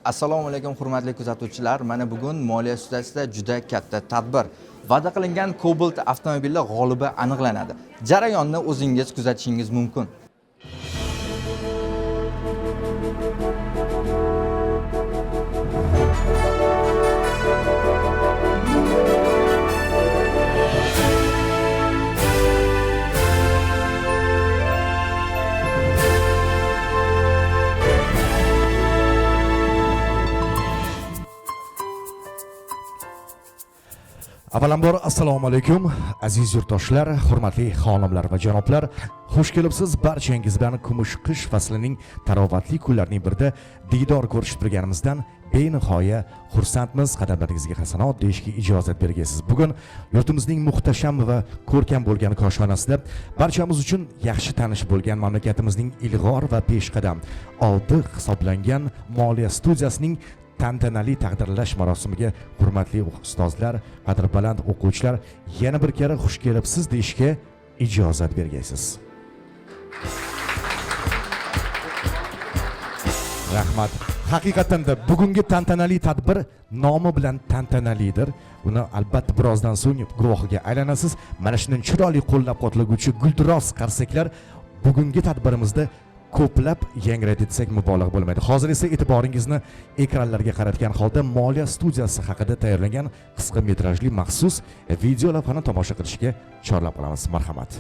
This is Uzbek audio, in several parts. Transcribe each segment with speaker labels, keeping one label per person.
Speaker 1: Assalomu alaykum hurmatli kuzatuvchilar. Mana bugun moliya studiyasida juda katta tadbir. Va'da qilingan Cobalt avtomobili g'olibi aniqlanadi. Jarayonni o'zingiz kuzatishingiz mumkin.
Speaker 2: Avvalambor assalomu alaykum aziz yurtdoshlar, hurmatli xonimlar va janoblar. Xush kelibsiz barchangiz bilan kumush qish faslining tarovatli kunlarining birida diydor ko'rishib turganimizdan benihoya xursandmiz. Qadamlaringizga hasanot deyishga ijozat bergaysiz. Bugun yurtimizning muhtasham va ko'rkam bo'lgan koshonasida barchamiz uchun yaxshi tanish bo'lgan mamlakatimizning ilg'or va peshqadam oldi hisoblangan moliya studiyasining tantanali taqdirlash marosimiga hurmatli ustozlar, qadrbaland o'quvchilar yana bir kere xush kelibsiz deyishga ijozat bergaysiz. Rahmat. Haqiqatan da bugungi tantanali tadbir nomi bilan tantanalidir. Uni albatta birozdan so'ng guvohiga aylanasiz. Mana shunday chiroyli qo'llab-quvvatlovchi gulduros qarsaklar bugungi tadbirimizda ko'plab yangraydi desak mubolag'a bo'lmaydi. Hozir esa e'tiboringizni ekranlarga qaratgan holda moliya studiyasi haqida tayyorlangan qisqa metrajli maxsus video lavhani tomosha qilishga chorlab qolamiz. Marhamat.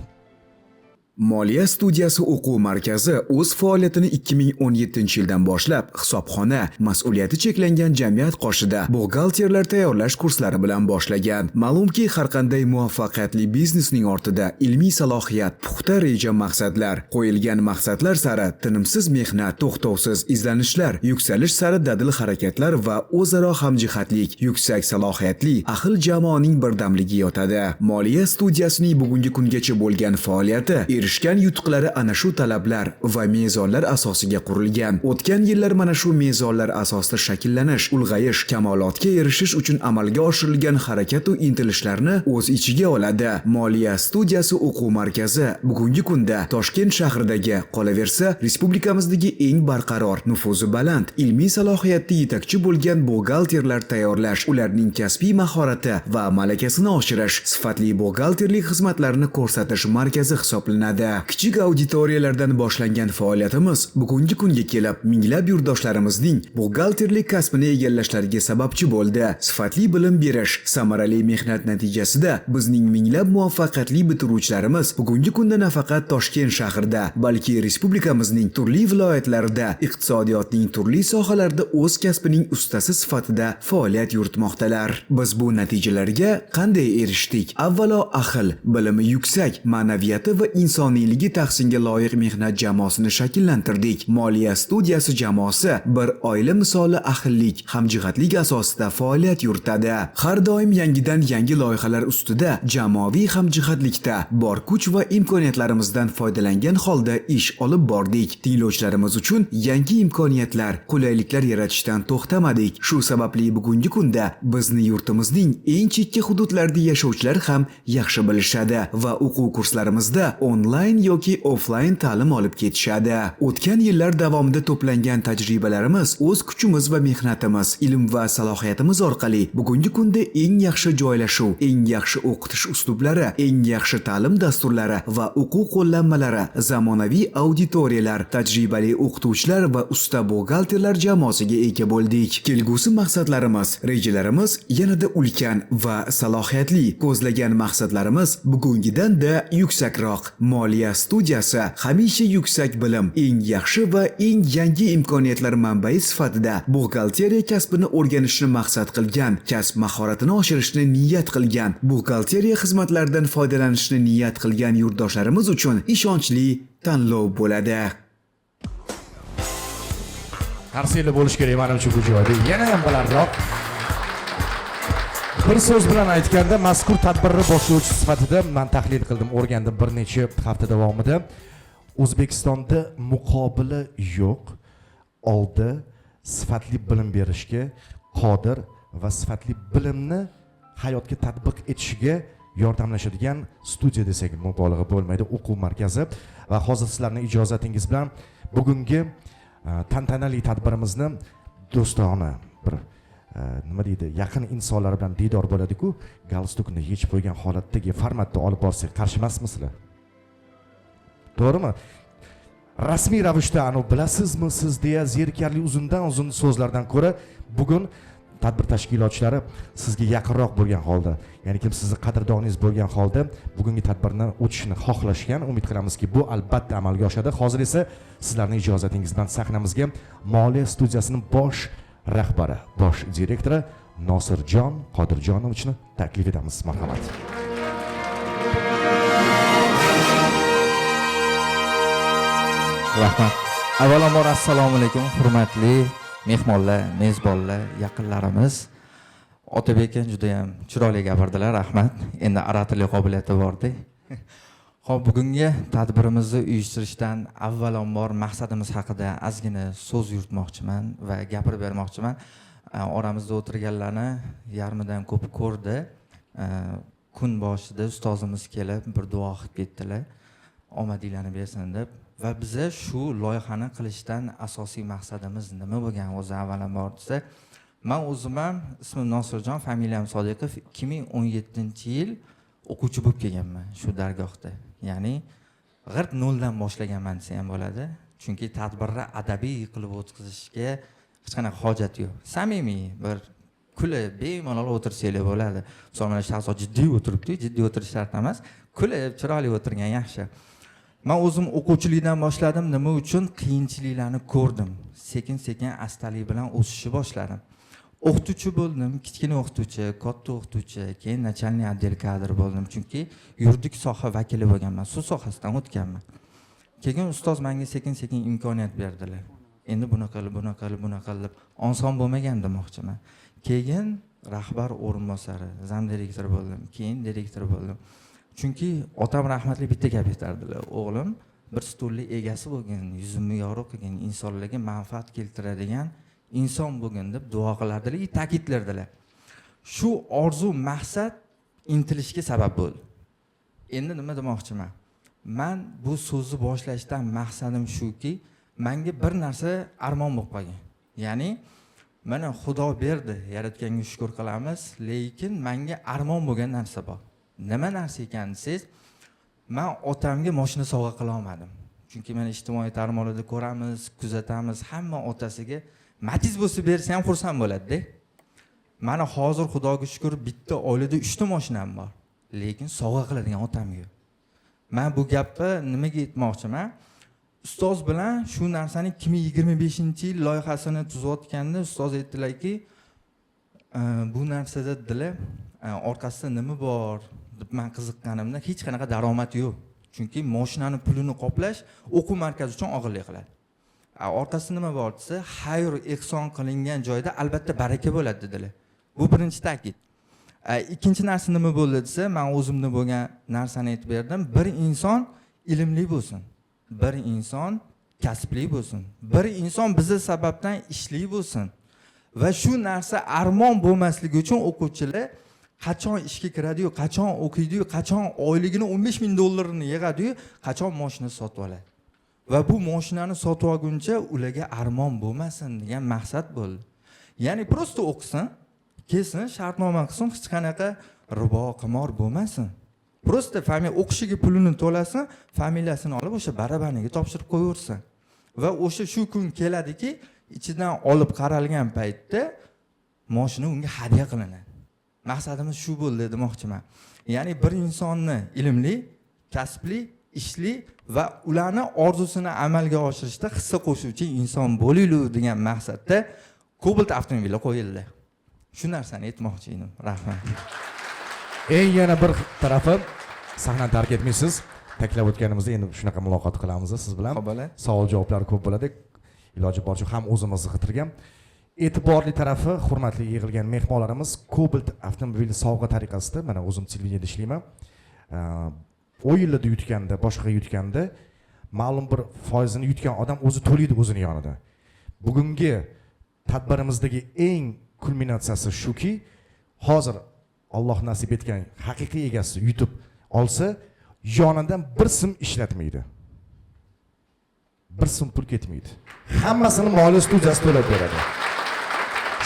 Speaker 3: Moliya studiyasi o'quv markazi o'z faoliyatini 2017-yildan boshlab hisobxona, mas'uliyati cheklangan jamiyat qoshida buxgalterlar tayyorlash kurslari bilan boshlagan. Ma'lumki, har qanday muvaffaqiyatli biznesning ortida ilmiy salohiyat, puxta reja, maqsadlar, qo'yilgan maqsadlar sari tinimsiz mehnat, to'xtovsiz izlanishlar, yuksalish sari dadil harakatlar va o'zaro hamjihatlik, yuksak salohiyatli ahil jamoaning birdamligi yotadi. Moliya studiyasining bugungi kungacha bo'lgan faoliyati erishgan yutuqlari ana shu talablar va mezonlar asosiga qurilgan. O'tgan yillar mana shu mezonlar asosida shakllanish, ulg'ayish, kamolotga erishish uchun amalga oshirilgan harakat va intilishlarni o'z ichiga oladi. Moliya studiyasi o'quv markazi bugungi kunda Toshkent shahridagi, qolaversa respublikamizdagi eng barqaror, nufuzi baland, ilmiy salohiyatli yetakchi bo'lgan buxgalterlar tayyorlash, ularning kasbiy mahorati va malakasini oshirish, sifatli buxgalterlik xizmatlarini ko'rsatish markazi hisoblanadi. Kichik auditoriyalardan boshlangan faoliyatimiz bugungi kunga kelib minglab yurtdoshlarimizning buxgalterlik kasbini egallashlariga sababchi bo'ldi. Sifatli bilim berish, samarali mehnat natijasida bizning minglab muvaffaqiyatli bitiruvchilarimiz bugungi kunda nafaqat Toshkent shahrida, balki respublikamizning turli viloyatlarida iqtisodiyotning turli sohalarida o'z kasbining ustasi sifatida faoliyat yuritmoqdalar. Biz bu natijalarga qanday erishdik? Avvalo, ahil, bilimi yuksak, ma'naviyati va insoniyligi tahsinga loyiq mehnat jamoasini shakllantirdik. Moliya studiyasi jamoasi bir oila misoli ahillik, hamjihatlik asosida faoliyat yuritadi. Har doim yangidan yangi loyihalar ustida jamoaviy hamjihatlikda bor kuch va imkoniyatlarimizdan foydalangan holda ish olib bordik. Tinglovchilarimiz uchun yangi imkoniyatlar, qulayliklar yaratishdan to'xtamadik. Shu sababli bugungi kunda bizni yurtimizning eng chekka hududlarida yashovchilar ham yaxshi bilishadi va o'quv kurslarimizda onlayn yoki offlayn ta'lim olib ketishadi. O'tgan yillar davomida to'plangan tajribalarimiz, o'z kuchimiz va mehnatimiz, ilm va salohiyatimiz orqali bugungi kunda eng yaxshi joylashuv, eng yaxshi o'qitish uslublari, eng yaxshi ta'lim dasturlari va o'quv qo'llanmalari, zamonaviy auditoriyalar, tajribali o'qituvchilar va usta buxgalterlar jamoasiga ega bo'ldik. Kelgusi maqsadlarimiz, rejalarimiz yanada ulkan va salohiyatli. Ko'zlagan maqsadlarimiz bugungidan-da yuksakroq. Moliya studiyasi hamisha yuksak bilim, eng yaxshi va eng yangi imkoniyatlar manbai sifatida buxgalteriya kasbini o'rganishni maqsad qilgan, kasb mahoratini oshirishni niyat qilgan, buxgalteriya xizmatlaridan foydalanishni niyat qilgan yurtdoshlarimiz uchun ishonchli tanlov bo'ladi.
Speaker 2: Qarsaklar bo'lish kerak menimcha bu joyda. Yana ham balandroq. Bir so'z bilan aytganda, mazkur tadbirni boshlovchi sifatida men tahlil qildim, o'rgandim bir necha hafta davomida. O'zbekistonda muqobili yo'q, oldi sifatli bilim berishga qodir va sifatli bilimni hayotga tatbiq etishiga yordamlashadigan studiya desak mubolag'a bo'lmaydi, o'quv markazi. Va hozir sizlarning ijozatingiz bilan bugungi tantanali tadbirimizni do'stona bir nima deydi, yaqin insonlar bilan diydor bo'ladi-ku, galstukni yechib qo'ygan holatdagi formatda olib borsak qarshi emasmisizlar? To'g'rimi? Rasmiy ravishda bilasizmi siz deya zerikarli uzundan uzun so'zlardan ko'ra bugun tadbir tashkilotchilari sizga yaqinroq bo'lgan holda, ya'ni kim sizni qadrdoningiz bo'lgan holda bugungi tadbirni o'tishini xohlashgan. Umid qilamizki, bu albatta amalga oshadi. Hozir esa sizlarning ijozatingiz bilan sahnamizga Moliya studiyasining bosh rahbari, bosh direktori Nosirjon Qodirjonovichni taklif etamiz. Marhamat.
Speaker 1: Rahmat. Avvalambor assalomu alaykum, hurmatli mehmonlar, mezbonlar, yaqinlarimiz. Otabek aka juda ham chiroyli gapirdilar, rahmat. Endi aratili qobiliyati bordi. Xo'p, bugungi tadbirimizni uyushtirishdan avvalambor maqsadimiz haqida ozgina so'z yuritmoqchiman va gapirib bermoqchiman. Oramizda o'tirganlarni yarmidan ko'p ko'rdi. Kun boshida ustozimiz kelib bir duo qilib ketdilar. Omadinglarni bersin deb. Va biza shu loyihani qilishdan asosiy maqsadimiz nima bo'lgan o'zi avvalambor desa, men o'zim ham ismim Nosirjon, familiyam Sodiqov, 2017-yil o'quvchi bo'lib kelganman shu dargohda. Ya'ni g'irt noldan boshlaganman desa ham bo'ladi. Chunki tadbirni adabiy qilib o'tkazishga hech qanaqa hojat yo'q. Samimiy bir kulib, bemalol o'tirsanglar bo'ladi. Misol mana Shahzod jiddiy o'tiribdi, jiddiy o'tirish shart emas. Kulib, chiroyli o'tirgan yaxshi. Men o'zim o'quvchilikdan boshladim. Nima uchun? Qiyinchiliklarni ko'rdim. Sekin-sekin astalik bilan o'sishni boshladim. O'qituvchi bo'ldim, kichkina o'qituvchi, katta o'qituvchi, keyin начальный отдел kadr bo'ldim. Chunki yuridik soha vakili bo'lganman, suv sohasidan o'tganman. Keyin ustoz menga sekin-sekin imkoniyat berdilar. Endi bunaqa qilib oson bo'lmagan demoqchiman. Keyin rahbar o'rinbosari, zam direktor bo'ldim, keyin direktor bo'ldim. Chunki otam rahmatli bitta gap aytardilar. O'g'lim, bir stulli egasi bo'lgin, yuzimni yorug' qilgin, insonlarga manfaat keltiradigan inson bo'lgin deb duo qilardilar, ta'kidlardilar. Shu orzu, maqsad intilishga sabab bo'ldi. Endi nima demoqchiman? Men bu so'zni boshlashdan maqsadim shuki, menga bir narsa armon bo'lib qolgan. Ya'ni mana Xudo berdi, yaratganga shukr qilamiz, lekin menga armon bo'lgan narsa bor. Nima narsa ekan desangiz, men otamga mashina sovg'a qila olmadim. Chunki mana ijtimoiy tarmoqlarda ko'ramiz, kuzatamiz, hamma otasiga Matiz bo'lsa bersa ham xursand bo'ladi-da. Mana hozir Xudoga shukr bitta oilada 3 ta mashinam bor, lekin sovg'a qiladigan otam yo'q. Men bu gapni nimaga aytmoqchiman? Ustoz bilan shu narsani 2025-yil loyihasini tuzayotganda ustoz aytdilarki, bu narsada dedilar, orqasida nima bor deb men qiziqqanimda hech qanaqa daromad yo'q. Chunki mashinani pulini qoplash o'quv markazi uchun og'irlik qiladi. Orqasida nima bor desa, xayr ehson qilingan joyda albatta baraka bo'ladi dedilar. Bu birinchi ta'kid. Ikkinchi narsa nima bo'ldi desa, men o'zimda bo'lgan narsani aytib berdim. Bir inson ilmli bo'lsin, bir inson kasbli bo'lsin, bir inson bizning sababdan ishli bo'lsin. Va shu narsa armon bo'lmasligi uchun o'quvchilar qachon ishga kiradi-yu, qachon o'qiydi-yu, qachon oyligini $15,000 yig'adi-yu, qachon mashina sotib oladi. Va bu mashinani sotib olguncha ularga armon bo'lmasin degan maqsad bo'ldi. Ya'ni prosta o'qisin, kelsin, shartnoma qilsin, hech qanaqa ribo, qimor bo'lmasin. Prosta familiya o'qishiga pulini to'lasin, familiyasini olib o'sha barabaniga topshirib qo'yaversin. Va o'sha shu kun keladiki, ichidan olib qaralgan paytda mashina unga hadya qilinadi. Maqsadimiz shu bo'ldi demoqchiman. Ya'ni bir insonni ilmli, kasbli, ishli va ularni orzusini amalga oshirishda hissa qo'shuvchi inson bo'laylik degan maqsadda Cobalt avtomobili qo'yildi. Shu narsani aytmoqchi edim. Rahmat.
Speaker 2: Yana bir tarafi sahnani tark etmaysiz. Taklif o'tganimizda endi shunaqa muloqot qilamiz siz bilan. Savol-javoblar ko'p bo'ladi. Iloji boricha ham o'zimizni qitirgan. E'tiborli tarafi, hurmatli yig'ilgan mehmonlarimiz, Cobalt avtomobili sovg'a tariqasida, mana o'zim televideniyada ishlayman. O'yinlarda yutganda, boshqa yutganda ma'lum bir foizini yutgan odam o'zi to'laydi o'zini yonida. Bugungi tadbirimizdagi eng kulminatsiyasi shuki, hozir Alloh nasib etgan haqiqiy egasi yutib olsa, yonidan bir so'm ishlatmaydi. Bir so'm pul ketmaydi. Hammasini Moliya studiyasi to'lab beradi.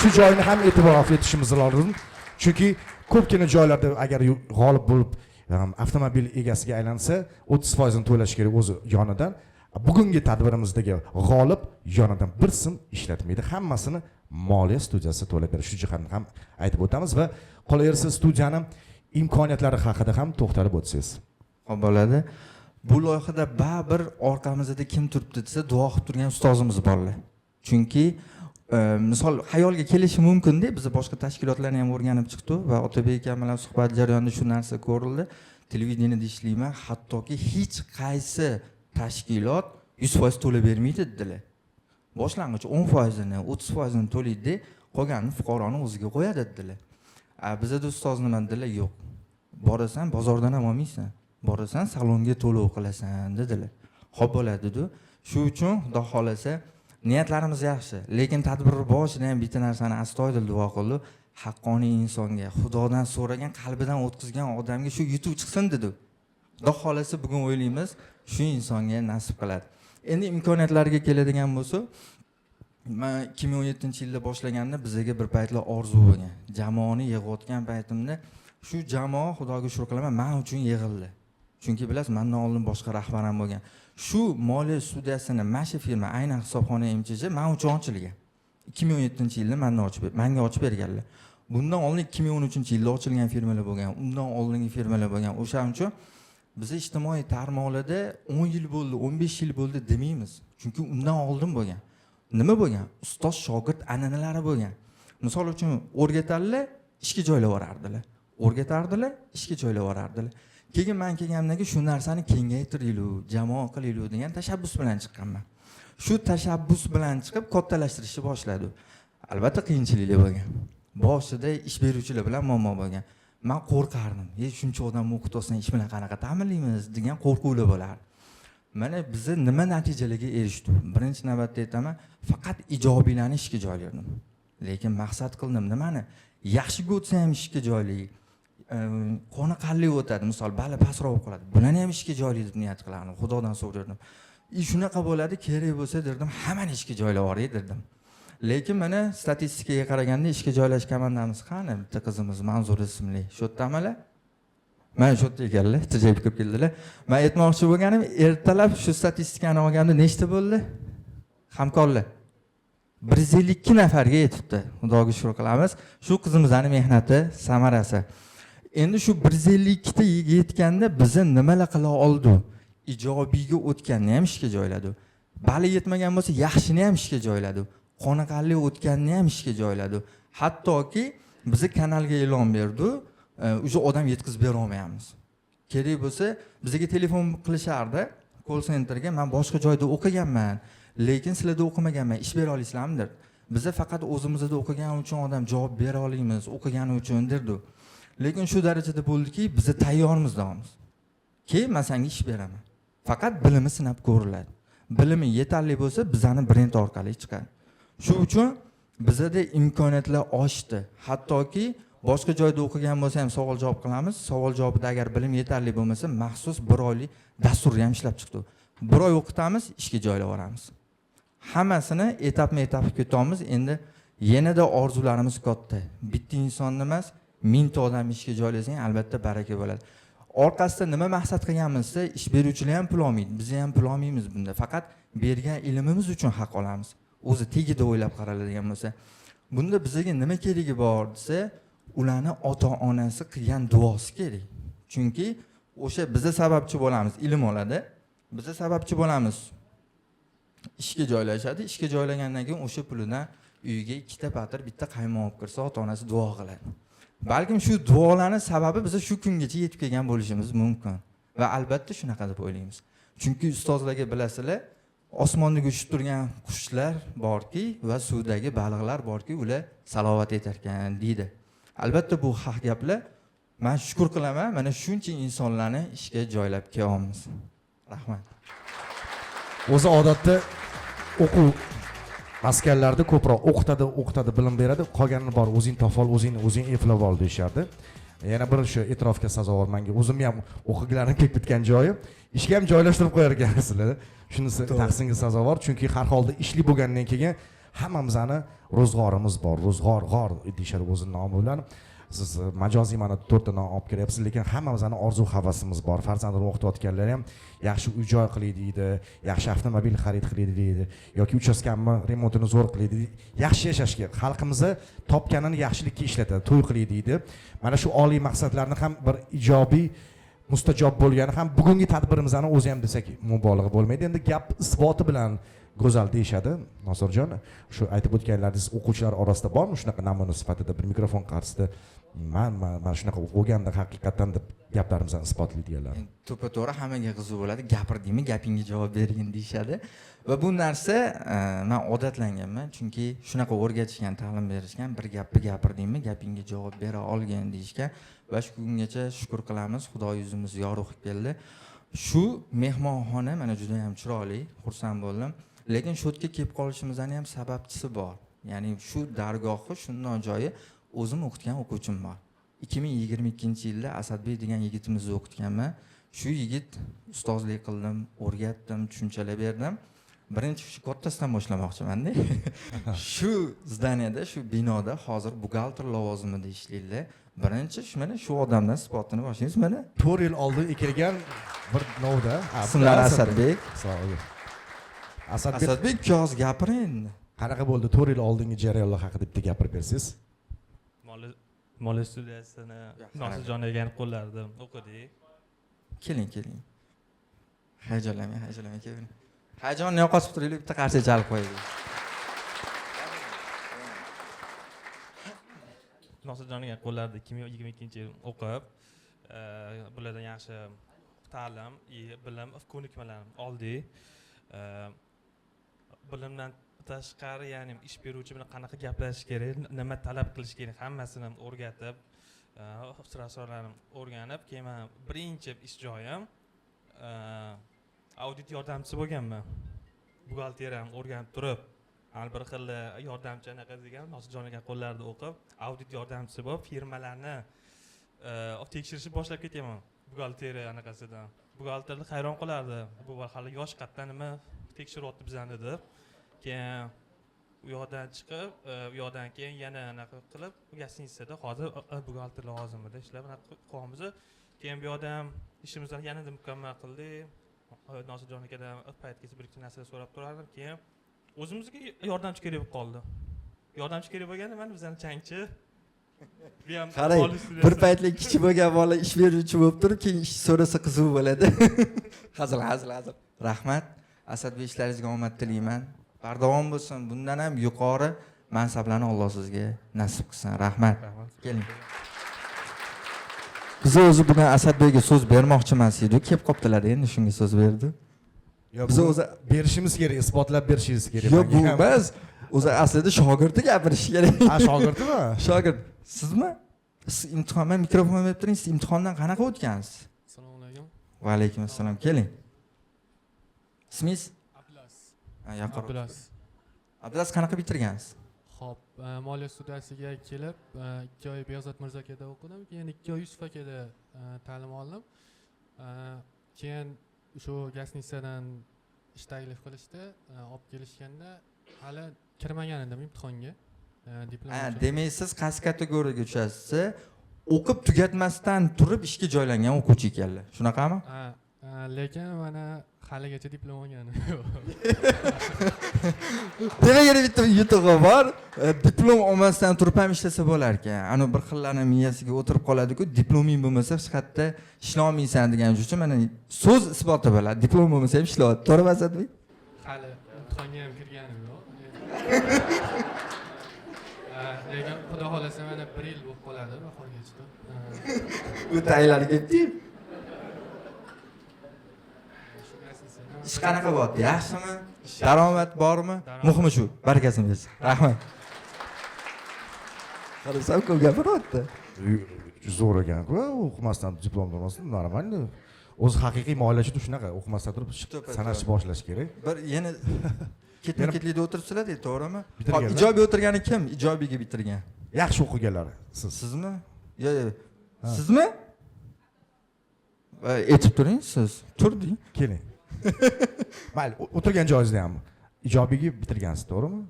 Speaker 2: shu joyini ham e'tirof etishimiz lozim. Chunki ko'pgina joylarda agar g'olib bo'lib avtomobil egasiga aylansa 30% ni to'lash kerak o'zi yonidan. Bugungi tadbirimizdagi g'olib yonidan bir so'm ishlatmaydi. Hammasini moliya studiyasi to'lab berish. Shu jihatni ham aytib o'tamiz va qolaversa studiyani imkoniyatlari haqida ham to'xtalib o'tsangiz.
Speaker 1: Xo'p bo'ladi. Bu loyihada baribir orqamizda kim turibdi desa, duo qilib turgan ustozimiz borlar. Chunki misol xayolga kelishi mumkin-da, biz boshqa tashkilotlarni ham o'rganib chiqdik va Otabek akam bilan suhbat jarayonida shu narsa ko'rildi. Televideniyada ishlayman, hattoki hech qaysi tashkilot 100% to'lab bermaydi dedilar. Boshlang'ich 10% ni, 30% ni to'laydi, qolganini fuqaroni o'ziga qo'yadi dedilar. Bizda ustoz nima dedilar? Yo'q. Borasan, bozordan ham olmaysan. Borasan, salonga to'lov qilasan dedilar. Xo'p bo'ladi-ku. Shu uchun xudo xolasa niyatlarimiz yaxshi, lekin tadbir boshida ham bitta narsani astoydil duo qilib, haqqoniy insonga, Xudodan so'ragan, qalbidan o'tkazgan odamga shu yutuq chiqsin dedi. Xudo xolasa bugun o'ylaymiz, shu insonga nasib qiladi. Endi imkoniyatlarga keladigan bo'lsa, men 2017-yilda boshlaganimda bizga bir paytlar orzu bo'lgan. Jamoani yig'ayotgan paytimda shu jamoa, Xudoga shukr qilaman, men uchun yig'ildi. Chunki bilasiz, mendan oldin boshqa rahbar ham bo'lgan. Shu moliya studiyasini mana firma, aynan hisobxona MCJ men uchun ochilgan. 2017-yilda menga ochib berganlar. Bundan oldin 2013-yilda ochilgan firmalar bo'lgan, undan oldingi firmalar bo'lgan. O'shaning uchun biz ijtimoiy tarmoqlarda 10 yil bo'ldi, 15 yil bo'ldi demaymiz. Chunki undan oldin bo'lgan. Nima bo'lgan? Ustoz shogird an'analari bo'lgan. Misol uchun o'rgatarlar, ishga joylab yuborardilar. O'rgatardilar, ishga joylab yuborardilar. Keyin men kelganimdan keyin shu narsani kengaytiraylik, jamoa qilaylik degan tashabbus bilan chiqqanman. Shu tashabbus bilan chiqib kattalashtirishni boshladi. Albatta qiyinchiliklar bo'lgan. Boshida ish beruvchilar bilan muammo bo'lgan. Men qo'rqardim. Shuncha odamni o'qityapsan, ish bilan qanaqa ta'minlaymiz degan qo'rquvlar bo'lardi. Mana biz nima natijalarga erishdik? Birinchi navbatda aytaman, faqat ijobiylarni ishga joyladim. Lekin maqsad qildim nimani? Yaxshiga o'tsa ham ishga joylaylik. Qoniqarli o'tadi, misol bali pastroq qiladi. Bularni ham ishga joylaylik deb niyat qilardim. Xudodan so'radim. Shunaqa bo'ladi, kerak bo'lsa derdim, hammani ishga joylab yuboray derdim. Lekin mana statistikaga qaraganda ishga joylash komandamiz qani? Bitta qizimiz Manzura ismli. Shu yerdamanlar. Mana shu yerda ekanlar, tijayib kirib keldilar. Men aytmoqchi bo'lganim, ertalab shu statistikani olganda nechta bo'ldi? Hamkorlar 152 nafarga yetibdi. Xudoga shukr qilamiz. Shu qizimizning mehnati samarasi. Endi shu 152 ta yetganda biz nimalar qila oldik? Ijobiyga o'tganni ham ishga joyladi. Bali yetmagan bo'lsa, yaxshini ham ishga joyladi. Qoniqarli o'tganni ham ishga joyladi. Hattoki biz kanalga e'lon berdik. O'sha odam yetkazib bera olmayapmiz. Kerak bo'lsa, bizga telefon qilishardi, call centerga, men boshqa joyda o'qiganman, lekin sizlarda o'qimaganman, ish bera olasizlarmi derdi. Biz faqat o'zimizda o'qigan uchun odam javob bera olamiz, o'qigani uchun derdi. Lekin shu darajada bo'ldiki, biz tayyormiz deymiz. Keyin men senga ish beraman. Faqat bilimi sinab ko'riladi. Bilimi yetarli bo'lsa, bizani brend orqali chiqadi. Shu uchun bizda imkoniyatlar oshdi. Hattoki boshqa joyda o'qigan bo'lsa ham savol javob qilamiz. Savol javobida agar bilim yetarli bo'lmasa, maxsus 1 oylik dasturni ham ishlab chiqdik. 1 oy o'qitamiz, ishga joylab yuboramiz. Hammasini etapma-etap ketamiz. Endi yanada orzularimiz katta. Bitta insonni emas, 1000 ta odam ishga joylasang, albatta baraka bo'ladi. Orqasida nima maqsad qilganimizda, ish beruvchilar ham pul olmaydi, biz ham pul olmaymiz bunda. Faqat bergan ilmimiz uchun haq olamiz. O'zi tegida o'ylab qaraladigan bo'lsa, bunda bizga nima keragi bor desa, ularni ota-onasi qilgan duosi kerak. Chunki o'sha biza sababchi bo'lamiz, ilm oladi. Biza sababchi bo'lamiz. Ishga joylashadi, ishga joylagandan keyin o'sha pulidan uyiga 2 ta patir, bitta qaymoq olib kirsa, ota-onasi duo qiladi. Balkim shu duolarning sababi biz shu kungacha yetib kelgan bo'lishimiz mumkin va albatta shunaqa deb o'ylaymiz. Chunki ustozlarga bilasizlar, osmonda uchib turgan qushlar borki va suvdagi baliqlar borki, ular salovat etar ekan deydi. Albatta bu haq gaplar. Men shukr qilaman, mana shuncha insonlarni ishga joylab kelyapmiz. Rahmat.
Speaker 2: O'zi odatda o'quv maskanlarda ko'proq o'qitadi, bilim beradi, qolganini bor o'zing topol, o'zing eplab ol deyishardi. Yana bir shu e'tirofga sazovor, menga o'zim ham o'qiganlarim kelib bitgan joyi, ishga ham joylashtirib qo'yar ekansizlar. Shunisi tahsinga sazovor, chunki har holda ishli bo'lgandan keyin hammamizni ro'zg'orimiz bor, ro'zg'or g'or deyishadi o'zini nomi bilan. Siz majoziy mana 4 ta nom olib kelyapsiz, lekin hammamizning orzu havasimiz bor. Farzandini o'qitayotganlar ham yaxshi uy-joy qilaylik deydi, yaxshi avtomobil xarid qilaylik deydi, yoki uchastkamni remontini zo'r qilaylik deydi. Yaxshi yashashga, xalqimizni topganini yaxshilikka ishlatadi, to'y qilaylik deydi. Mana shu oliy maqsadlarni ham bir ijobiy mustajob bo'lgani ham bugungi tadbirimizning o'zi ham desak mubolag'a bo'lmaydi. Endi gap isboti bilan go'zal deyishadi. Nosirjon, shu aytib o'tganlaringiz o'quvchilar orasida bormi shunaqa namuna sifatida bir mikrofon qarshisida mana shunaqa o'qiganda haqiqatan deb gaplarimizni isbotlaydiganlar?
Speaker 1: To'ppa-to'g'ri hammaga qiziq bo'ladi. Gapirdingmi, gapingga javob bergin deyishadi. Va bu narsa men odatlanganman, chunki shunaqa o'rgatishgan, ta'lim berishgan, bir gapni gapirdingmi, gapingga javob bera olgan deyishgan. Va shu kungacha shukr qilamiz, Xudo yuzimiz yorug' keldi. Shu mehmonxona mana juda ham chiroyli, xursand bo'ldim. Lekin shu yerga kelib qolishimizning ham sababchisi bor. Ya'ni shu dargohni, shundan joyi o'zim o'qitgan o'quvchim bor. 2022-yilda Asadbek degan yigitimizni o'qitganman. Shu yigit ustozlik qildim, o'rgatdim, tushunchalar berdim. Birinchi shu kattasidan boshlamoqchiman-da. Shu zdaniyada, shu binoda hozir buxgalter lavozimida ishlaydilar. Birinchi shu mana shu odamdan sifatini boshlaymiz mana.
Speaker 2: 4 yil oldin ekilgan bir novda.
Speaker 1: Ismlari Asadbek. Asadbek ko'z gapiring endi.
Speaker 2: Qanaqa bo'ldi 4 yil oldingi jarayonlar haqida bitta gapirib bersangiz?
Speaker 4: Moliya studiyasini Nosirjon egani qo'llarida o'qidik.
Speaker 1: Keling. Hayajonlanmang, keling. Hayajonni yo'qotib turaylik, bitta qarshi chalib qo'yaylik.
Speaker 4: Nosirjon egani qo'llarida 2022-yil o'qib, bulardan yaxshi ta'lim, bilim, ko'nikmalar oldik. Bilimdan tashqari, ya'ni ish beruvchi bilan qanaqa gaplashish kerak, nima talab qilish kerak, hammasini o'rgatib, sirasolarini o'rganib, keyin men birinchi ish joyim audit yordamchisi bo'lganman. Buxgalteriya o'rganib turib, har bir xil yordamchi anaqa degan Nosirjon aka qo'llarida o'qib, audit yordamchisi bo'lib, firmalarni tekshirishni boshlab ketyapman. Buxgalteriya anaqasidan. Buxgalterlar hayron qolardi. Bu hali yosh qatdan nima tekshiryapti bizani deb. Keyin u yoqdan chiqib, u yoqdan keyin yana anaqa qilib, gastitsada hozir buxgalter lavozimida ishlab qolamiz. Keyin bu yoqda ham ishimizni yanada mukammal qildik. Nosirjon akadan paytgacha bir ikki narsa so'rab turardim. Keyin o'zimizga yordamchi kerak bo'lib qoldi. Yordamchi kerak bo'lganda mana bizani changchi
Speaker 1: qarang, bir paytlik kichik bo'lgan bola ish beruvchi bo'lib turib, keyin ish so'rasa qiziq bo'ladi. Hazil. Rahmat. Asadbek, ishlaringizga omad tilayman. Bardavom bo'lsin. Bundan ham yuqori mansablarni Alloh sizga nasib qilsin. Rahmat. Keling. Biz o'zi bugun Asadbekga so'z bermoqchi emas edik. Kelib qoptilar endi shunga so'z berdi.
Speaker 2: Biz o'zi berishimiz kerak, isbotlab berishingiz kerak.
Speaker 1: Yo'q, bu emas. O'zi aslida shogirdi gapirish kerak.
Speaker 2: Shogirdimi?
Speaker 1: Shogird. Sizmi? Siz imtihondan mikrofon berib turing. Siz imtihondan qanaqa o'tgansiz?
Speaker 5: Assalomu alaykum.
Speaker 1: Va alaykum assalom. Keling. Ismingiz?
Speaker 5: Abdulaziz.
Speaker 1: Abdulaziz. Abdulaziz qanaqa bitirgansiz?
Speaker 5: Xo'p, moliya studiyasiga kelib, 2 oy Beyozod Mirzo akada o'qidim, keyin 2 oy Yusuf akada ta'lim oldim. Keyin shu Gastnitsadan ish taklif qilishdi, olib kelishganda hali kirmagan edim imtihonga. Diplom.
Speaker 1: Demak, siz qaysi kategoriyaga tushasiz? O'qib tugatmasdan turib ishga joylangan o'quvchi ekanlar. Shunaqami?
Speaker 5: Lekin mana haligacha diplom olganim yo'q.
Speaker 1: Demak, yana bitta yutug'i bor. Diplom olmasdan turib ham ishlasa bo'lar ekan. Ana bir xillarning miyasiga o'tirib qoladi-ku, diploming bo'lmasa hech qayerda ishlolmaysan degan uchun mana so'z isboti bo'ladi. Diplom bo'lmasa ham ishlayapti. To'g'rimi Asadbek?
Speaker 5: Hali imtihonga ham kirganim yo'q. Lekin xudo xolasa mana 1 yil bo'lib qoladi bahorgacha.
Speaker 1: Bu tayinlar ketdi. Ish qanaqa bo'lyapti? Yaxshimi? Daromad bormi? Muhimi shu, barakasini bersin. Rahmat. Qarasam ko'p gapiryapti.
Speaker 2: Zo'r ekan-ku, o'qimasdan diplom olmasdan normal. O'zi haqiqiy moliyachi shunaqa, o'qimasdan turib sanashni boshlash kerak.
Speaker 1: Bir yana ketma-ketlikda o'tiribsizlar-da, to'g'rimi? Hop, ijobiy o'tirgani kim? Ijobiyga bitirgan.
Speaker 2: Yaxshi o'qiganlar siz.
Speaker 1: Sizmi? Yo'q. Sizmi? Aytib turing siz. Turding.
Speaker 2: Keling. Mayli, o'tirgan joyingizda ham ijobiyga bitirgansiz, to'g'rimi?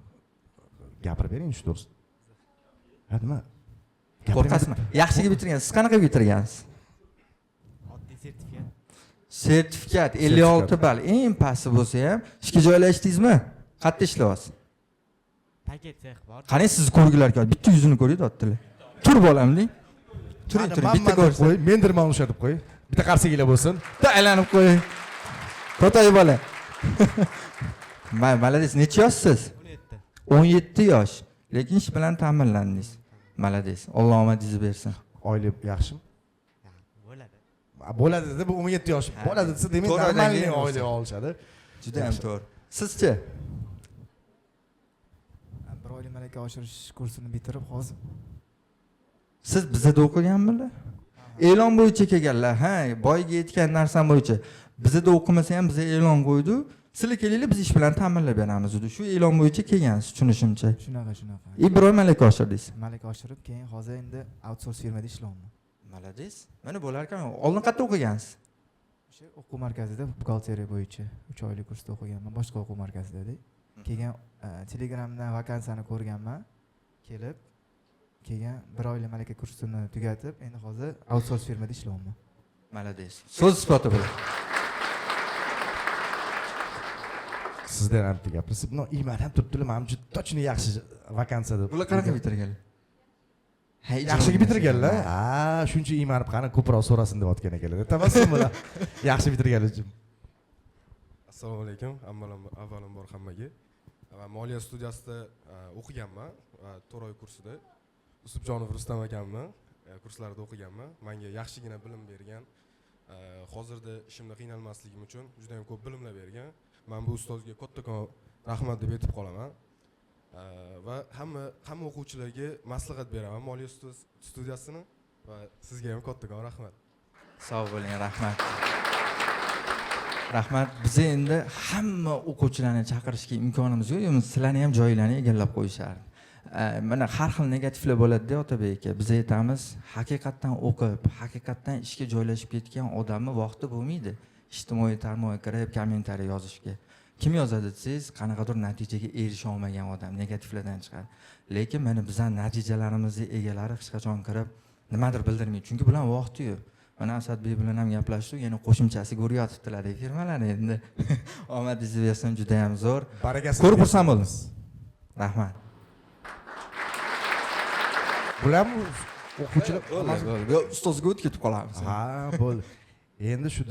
Speaker 2: Gapirib bering shu to'g'risida. Ha, nima?
Speaker 1: Qo'rqasizmi? Yaxshiga bitirgansiz. Siz qanaqa bitirgansiz?
Speaker 6: Oddiy sertifikat.
Speaker 1: Sertifikat 56 ball. Eng pasti bo'lsa ham ishga joylashdingizmi? Qayerda ishlayapsiz?
Speaker 6: Paket sex bor.
Speaker 1: Qani sizni ko'rgilar keldi. Bitta yuzini ko'raydi otdilar. Tur bolam deng. Turing, bitta ko'rsin.
Speaker 2: qo'y, mendirman o'shatib qo'y. Bitta qarshinglar bo'lsin.
Speaker 1: Bitta aylanib qo'ying. To'tay bola. Malades, necha yoshsiz? 17 yosh. Lekin ish bilan ta'minlandingiz. Malades. Alloh omadingizni bersin.
Speaker 2: Oila yaxshimi?
Speaker 6: Bo'ladi.
Speaker 2: Bo'ladi deb 17 yosh. Bo'ladi desa demak
Speaker 1: To'g'ri
Speaker 2: normalniy
Speaker 1: aylangan
Speaker 2: oila olishadi.
Speaker 1: Juda ham to'g'ri. Sizchi?
Speaker 7: Bir oylik malaka oshirish kursini bitirib hozir
Speaker 1: Siz bizda o'qiganmisiz? E'lon bo'yicha kelganlar. Ha, boyga yetgan narsam bo'yicha. Bizda o'qimasa ham bizga e'lon qo'ydi. Sizlar kelinglar, biz ish bilan ta'minlab beramiz dedi. Shu e'lon bo'yicha kelgansiz, tushunishimcha.
Speaker 7: shunaqa.
Speaker 1: Bir oy malaka oshirdingiz.
Speaker 7: Malaka oshirib, keyin hozir endi outsource firmada ishlayapman.
Speaker 1: Malades. Mana bo'lar ekan. Oldin qayerda o'qigansiz?
Speaker 7: O'sha o'quv markazida buxgalteriya bo'yicha 3 oylik kursda o'qiganman, boshqa o'quv markazida. Keyin Telegramdan vakansiyani ko'rganman, kelib keyin 1 oylik malaka kursini tugatib, endi hozir outsource firmada ishlayapman.
Speaker 1: Malades. So'z isboti bilan.
Speaker 2: Sizdan ham gapirsiz. Buni iman ham turibdilar. Men juda точно yaxshi vakansiyada.
Speaker 1: Bular qanaqa bitirganlar?
Speaker 2: Yaxshiga bitirganlar. Ha, shuncha imanib qani ko'proq so'rasin deyotgan ekanlar. Tabassum bilan yaxshi bitirganlar uchun.
Speaker 8: Assalomu alaykum. Avvalambor hammaga. Men moliya studiyasida o'qiganman, 4 oy kursida. Usubjonov Rustam akamni kurslarida o'qiganman. Menga yaxshigina bilim bergan. Hozirda ishimda qiynalmasligim uchun juda ham ko'p bilimlar bergan. Men bu ustozga kattakon rahmat deb aytib qolaman. Va hamma o'quvchilarga maslahat beraman moliya studiyasini va sizga ham kattakon rahmat.
Speaker 1: Sog' bo'ling, rahmat. Rahmat. Biz endi hamma o'quvchilarni chaqirishga imkonimiz yo'q. Sizlarni ham joylarni egallab qo'yishardi. Mana har xil negativlar bo'ladi-da Otabek aka. Biz aytamiz, haqiqatdan o'qib, haqiqatdan ishga joylashib ketgan odamni vaqti bo'lmaydi. Ijtimoiy tarmoqqa kirib kommentariy yozishga. Kim yozadi desangiz, qanaqadir natijaga erisha olmagan odam negativlardan chiqadi. Lekin mana bizning natijalarimizni egalari hech qachon kirib nimadir bildirmaydi. Chunki bilan vaqti yo'q. Mana Asadbek bilan ham gaplashdik, yana qo'shimchasiga o'rgatibdilar firmalar endi. Omadingizni bersin, juda ham zo'r.
Speaker 2: Barakasi.
Speaker 1: Ko'rib xursand bo'ldim. Rahmat.
Speaker 2: Bular o'quvchilar
Speaker 1: ustozga o'tib ketib qolamiz.
Speaker 2: Ha, bo'ldi. Endi shu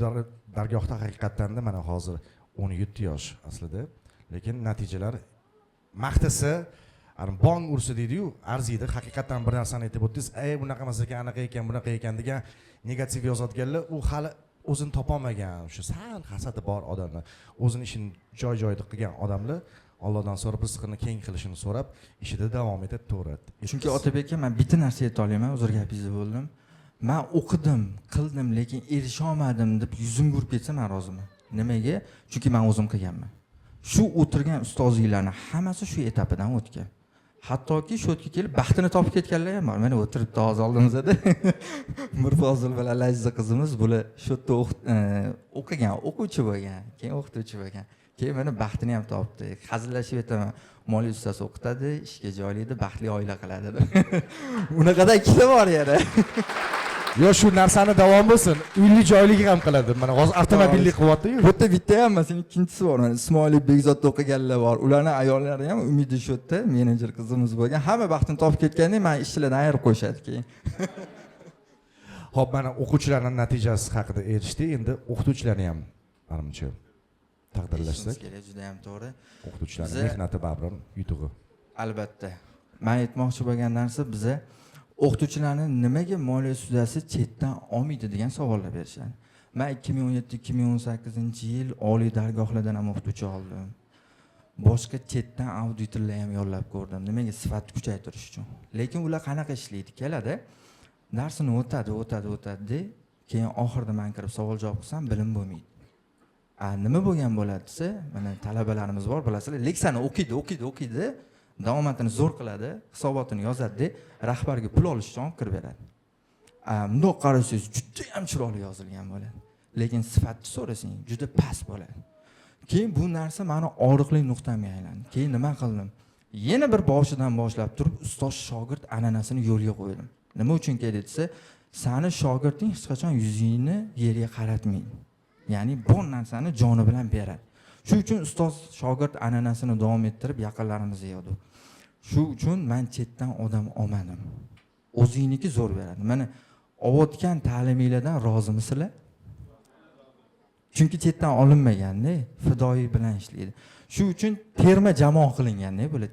Speaker 2: dargohda haqiqatdan da mana hozir 17 yosh aslida, lekin natijalar maqtasa, bong ursa deydi-yu, arziydi. Haqiqatdan bir narsani aytib o'tdingiz, bunaqa emas ekan, anaqa ekan, bunaqa ekan degan negativ yozadiganlar, u hali o'zini topolmagan, o'sha sal hasadi bor odamlar, o'zini ishini joy-joyida qilgan odamlar Allohdan so'rab rizqini keng qilishini so'rab, ishida davom etib to'g'radi.
Speaker 1: Chunki Otabek aka, men bitta narsa ayta olaman, uzr gapingizni bo'ldim. Men o'qidim, qildim, lekin erisha olmadim deb yuzimga urib ketsa men roziman. Nimaga? Chunki men o'zim qilganman. Shu o'tirgan ustozlarning hammasi shu etapidan o'tgan. Hattoki shu yerga kelib baxtini topib ketganlar ham bor. Mana o'tiribdi hozir oldimizda. Mirfozil bilan Laziza qizimiz bular shu yerda o'qigan, o'quvchi bo'lgan, keyin o'qituvchi bo'lgan. Keyin mana baxtini ham topdi. Hazillashib aytaman, moliya ustasi o'qitadi, ishga joylaydi, baxtli oila qiladi deb. Unaqada ikkita bor yana.
Speaker 2: Yo, shu narsani davom bo'lsin. Uyli joyligi ham qiladi. Mana hozir avtomobillik qilyapti-yu.
Speaker 1: Bu yerda bitta ham emas, ikkinchisi bor. Mana Ismoilov Bekzodda o'qiganlar bor. Ularning ayollari ham Umidi shu yerda menejer qizimiz bo'lgan. Hamma baxtini topib ketganda men ishchilardan ayirib qo'yishadi keyin.
Speaker 2: Xo'p, mana o'quvchilarning natijasi haqida eshitdik. Endi o'qituvchilarni ham menimcha taqdirlashsak,
Speaker 1: juda ham to'g'ri.
Speaker 2: o'qituvchilarning mehnati baribir yutug'i.
Speaker 1: Albatta. Men aytmoqchi bo'lgan narsa biza o'qituvchilarni nimaga moliya studiyasi chetdan olmaydi degan savollar berishadi. Men 2017-2018-yil oliy dargohlardan ham o'qituvchi oldim. Boshqa chetdan auditorlar ham yollab ko'rdim. Nimaga? Sifatni kuchaytirish uchun. Lekin ular qanaqa ishlaydi? Keladi, darsini o'tadi, keyin oxirida men kirib savol javob qilsam, bilim bo'lmaydi. Nima bo'lgan bo'ladi desa, mana talabalarimiz bor, bilasizlar, leksiyani o'qiydi, davomatini zo'r qiladi, hisobotini yozadi, rahbarga pul olish uchun olib kirib beradi. Bundoq qarasangiz juda ham chiroyli yozilgan bo'ladi. Lekin sifatni so'rasang, juda past bo'ladi. Keyin bu narsa meni og'riqli nuqtamga aylandi. Keyin nima qildim? yana bir boshidan boshlab turib ustoz shogird an'anasini yo'lga qo'ydim. Nima uchun kerak desa, sani shogirding hech qachon yuzingni yerga qaratmaydi. Ya'ni bor narsani joni bilan beradi. Shu uchun ustoz shogird an'anasini davom ettirib yaqinlarimiz yig'di. Shu uchun men chetdan odam olmadim. O'zingniki zo'r beradi. Mana olayotgan ta'liminglardan rozimisizlar? Chunki chetdan olinmaganda, fidoyi bilan ishlaydi. Shu uchun terma jamoa qilinganda, böyle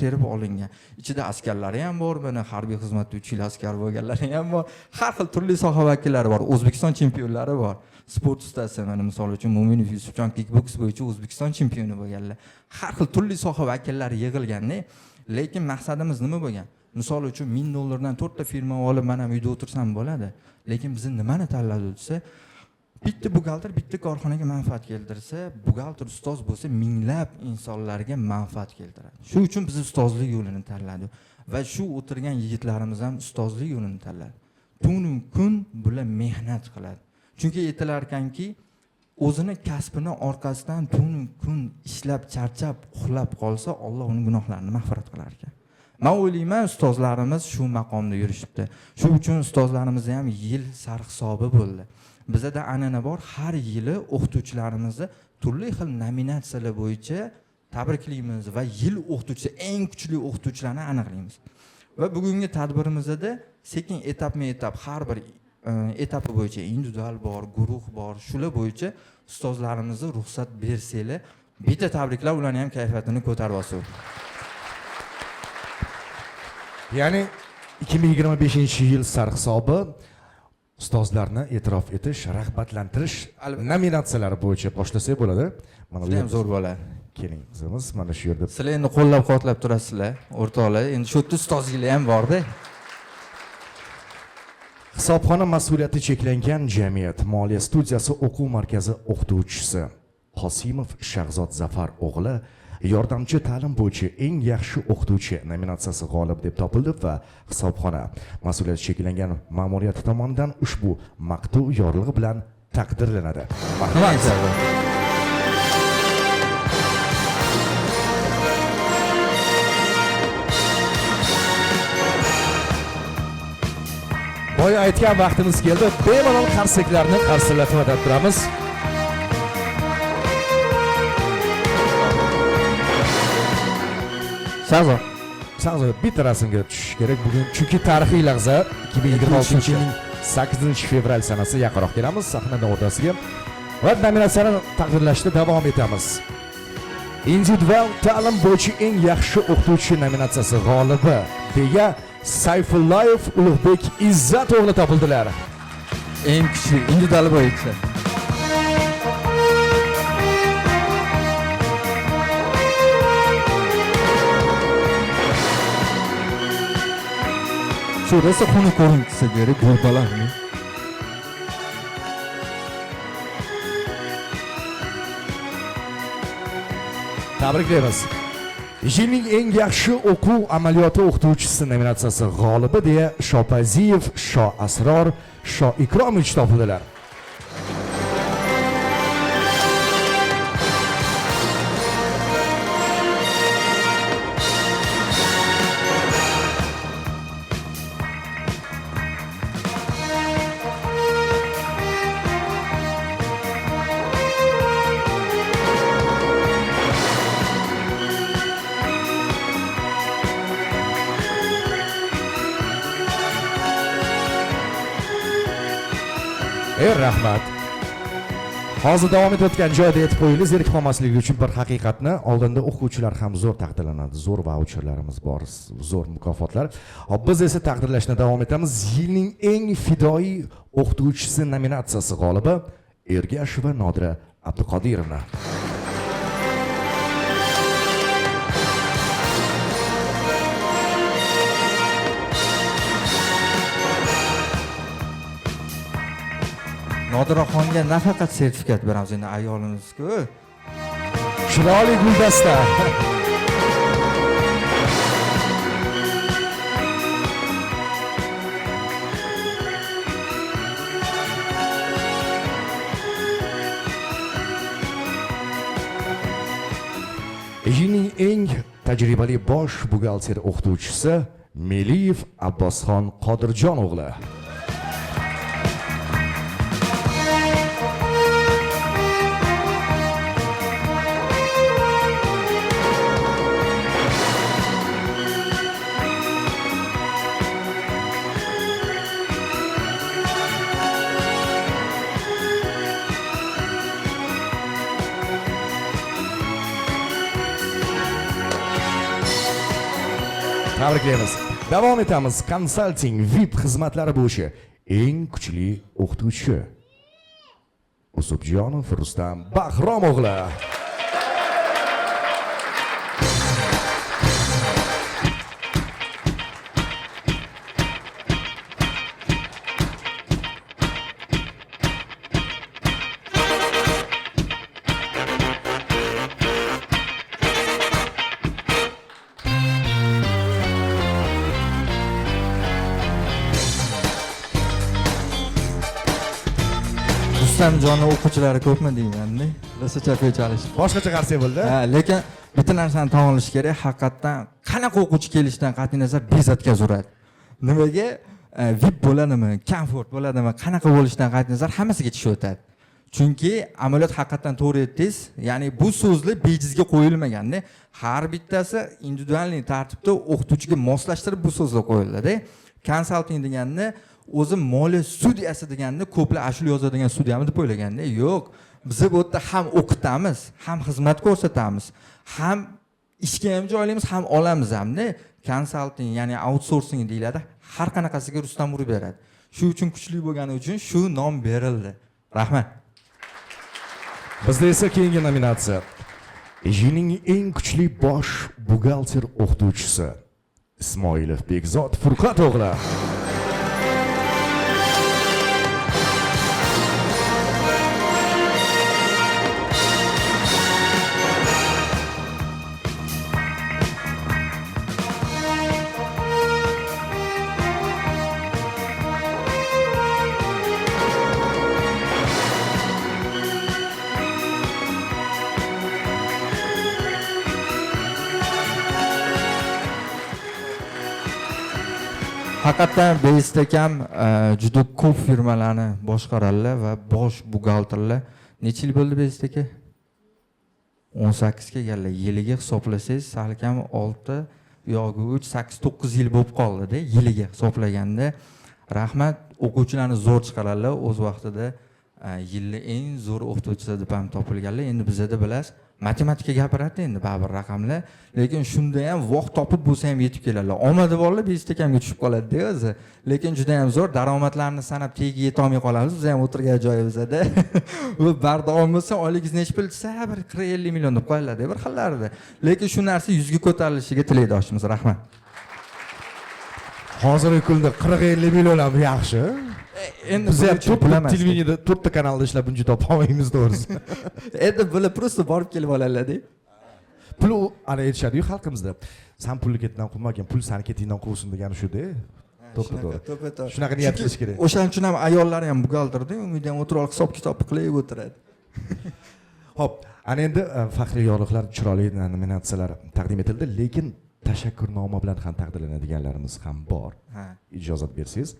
Speaker 1: terib olingan. Ichida askarlari ham bor, mana harbiy xizmatda 3 yil askar bo'lganlari ham bor. Har xil turli soha vakillari bor. O'zbekiston chempionlari bor. Sport ustasi, mana misol uchun Mo'minov Yusufjon kickboks bo'yicha O'zbekiston chempioni bo'lganlar. Har xil turli soha vakillari yig'ilganda, lekin maqsadimiz nima bo'lgan? Misol uchun $1000 dan 4 ta firma olib mana uyda o'tirsam bo'ladi. Lekin biz nimani tanladik desa, bitta buxgalter bitta korxonaga manfaat keltirsa, buxgalter ustoz bo'lsa minglab insonlarga manfaat keltiradi. Shu uchun biz ustozlik yo'lini tanladik va shu o'tirgan yigitlarimiz ham ustozlik yo'lini tanladi. Tunu kun bular mehnat qiladi. Chunki aytilar ekanki, o'zini kasbini orqasidan tunu kun ishlab charchab, uxlab qolsa, Alloh uning gunohlarini mag'firat qilar ekan. Men o'ylayman, ustozlarimiz shu maqomda yurishibdi. Shu uchun ustozlarimizda ham yil sarhisobi bo'ldi. Bizda an'ana bor, har yili o'qituvchilarimizni turli xil nominatsiyalar bo'yicha tabriklaymiz va yil o'qituvchisi, eng kuchli o'qituvchilarni aniqlaymiz. Va bugungi tadbirimizda sekin etapma-etap har bir etapi bo'yicha individual bor, guruh bor, shular bo'yicha ustozlarimizni ruxsat bersanglar, bitta tabriklab ularning ham kayfiyatini ko'tarib olsin.
Speaker 2: Ya'ni 2025-yil sarhisobi ustozlarni e'tirof etish, rag'batlantirish nominatsiyalari bo'yicha boshlasak bo'ladi. Mana bu
Speaker 1: ham zo'r bo'ladi.
Speaker 2: Keling, qizimiz mana shu yerda.
Speaker 1: Sizlar endi qo'llab-quvvatlab turasizlar, o'rtoqlar. Endi shu yerda ustozliklar ham bor-da.
Speaker 2: Hisobxona mas'uliyati cheklangan jamiyat moliya studiyasi o'quv markazi o'qituvchisi Qosimov Shahzod Zafar o'g'li yordamchi ta'lim bo'yicha eng yaxshi o'qituvchi nominatsiyasi g'olib deb topildi va hisobxona mas'uliyati cheklangan ma'muriyati tomonidan ushbu maqtov yorlig'i bilan taqdirlanadi. Marhamat. Boya aytgan vaqtimiz keldi. Bemalol qarsaklarni qarsillatib o'tib turamiz. Shahzod bitta rasmga tushish kerak bugun, chunki tarixiy lahza 2026-yilning 8-fevral sanasi yaqinroq kelamiz sahnaning o'rtasiga va nominatsiyani taqdirlashda davom etamiz. Individual ta'lim bo'yicha eng yaxshi o'qituvchi nominatsiyasi g'olibi deya Sayfullayev Ulug'bek Izzat o'g'li topildilar.
Speaker 1: Eng kuchli individual bo'yicha. Shu rosa xunuk ko'rinsa kerak bo'lbalarni.
Speaker 2: Tabriklaymiz. Yilning eng yaxshi o'quv amaliyoti o'qituvchisi nominatsiyasi g'olibi deya Shopaziyev Shoasror Shoikromovich topildilar. Rahmat. Hozir davom etayotgan joyda aytib qo'yinglar, zerikib qolmasligi uchun bir haqiqatni, oldinda o'quvchilar ham zo'r taqdirlanadi. Zo'r vaucherlarimiz bor, zo'r mukofotlar. Biz esa taqdirlashni davom etamiz. Yilning eng fidoyi o'qituvchisi nominatsiyasi g'olibi Ergasheva Nodira Abduqodirovna.
Speaker 1: Nodiraxonga nafaqat sertifikat beramiz, endi ayolimiz-ku.
Speaker 2: Chiroyli guldasta. Yilning eng tajribali bosh buxgalter o'qituvchisi Meliyev Abbosxon Qodirjon o'g'li. Tabriklaymiz. Davom etamiz. Consulting VIP xizmatlari bo'yicha eng kuchli o'qituvchi Usubjonov Rustam Bahrom o'g'li.
Speaker 1: Rustamjonni o'quvchilari ko'pmi deymanda? Rosa chaqay chalish.
Speaker 2: Boshqacha qarsak bo'ldi.
Speaker 1: Ha, lekin bitta narsani tan olish kerak, haqiqatdan qanaqa o'quvchi kelishidan qat'iy nazar bezatkazuradi. Nimaga? VIP bo'ladimi, komfort bo'ladimi, qanaqa bo'lishidan qat'iy nazar hammasiga tish o'tadi. Chunki amaliyot haqiqatdan to'g'ri aytdingiz, ya'ni bu so'zlar bejizga qo'yilmaganda, har bittasi individual tartibda o'qituvchiga moslashtirib bu so'zlar qo'yiladi. Consulting deganni o'zi moliya studiyasi deganni ko'plar ashula yozadigan studiyami deb o'ylaganda, yo'q. Biz bu yerda ham o'qitamiz, ham xizmat ko'rsatamiz, ham ishga ham joylaymiz, ham olamiz hamda. Consulting, ya'ni outsourcing deyiladi. Har qanaqasiga Rustam urib beradi. Shu uchun kuchli bo'lgani uchun shu nom berildi. Rahmat.
Speaker 2: Bizda esa keyingi nominatsiya yilning eng kuchli bosh buxgalter o'qituvchisi Ismoilov Bekzod Furqat o'g'li.
Speaker 1: Haqiqatan Beystakam juda ko'p firmalarni boshqaradilar va bosh buxgalterlar. Necha yil bo'ldi Beystaka? 18 ga keldi. Yiliga hisoblasangiz, salkam 6, yo'g'i 3, 8, 9 yil bo'lib qoldi-da, yiliga hisoblaganda. Rahmat, o'quvchilarni zo'r chiqaradilar. O'z vaqtida yilni eng zo'r o'qituvchisi deb ham topilganlar. Endi bizda bilasiz, matematika gapiradi endi baribir raqamlar, lekin shunda ham vaqt topib bo'lsa ham yetib keladilar. Omadi borlar Beystakamga tushib qoladi-da o'zi. Lekin juda ham zo'r daromadlarni sanab tegiga yeta olmay qolamiz. Biz ham o'tirgan joyimizda. U bardavom bo'lsa, oyligingiz necha pul desa, bir 40-50 million deb qo'yiladi bir xillarida. Lekin shu narsa yuzga ko'tarilishiga tilakdoshimiz. Rahmat.
Speaker 2: Hozirgi kunda 40-50 million ham yaxshi.
Speaker 1: Endi
Speaker 2: biz ham televideniyada 4 ta kanalda ishlab buncha topa olmaymiz to'g'risi.
Speaker 1: Endi bular просто borib kelib oladilar-da.
Speaker 2: Pul ana aytishadi-yu xalqimizda. Sen pulni ketidan quvmagan, pul seni ketingdan quvsin degani shu-da. To'g'ri. Shunaqa niyat qilish kerak.
Speaker 1: O'shaning uchun ham ayollar ham buxgalterda, umiddan o'tirib hisob-kitob qilib o'tiradi.
Speaker 2: Xo'p, ana endi faxriy yorliqlar, chiroyli nominatsiyalar taqdim etildi, lekin tashakkurnoma bilan ham taqdirlanadiganlarimiz ham bor. Ijozat bersangiz.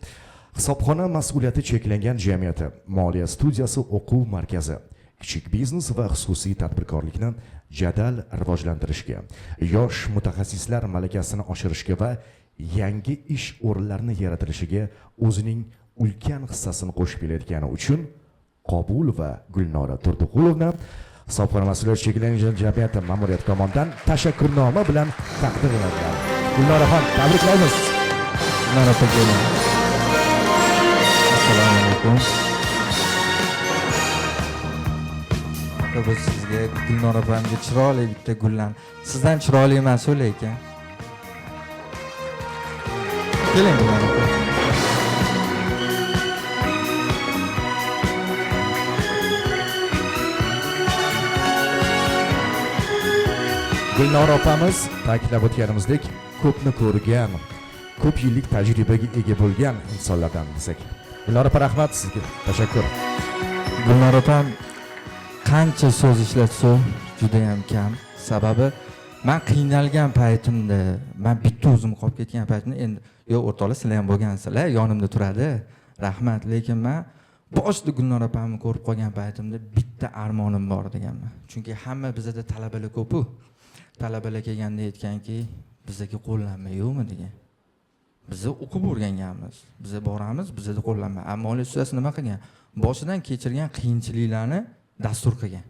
Speaker 2: Hisobxona mas'uliyati cheklangan jamiyati Moliya studiyasi o'quv markazi kichik biznes va xususiy tadbirkorlikni jadal rivojlantirishga, yosh mutaxassislar malakasini oshirishga va yangi ish o'rinlarini yaratilishiga o'zining ulkan hissasini qo'shib kelayotgani uchun Qobul va Gulnora Turdiqulovni hisobxona mas'uliyati cheklangan jamiyati ma'muriyati tomonidan tashakkurnoma bilan taqdirlangan. Gulnoraxon, tabriklaymiz.
Speaker 1: Assalomu alaykum. Biz sizga Gulnora opamga chiroyli bitta gullan. Sizdan chiroyli emas-ku lekin. Keling Gulnora opa.
Speaker 2: Gulnora opamiz ta'kidlab o'tganimizdek, ko'pni ko'rgan, ko'p yillik tajribaga ega bo'lgan insonlardan desak. Gulnora opa, rahmat sizga. Tashakkur.
Speaker 1: Gulnora opam qancha so'z ishlatsa juda ham kam. Sababi man qiynalgan paytimda, man bitta o'zim qolib ketgan paytimda endi yo'q o'rtoqlar sizlar ham bo'lgansizlar, yonimda turadi. Rahmat, lekin men boshida Gulnora opamni ko'rib qolgan paytimda bitta armonim bor deganman. Chunki hamma bizda talabalar ko'p-ku. Talabalar kelganda aytganki, bizdagi qo'llanma yo'qmi degan. Biz o'qib o'rganganmiz. Biz boramiz, bizda qo'llanma. Ammo Moliya studiyasi nima qilgan? Boshidan kechirgan qiyinchiliklarni dastur qilgan.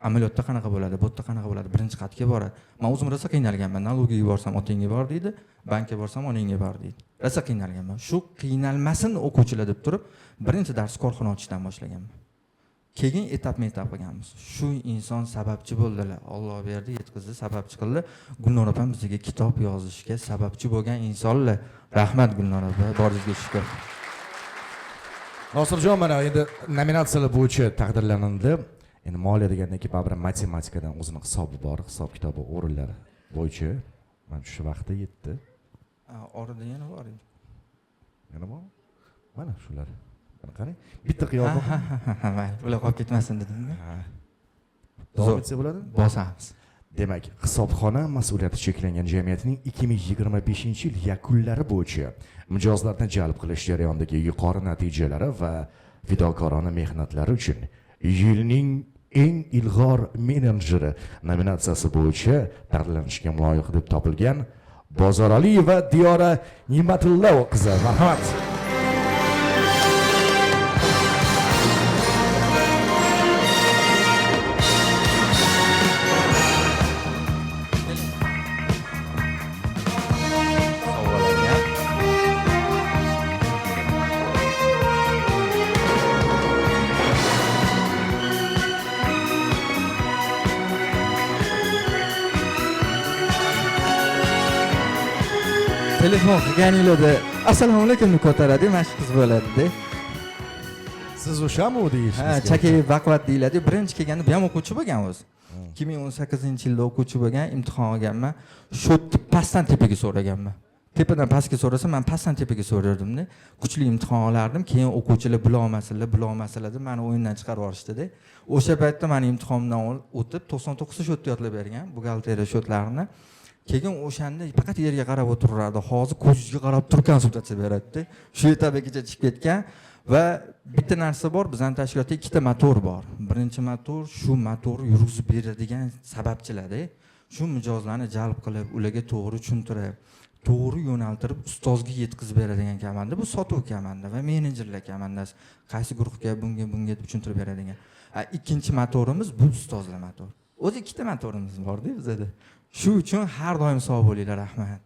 Speaker 1: Amaliyotda qanaqa bo'ladi, bu yerda qanaqa bo'ladi, birinchi qatga boradi. Men o'zim rosa qiynalganman. Nalogiga borsam otingga bor deydi, bankka borsam onangga bor deydi. Rosa qiynalganman. Shu qiynalmasin o'quvchilar deb turib, birinchi dars korxona ochishdan boshlaganman. Keyin etap-etap qilganmiz. Shu inson sababchi bo'ldilar. Alloh berdi, yetkazdi, sababchi qildi. Gulnora opam bizga kitob yozishga sababchi bo'lgan insonlar. Rahmat Gulnora opa, boringizga shukr.
Speaker 2: Nosirjon, mana endi nominatsiyalar bo'yicha taqdirlanildi. Endi moliya degandan keyin baribir matematikadan o'zining hisobi bor, hisob kitobi o'rinlari bo'yicha mana shu vaqtda yetdi.
Speaker 1: Orada yana bor edi.
Speaker 2: Yana bor? Mana shular. Mana qarang, bitta qiyofa.
Speaker 1: Mayli, ular qolib ketmasin dedim-da.
Speaker 2: Davom etsa bo'ladi?
Speaker 1: Bosamiz.
Speaker 2: Demak, hisobxona mas'uliyati cheklangan jamiyatining 2025-yil yakunlari bo'yicha mijozlarni jalb qilish jarayonidagi yuqori natijalari va fidokorona mehnatlari uchun yilning eng ilg'or menejeri nominatsiyasi bo'yicha taqdirlanishga loyiq deb topilgan Bozoraliyeva Diyora Ne'matullo qizi. Marhamat.
Speaker 1: Telefon qilganinglarda assalomu alaykumni ko'taradi, mana shu qiz bo'ladi-da.
Speaker 2: Siz o'shami u deysiz?
Speaker 1: Ha, Chakay baqvat deyiladi. Birinchi kelganda bu ham o'quvchi bo'lgan o'zi. 2018-yilda o'quvchi bo'lgan, imtihon olganman. Shu pastdan tepaga so'raganman. Tepadan pastga so'rasa, men pastdan tepaga so'rardim-da. Kuchli imtihon olardim, keyin o'quvchilar bilolmasalar deb meni o'yindan chiqarib yuborishdi-da. O'sha paytda men imtihondan o'tib 99 shot yodlab bergan, buxgalteriya shotlarini. Keyin o'shanda faqat yerga qarab o'tirardi. Hozir ko'ziga qarab turib konsultatsiya beradi-da. Shu etabigacha chiqib ketgan va bitta narsa bor, bizning tashkilotda ikkita motor bor. Birinchi motor shu motorni yurgizib beradigan sababchilar-da. Shu mijozlarni jalb qilib, ularga to'g'ri tushuntirib, to'g'ri yo'naltirib ustozga yetkazib beradigan komanda. Bu sotuv komanda va menejerlar komandasi. Qaysi guruhga, bunga deb tushuntirib beradigan. Ikkinchi motorimiz bu ustozlar motor. O'zi ikkita motorimiz bor-da bizda. Shu uchun har doim sog' bo'linglar, rahmat.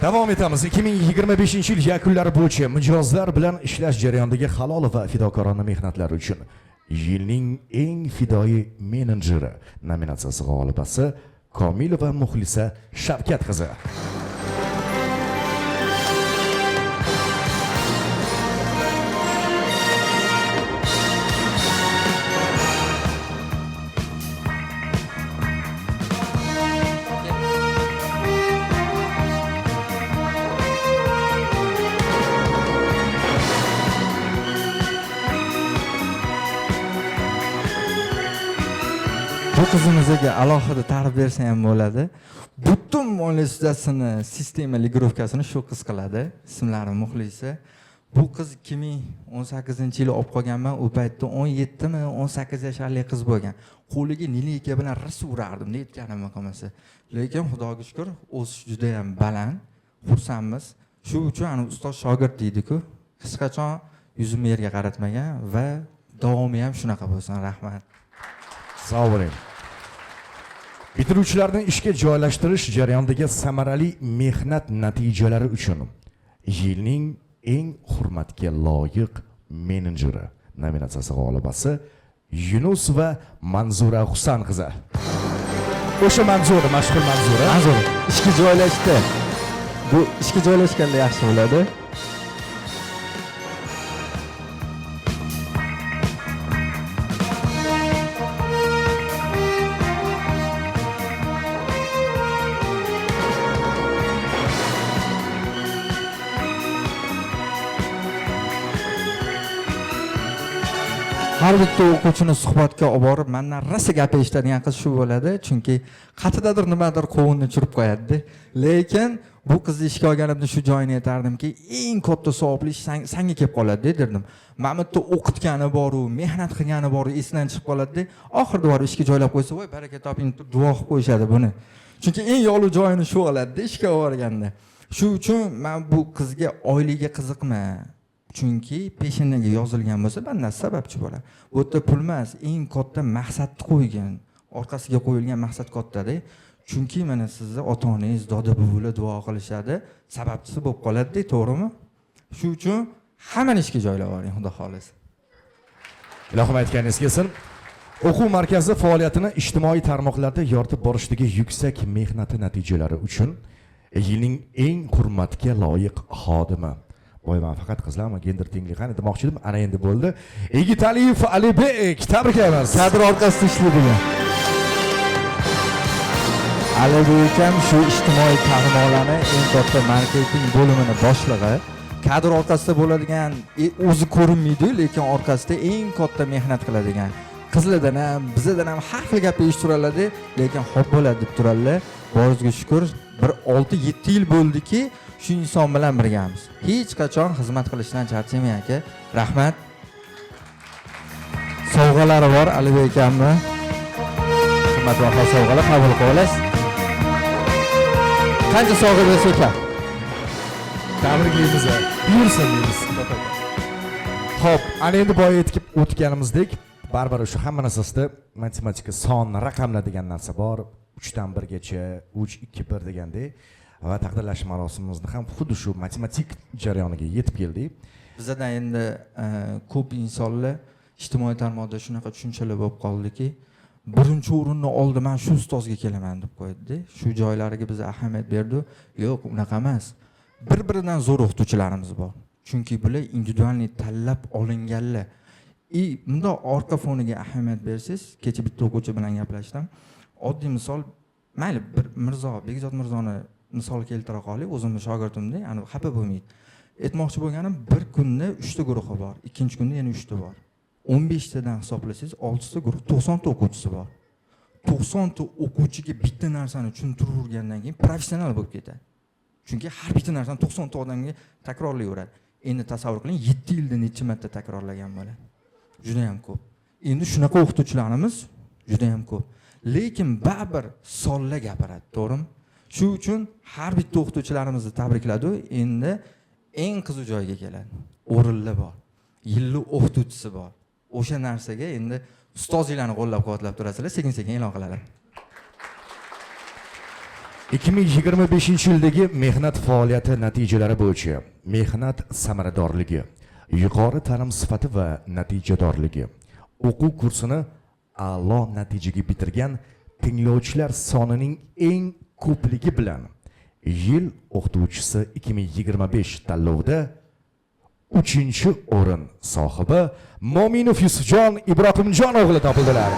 Speaker 2: Davom etamiz. 2025-yil yakunlari bo'yicha mijozlar bilan ishlash jarayonidagi halol va fidokorona mehnatlari uchun yilning eng fidoyi menejeri nominatsiyasi g'olibasi Komilova Muxlisa Shavkat qizi.
Speaker 1: Bu qizimizga alohida ta'rif bersa ham bo'ladi. Butun moliya studiyasini sistema ligirovkasini shu qiz qiladi. Ismlari Muxlisa. Bu qiz 2018-yili olib qolganman. U paytda 17 mi, 18 yoshli qiz bo'lgan. Qo'liga nilika bilan ris urardim, aytganim qolmasa. Lekin Xudoga shukr, o'sish juda ham baland. Xursandmiz. Shu uchun ana ustoz shogird deydi-ku. Hech qachon yuzimni yerga qaratmagan va davomi ham shunaqa bo'lsin. Rahmat.
Speaker 2: Sog' bo'ling. Bitiruvchilarni ishga joylashtirish jarayonidagi samarali mehnat natijalari uchun yilning eng hurmatga loyiq menejeri nominatsiyasi g'olibasi Yunus va Manzura Husan qizi. O'sha Manzura, mashhur Manzura.
Speaker 1: Manzura ishga joylashdi. Bu ishga joylashganda yaxshi bo'ladi. har bitta o'quvchini suhbatga olib borib mendan rosa gap eshitadigan qiz shu bo'ladi, chunki qatidadir nimadir qovunni chirib qo'yadi. Lekin bu qizni ishga olganimda shu joyini aytardimki, eng katta savobli ish senga kelib qoladi derdim. Mana bu yerda o'qitgani bor-u, mehnat qilgani bor-u, esidan chiqib qoladi-da, oxirida borib ishga joylab qo'ysa, voy baraka toping deb duo qilib qo'yishadi buni. Chunki eng yolg'iz joyini shu oladi-da ishga borganda. Shu uchun men bu qizga oyligi qiziqman. Chunki peshinaga yozilgan bo'lsa, bundan sababchi bo'ladi. Bu yerda pul emas, eng katta maqsadni qo'ygan. Orqasiga qo'yilgan maqsad katta-da. Chunki mana sizni ota-onangiz, doda-buvilar duo qilishadi, sababchisi bo'lib qoladi-da, to'g'rimi? Shu uchun hammani ishga joylab oling, xudo xolisa.
Speaker 2: Ilohim aytganingiz kelsin. O'quv markazi faoliyatini ijtimoiy tarmoqlarda yoritib borishdagi yuksak mehnati natijalari uchun yilning eng hurmatga loyiq xodimi. Voy, men faqat qizlarmi, gender tenglik qani demoqchi edim, ana endi bo'ldi. Yigitaliyev Alibek, tabriklaymiz.
Speaker 1: Kadr orqasida ishlaydigan. Alibek ham shu ijtimoiy tarmoqlarni eng katta marketing bo'limini boshlig'i. Kadr orqasida bo'ladigan o'zi ko'rinmaydi, lekin orqasida eng katta mehnat qiladigan. Qizlardan ham, bizlardan ham har xil gap eshittiradi, lekin xo'p bo'ladi deb turadilar. Boringizga shukr, bir 6-7 yil bo'ldiki, shu inson bilan birgamiz. Hech qachon xizmat qilishdan charchamang aka. Rahmat. Sovg'alari bor Alibek akamni. Qimmatbaho sovg'alar qabul qilib olasiz. Qancha sovg'a bersa ekan?
Speaker 2: Tabriklaymiz. Buyursin deymiz. Xo'p, ana endi boya aytib o'tganimizdek, baribir shu hamma narsasida matematika, son, raqamlar degan narsa bor. 3 dan 1 gacha, 3, 2, 1 degandek. Va taqdirlash marosimimizni ham xuddi shu matematik jarayoniga yetib keldik.
Speaker 1: Bizda endi ko'p insonlar ijtimoiy tarmoqda shunaqa tushunchalar bo'lib qoldiki, birinchi o'rinni oldi, men shu ustozga kelaman deb qo'ydi. Shu joylariga biz ahamiyat berdi. Yo'q, unaqa emas. Bir-biridan zo'r o'qituvchilarimiz bor. Chunki bular individualniy tanlab olinganlar. Bunda orqa foniga ahamiyat bersangiz, kecha bitta o'quvchi bilan gaplashdim. Oddiy misol, mayli bir Mirzo, Bekzod Mirzoni misol keltira qoling, o'zimning shogirdimda, ya'ni xafa bo'lmaydi. Aytmoqchi bo'lganim, bir kunda 3 ta guruhi bor, ikkinchi kunda yana 3 ta bor. 15 tadan hisoblasangiz 6 ta guruh, 90 ta o'quvchisi bor. 90 ta o'quvchiga bitta narsani tushuntirib o'rgangandan keyin professional bo'lib ketadi. Chunki har bitta narsani 90 ta odamga takrorlayveradi. Endi tasavvur qiling, 7 yilda necha marta takrorlagan bo'ladi. Juda ham ko'p. Endi shunaqa o'qituvchilarimiz juda ham ko'p. Lekin baribir sonla gapiradi, to'g'rimi? Shu uchun har bitta o'qituvchilarimizni tabrikladi. Endi eng qiziq joyga keladi. O'rinlar bor. Yilli o'qituvchisi bor. O'sha narsaga endi ustozlarni qo'llab-quvvatlab turasizlar, sekin-sekin e'lon qiladi.
Speaker 2: 2025-yildagi mehnat faoliyati natijalari bo'yicha mehnat samaradorligi, yuqori ta'lim sifati va natijadorligi, o'quv kursini a'lo natijaga bitirgan tinglovchilar sonining eng ko'pligi bilan yil o'qituvchisi 2025 tanlovida 3-o'rin sohibi Mo'minov Yusufjon Ibrohimjon o'g'li topildilar.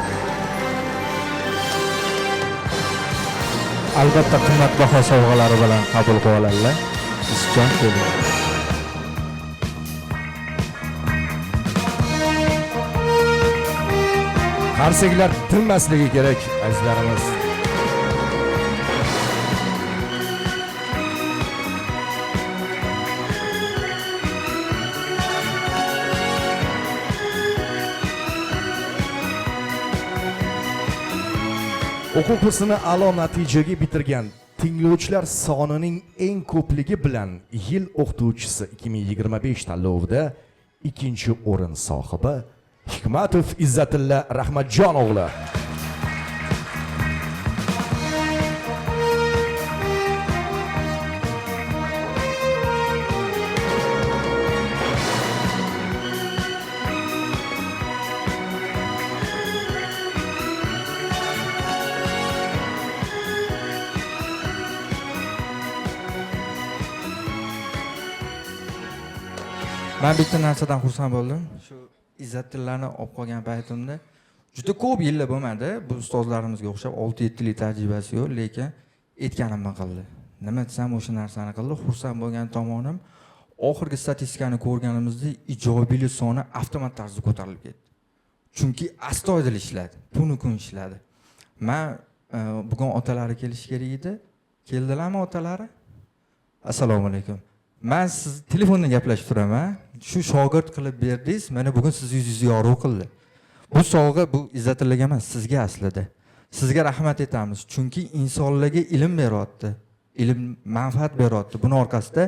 Speaker 1: Albatta qimmatbaho sovg'alari bilan qabul qilib oladilar. Yusufjon keling.
Speaker 2: Qarsaklar tinmasligi kerak, azizlarimiz. O'quv kursini a'lo natijaga bitirgan tinglovchilar sonining eng ko'pligi bilan yil o'qituvchisi 2025 tanlovida 2-o'rin sohibi Hikmatov Izzatilla Rahmatjon o'g'li.
Speaker 1: Men bitta narsadan xursand bo'ldim. Shu Izzattillarni olib qolgan paytimda juda ko'p yillar bo'lmadi. Bu ustozlarimizga o'xshab 6-7 yillik tajribasi yo'q, lekin aytganimni qildi. Nima desam o'sha narsani qildi. Xursand bo'lgan tomonim, oxirgi statistikani ko'rganimizda ijobiylik soni avtomat tarzda ko'tarilib ketdi. Chunki astoydil ishladi, tunu kun ishladi. Men bugun otalari kelishi kerak edi. Keldilarmi otalari? Assalomu alaykum. Men siz telefonda gaplashib turaman. Shu shogird qilib berdingiz, mana bugun siz yuzingizni yorug' qildi. Bu sovg'a bu Izzatullaga emas, sizga aslida. Sizga rahmat etamiz, chunki insonlarga ilm beryapti. Ilm manfaat beryapti. Buning orqasida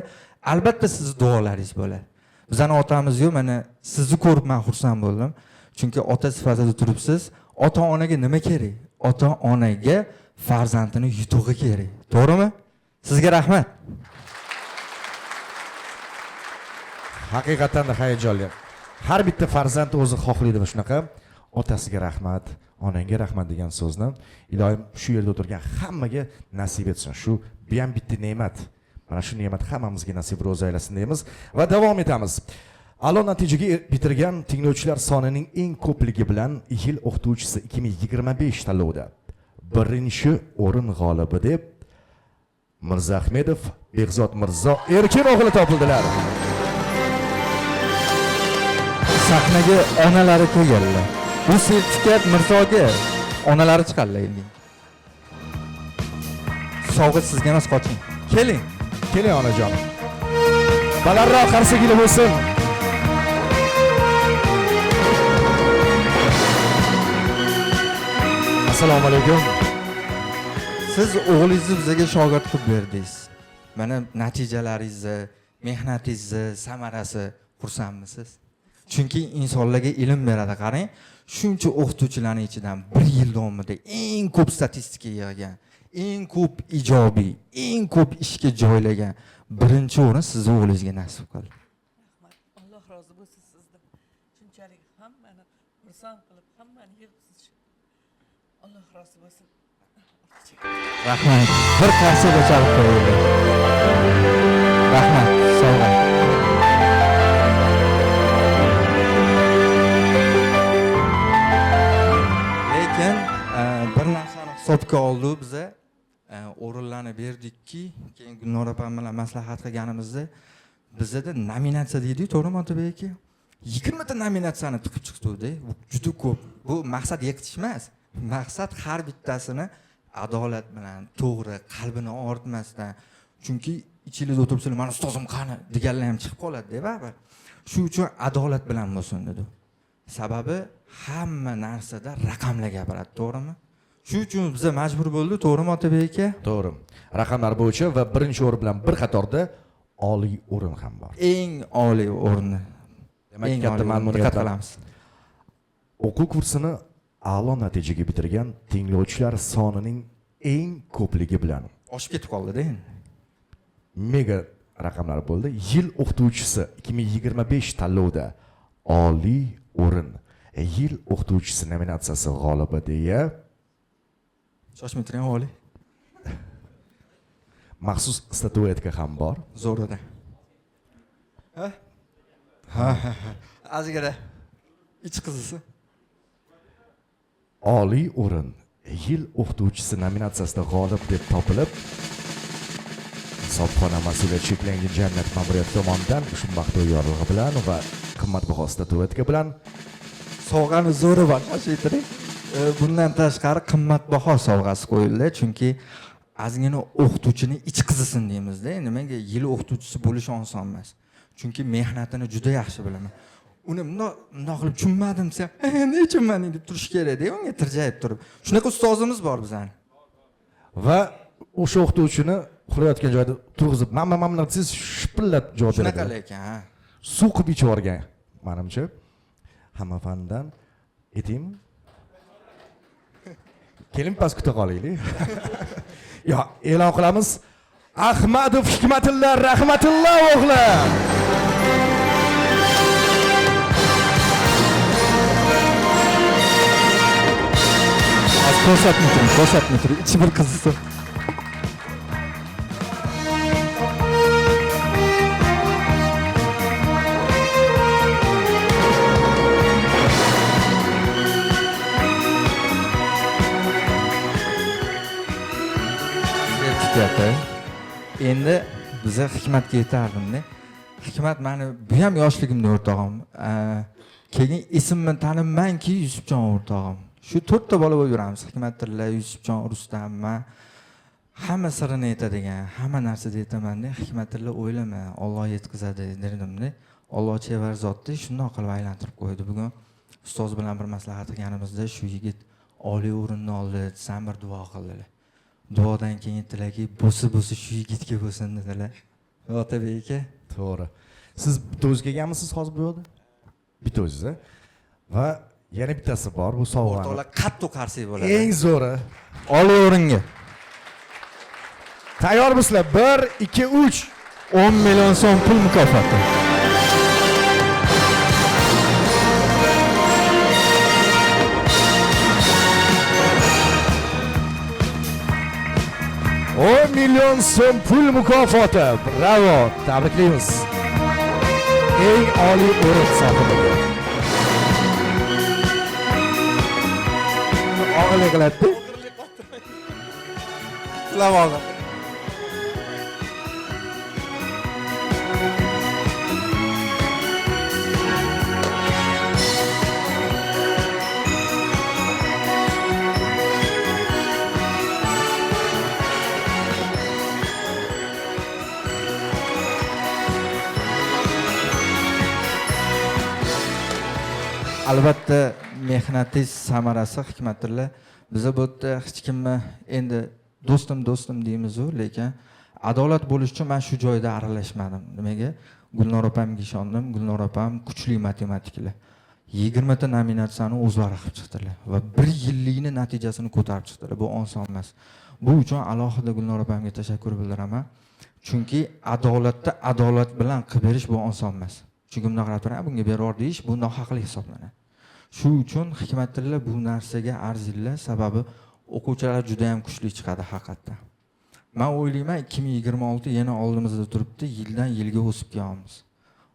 Speaker 1: albatta siz duolaringiz bo'ladi. Bizning otamiz yo'q, mana sizni ko'rib men xursand bo'ldim. Chunki ota sifatida turibsiz. Ota-onaga nima kerak? Ota-onaga farzandini yutug'i kerak. To'g'rimi? Sizga rahmat.
Speaker 2: Haqiqatan da hayajonli. Har bitta farzand o'zi xohlaydi va shunaqa otasiga rahmat, onangga rahmat degan so'zni iloyim shu yerda o'tirgan hammaga nasib etsin. Shu bu ham bitta ne'mat. Mana shu ne'mat hammamizga nasib ro'za aylasin deymiz va davom etamiz. A'lo natijaga bitirgan tinglovchilar sonining eng ko'pligi bilan yil o'qituvchisi 2025 tanlovida birinchi o'rin g'olibi deb Mirzahmedov Behzod Mirzo Erkin o'g'li topildilar.
Speaker 1: Sahnaga onalari kelganlar. Bu sertifikat Mirzoga onalari chiqadilar endi. Sovg'a sizga emas, qoching. Keling.
Speaker 2: Keling onajon. Balandroq qarsagili bo'lsin. Assalomu alaykum.
Speaker 1: Siz o'g'lingizni bizga shogird qilib berdingiz. Mana natijalaringizni, mehnatingizni samarasi xursandmisiz? Chunki insonlarga ilm beradi. Qarang, shuncha o'qituvchilarning ichidan 1 yil davomida eng ko'p statistika yig'gan, eng ko'p ijobiy, eng ko'p ishga joylagan birinchi o'rin sizni o'g'lingizga nasib qildi.
Speaker 9: Rahmat. Alloh rozi bo'lsin sizdan. Shunchalik hammani xursand qilib, hammani yig'ibsiz. Alloh rozi bo'lsin.
Speaker 1: Rahmat. Bir qarsaga chalib qo'ying. Rahmat. Sog'ing. Lekin bir narsani hisobga oldik biza. O'rinlarni berdikki, keyin Gulnora opam bilan maslahat qilganimizda bizda nominatsiya deydi, to'g'rimi Otabek aka? 20 ta nominatsiyani tiqib chiqdi. Bu juda ko'p. Bu maqsad yiqitish emas. Maqsad har bittasini adolat bilan, to'g'ri, qalbini ortmasdan. Chunki ichingizda o'tiribsizlar, "Mana ustozim qani?" deganlar ham chiqib qoladi-da, baribir. Shu uchun adolat bilan bo'lsin dedi. Sababi hamma narsada raqamlar gapiradi, to'g'rimi? Shu uchun biz majbur bo'ldik, to'g'rimi Otabek aka?
Speaker 2: To'g'ri. Raqamlar bo'yicha va birinchi o'rin bilan bir qatorda oliy o'rin ham bor.
Speaker 1: Eng oliy o'rinni.
Speaker 2: Demak, katta ma'lumot
Speaker 1: qilamiz.
Speaker 2: O'quv kursini a'lo natijaga bitirgan tinglovchilar sonining eng ko'pligi bilan
Speaker 1: Oshib ketib qoldi-da endi.
Speaker 2: Mega raqamlar bo'ldi. Yil o'qituvchisi 2025 tanlovda oliy o'rin, yil o'qituvchisi nominatsiyasi g'olibi deya
Speaker 1: Shoshmay turing, oliy.
Speaker 2: maxsus statuetka ham bor.
Speaker 1: Zo'rida. Ha? Azgara. Ich qizisi.
Speaker 2: Oliy o'rin, yil o'qituvchisi nominatsiyasida g'olib deb topilib, hisobxona mas'uliyat cheklangan jamiyat ma'muriyati tomonidan ushbu maqtov yorlig'i bilan va qimmatbaho statuetka bilan
Speaker 1: Sovg'ani zo'ri bor, shoshmay turing. Bundan tashqari qimmatbaho sovg'asi qo'yildi, chunki ozgina o'qituvchining ich qizisin deymiz-da. Nimaga yil o'qituvchisi bo'lish oson emas. Chunki mehnatini juda yaxshi bilaman. Uni bundoq qilib tushunmadim desam, "Nechun tushunmading?" deb turish kerak-da, unga tirjayib turib. Shunaqa ustozimiz bor bizning.
Speaker 2: Va o'sha o'qituvchini uxlayotgan joyda turg'izib, "Mamma desangiz shipillab javob beradi."
Speaker 1: Shunaqa lekin, ha.
Speaker 2: Suv qilib ichib yuborgan, menimcha. Hamma fandan aytaymi? Keling pas kuta qolaylik. Yo, e'lon qilamiz. Ahmadov Hikmatilla Rahmatilla o'g'li.
Speaker 1: Ko'rsatmay turing. Ichi bir qizisi. Endi biza Hikmatga yetardim-da. Hikmat mani bu ham yoshligimda o'rtog'im. Keyin esimni tanibmanki Yusufjon o'rtog'im. Shu 4 ta bola bo'lib yuramiz. Hikmatilla, Yusufjon, Rustam, men hamma sirini aytadigan, hamma narsada aytaman-da, Hikmatilla o'ylama, Alloh yetkazadi dedim-da. Alloh chevar zotni shundoq qilib aylantirib qo'ydi. Bugun ustoz bilan bir maslahat qilganimizda shu yigit oliy o'rinni oldi, desam bir duo qildilar. Duodan keyin aytdilarki, bo'si shu yigitga bo'lsin dedilar. Otabek aka.
Speaker 2: To'g'ri. Siz bitta o'zi kelganmisiz hozir bu yerda? Bitta o'ziz, a? Va yana bittasi bor, bu sovg'a.
Speaker 1: O'rtoqlar qattiq qarsak bo'ladi.
Speaker 2: Eng zo'ri.
Speaker 1: Oliy o'ringa.
Speaker 2: Tayyormisizlar? 1, 2, 3.
Speaker 1: 10 million so'm pul mukofoti.
Speaker 2: $10 million so'm pul mukofoti. Bravo, tabriklaymiz. Eng oliy o'rin sohibiga.
Speaker 1: Og'irlik qiladi. Lavog'i. Albatta mehnatingiz samarasi Hikmatilla. Biza bu yerda hech kimni endi do'stim deymiz-ku, lekin adolat bo'lish uchun men shu joyda aralashmadim. Nimaga? Gulnor opamga ishondim. Gulnor opam kuchli matematiklar. 20 ta nominatsiyani o'zlari qilib chiqdilar va 1 yillikni natijasini ko'tarib chiqdilar. Bu oson emas. Bu uchun alohida Gulnor opamga tashakkur bildiraman. Chunki adolat bilan qilib berish bu oson emas. Chunki bunday qarab turib, bunga beror deyish bu nohaqlik hisoblanadi. Shu uchun Hikmatilla bu narsaga arzinglar, sababi o'quvchilar juda ham kuchli chiqadi haqiqatdan. Men o'ylayman 2026 yana oldimizda turibdi, yildan yilga o'sib kelyapmiz.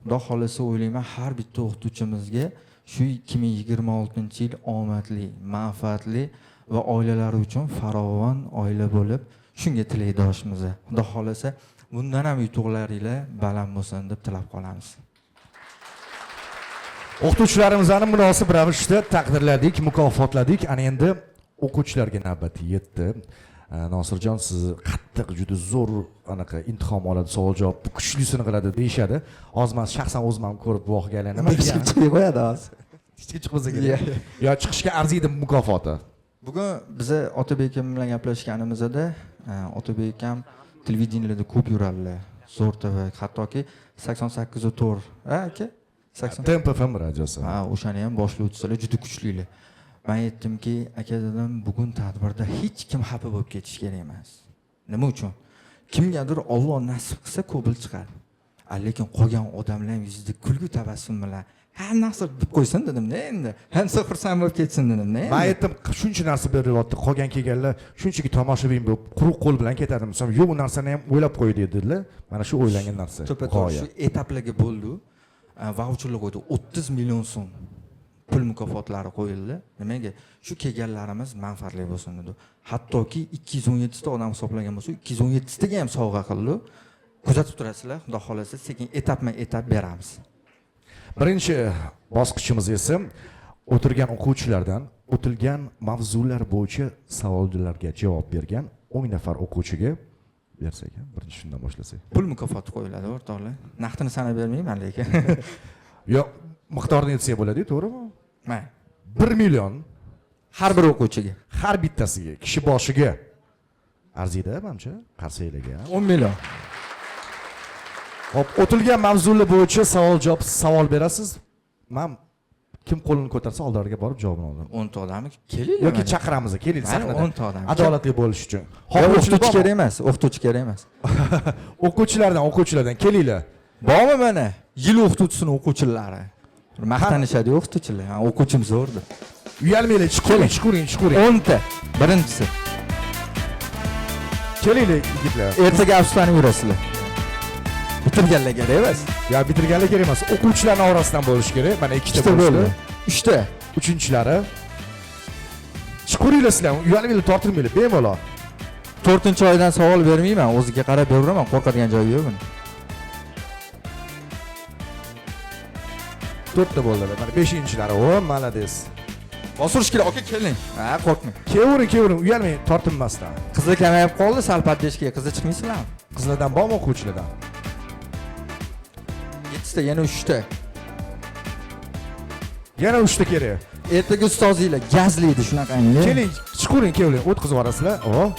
Speaker 1: Xudo xolasa o'ylayman har bitta o'qituvchimizga shu 2026-yil omadli, manfaatli va oilalari uchun farovon oila bo'lib, shunga tilakdoshmiz. Xudo xolasa bundan ham yutuqlaringlar baland bo'lsin deb tilab qolamiz.
Speaker 2: O'qituvchilarimizni munosib ravishda taqdirladik, mukofotladik. Ana endi o'quvchilarga navbati yetdi. Nosirjon, siz qattiq juda zo'r anaqa imtihon oladi, savol javob kuchlisini qiladi deyshadi. Hozir men shaxsan o'zim ham ko'rib voqea aylanaman.
Speaker 1: Chiqib qo'yadi hozir.
Speaker 2: Chiqib bo'lsa kerak. Yo, chiqishga arziydi mukofoti.
Speaker 1: Bugun biz Otabek aka bilan gaplashganimizda, Otabek akam televideniyada ko'p yuradilar. Zo'r TV, hattoki 88.4, aka?
Speaker 2: Temp FM radiosi.
Speaker 1: O'shani ham boshlovchisilar juda kuchlilar. Men aytdimki, aka dedim, bugun tadbirda hech kim xafa bo'lib ketish kerak emas. Nima uchun? Kimgadir Alloh nasib qilsa ko'bil chiqadi. Lekin qolgan odamlar yuzida kulgu tabassum bilan har narsa deb qo'ysin dedim-da endi. Hamma xursand bo'lib ketsin dedim-da.
Speaker 2: Men aytdim, shuncha narsa berilyapti, qolgan kelganlar shunchaki tomoshabin bo'lib, quruq qo'l bilan ketadi. Masalan, yo'q narsani ham o'ylab qo'ydi dedilar. Mana shu o'ylangan narsa.
Speaker 1: To'pato'g'ri shu etaplarga bo'ldi. Voucherlar qo'ydi. 30 million so'm pul mukofotlari qo'yildi. Nimaga? Shu kelganlarimiz manfaatli bo'lsin dedi. Hattoki 217 ta odam hisoblagan bo'lsa, 217 taga ham sovg'a qildi. Kuzatib turasizlar, xudo xolasa sekin etap beramiz.
Speaker 2: Birinchi bosqichimiz esa o'tirgan o'quvchilardan o'tilgan mavzular bo'yicha savollarga javob bergan 10 nafar o'quvchiga bersak, birinchi shundan boshlasak.
Speaker 1: Pul mukofoti qo'yiladi o'rtoqlar. Naqdini sanab bermayman lekin.
Speaker 2: Yo'q, miqdorini aytsak bo'ladi, to'g'rimi?
Speaker 1: Mana
Speaker 2: 1 million
Speaker 1: har bir o'quvchiga,
Speaker 2: har bittasiga, kishi boshiga arziydi, menimcha, qarsaklarga.
Speaker 1: 10 million.
Speaker 2: Hop, o'tilgan mavzular bo'yicha savol berasiz. Men kim qo'lini ko'tarsa oldilariga borib javobini olaman.
Speaker 1: 10 ta odamni kelinglar.
Speaker 2: Yoki chaqiramiz, keling sahnada.
Speaker 1: 10 ta odam.
Speaker 2: Adolatli bo'lish uchun.
Speaker 1: O'qituvchi kerak emas, o'qituvchi kerak emas.
Speaker 2: O'quvchilardan kelinglar.
Speaker 1: Bormi mana? Yil o'qituvchisining o'quvchilari. Maqtanishadi o'qituvchilar. O'quvchim zo'rdi.
Speaker 2: Uyalmanglar, chiqing.
Speaker 1: 10 ta. Birinchisi.
Speaker 2: Kelinglar yigitlar.
Speaker 1: Ertaga afsuslanib yurasizlar. Bitirganlar kerak emas.
Speaker 2: Ya bitirganlar kerak emas. O'quvchilarning orasidan bo'lish kerak. Mana 2 ta bo'ldi.
Speaker 1: 3 ta.
Speaker 2: Uchinchilari. Chiqinglar sizlar, uyalmanglar, tortilmanglar, bemalol.
Speaker 1: 4-oydan savol bermayman, o'ziga qarab beraman, qo'rqadigan joyi yo'q buni.
Speaker 2: 4ta bo'ldilar. Mana 5-chilari. O, malades.
Speaker 1: Bosirish kerak, aka keling. Ha, qo'rqmang.
Speaker 2: Kelavering, uyalmang, tortinmasdan.
Speaker 1: Qizi kamayib qoldi, sal paddeshga. Qizi chiqmaysizlarmi?
Speaker 2: Qizlardan bormi o'quvchilardan?
Speaker 1: 7ta, yana 3ta.
Speaker 2: Yana 3ta kerak.
Speaker 1: Ertaga ustozinglar gazlaydi shunaqangi.
Speaker 2: Keling, keling, o'tkazib yuborasizlar. O,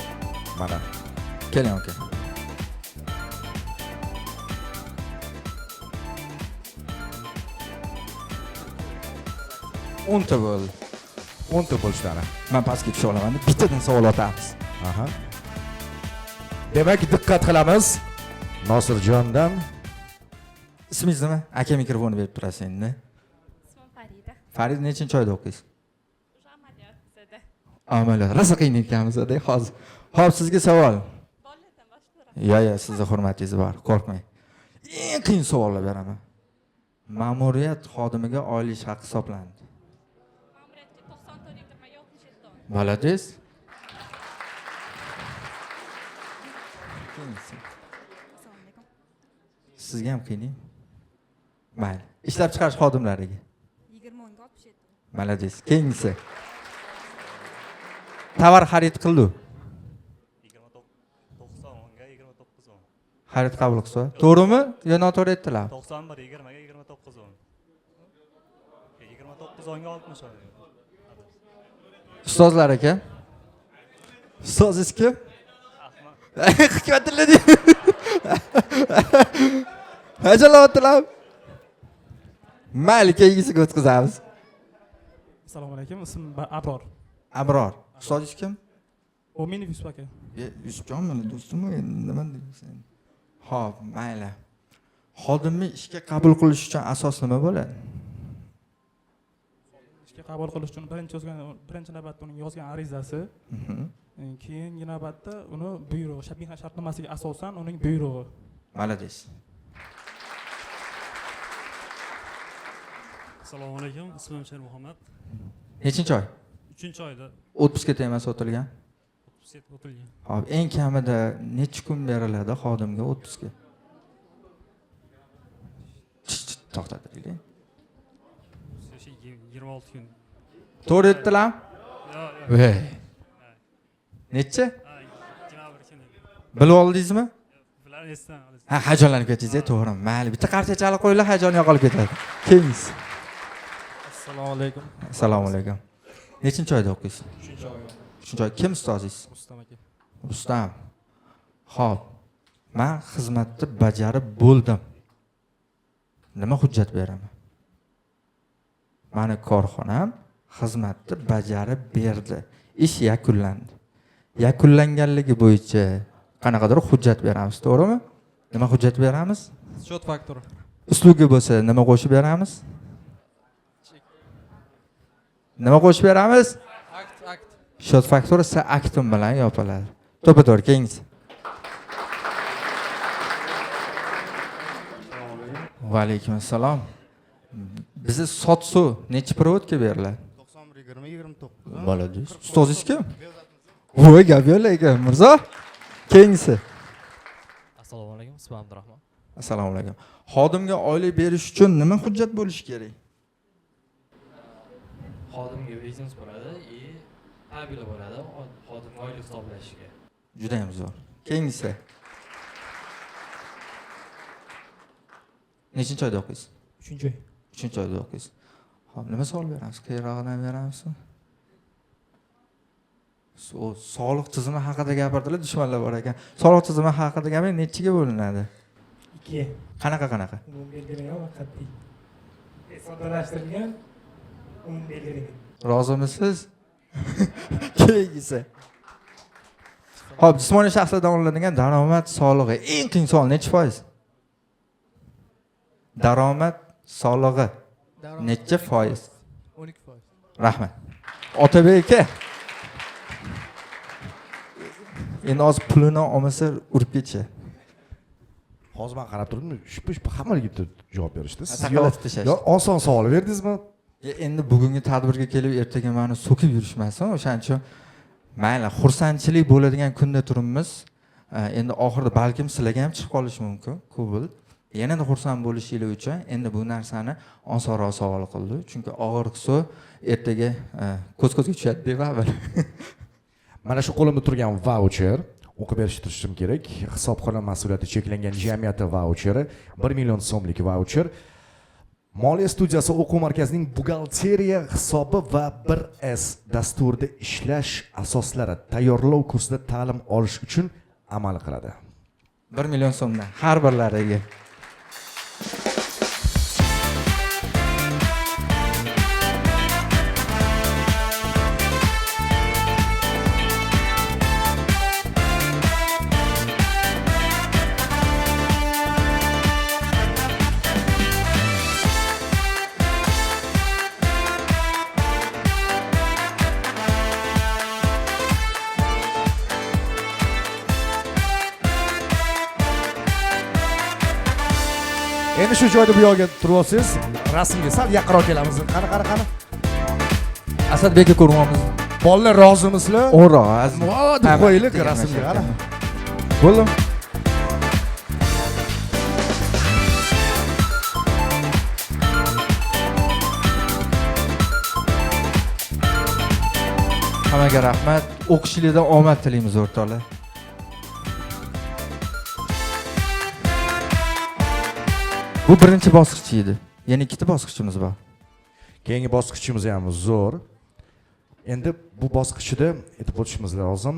Speaker 2: mana.
Speaker 1: Keling, aka. O'nta bo'ldi.
Speaker 2: 10ta bo'lishlari.
Speaker 1: Men pastga tusha olaman. Bittadan savol otamiz.
Speaker 2: Aha. Demak, diqqat qilamiz. Nosirjondan
Speaker 1: Ismingiz nima? Aka mikrofonni berib turasiz endi.
Speaker 10: Ismim Farida.
Speaker 1: Farid nechinchi oyda o'qiysiz?
Speaker 10: O'sha amaliyot bizada.
Speaker 1: Amaliyot. Rosa qiyin ekanmiz-da hozir. Xo'p, sizga savol.
Speaker 10: Bolalardan boshqa.
Speaker 1: Ya, sizni hurmatingiz bor, qo'rqmang. Eng qiyin savollar beraman. Ma'muriyat xodimiga oylik haq hisoblandi.
Speaker 10: Ma'muriyatga 90 ta yigirma 67 ta.
Speaker 1: Malades.
Speaker 10: Assalomu alaykum.
Speaker 1: Sizga ham qiyin. Mayli. Ishlab chiqarish xodimlariga.
Speaker 10: 20 o'nga 67.
Speaker 1: Malades. Keyingisi. Tovar xarid qildi.
Speaker 11: 90 o'nga 29 o'ng.
Speaker 1: Xarid qabul qilsa, to'g'rimi yo noto'g'ri aytdilar?
Speaker 11: 91 20 ga 29 o'ng. 29 o'nga 60 o'ng.
Speaker 1: Ustozlar aka. Ustozingiz kim?
Speaker 11: Ahmad.
Speaker 1: Hikmatilla deydi. Hajalatlar. Mayli, keyingisiga o'tkazamiz.
Speaker 12: Assalomu alaykum, ismim Abror.
Speaker 1: Abror. Ustozingiz kim?
Speaker 12: U meni Yusuf aka.
Speaker 1: Yusufjonmi, do'stimmi, nima deysan? Xo'p, mayli. Xodimni ishga qabul qilish uchun asos nima bo'ladi?
Speaker 12: Ishga qabul qilish uchun birinchi navbatda uning yozgan arizasi, keyingi navbatda uni buyrug'i, shabiha shartnomasiga asosan uning buyrug'i.
Speaker 1: Malades.
Speaker 11: Assalomu alaykum, ismim Shermuhammad.
Speaker 1: Nechinchi oy?
Speaker 11: 3-oyda
Speaker 1: Otpuskga tegmasi o'tilgan.
Speaker 11: o'tilgan.
Speaker 1: Hop, eng kamida necha kun beriladi xodimga otpuskga? To'xtatiringlar.
Speaker 11: 26 kun.
Speaker 1: To'g'ri aytdilar?
Speaker 11: Yo'q.
Speaker 1: Necha?
Speaker 11: 21 kun.
Speaker 1: Bilib oldingizmi?
Speaker 11: Bular esdan.
Speaker 1: Ha, hayajonlanib ketdingiz, to'g'ri. Mayli, bitta qarcha chalib qo'yinglar, hayajon yo'qolib ketadi. Keyingiz.
Speaker 12: Assalomu alaykum.
Speaker 1: Assalomu alaykum. Nechinchi oyda o'qiysiz?
Speaker 12: 3-oy.
Speaker 1: 3-oy. Kim ustozingiz?
Speaker 12: Rustam aka.
Speaker 1: Rustam. Xo'p. Men xizmatni bajarib bo'ldim. Nima hujjat beraman? Mani korxonam xizmatni bajarib berdi. Ish yakunlandi. Yakunlanganligi bo'yicha qanaqadir hujjat beramiz, to'g'rimi? Nima hujjat beramiz?
Speaker 12: Счет faktor.
Speaker 1: Uslugi bo'lsa nima qo'shib beramiz? Nima qo'shib beramiz?
Speaker 12: Akt.
Speaker 1: Shot faktori esa aktum bilan yopiladi. To'pa-to'g'ri, keyingisi. Va alaykum assalom. Bizni sotsu necha provodga beriladi?
Speaker 13: 91 20 29.
Speaker 1: Malades. Ustozingiz kim? Voy, gap yo'q ekan, mirzo. Keyingisi.
Speaker 14: Assalomu alaykum, ismim Abdurahmon.
Speaker 1: Assalomu alaykum. Xodimga oylik berish uchun nima hujjat bo'lishi kerak?
Speaker 14: Xodimga biznes bo'ladi, tabela bo'ladi, xodim oylik hisoblashiga.
Speaker 1: Juda ham zo'r. Keyingisi. Nechinchi oyda o'qiysiz?
Speaker 12: 3-oy.
Speaker 1: 3-oyda o'qiysiz. Xo'p, nima savol beramiz? Qiyinrog'idan beramizmi? Soliq tizimi haqida gapirdilar, dushmanlar bor ekan. Soliq tizimi haqida gapiring, nechiga bo'linadi?
Speaker 12: 2.
Speaker 1: Qanaqa?
Speaker 12: Umumiy belgilangan va qat'iy. Soddalashtirilgan umumiy belgilangan.
Speaker 1: Rozimisiz? Keyingisi. Xo'p, jismoniy shaxslardan olinadigan daromad solig'i eng qiyin savol necha foiz? Daromad solig'i necha foiz?
Speaker 5: 12%.
Speaker 1: Rahmat. Otabek aka. Endi hozir pulini olmasa urib ketchi.
Speaker 2: Hozir men qarab turdim, ship hammaga javob berishdi. Siz
Speaker 1: Taqalatib tashlash.
Speaker 2: yo oson savol berdingizmi?
Speaker 1: Endi bugungi tadbirga kelib ertaga meni so'kib yurishmasin, o'shaning uchun mayli, xursandchilik bo'ladigan kunda turibmiz. Endi oxirida balkim sizlarga ham chiqib qolishi mumkin. Kubul. yanada xursand bo'lishinglar uchun endi bu narsani osonroq savol qildi. Chunki og'ir hiso ertaga ko'z-ko'zga tushadi deyman.
Speaker 2: Mana shu qo'limda turgan vaucher o'qib berishtirishim kerak. Hisobxona mas'uliyati cheklangan jamiyati vaucheri 1 million so'mlik vaucher. Moliya studiyasi o'quv markazining buxgalteriya hisobi va 1S dasturida ishlash asoslari tayyorlov kursida ta'lim olish uchun amal qiladi.
Speaker 1: 1 million so'mdan har birlariga.
Speaker 2: Endi shu joyda bu yoqqa turib olsangiz, rasmga sal yaqinroq kelamiz. Qani.
Speaker 1: Asadbekka ko'ryapmiz.
Speaker 2: Bolalar rozimisizlar?
Speaker 1: O'roq,
Speaker 2: deb qo'yaylik rasmga, qani.
Speaker 1: Bo'ldi. Hammaga rahmat. O'qishingizda omad tilaymiz o'rtoqlar. Bu birinchi bosqich edi. Yana ikkita bosqichimiz bor.
Speaker 2: Keyingi bosqichimiz ham zo'r. Endi bu bosqichda aytib o'tishimiz lozim.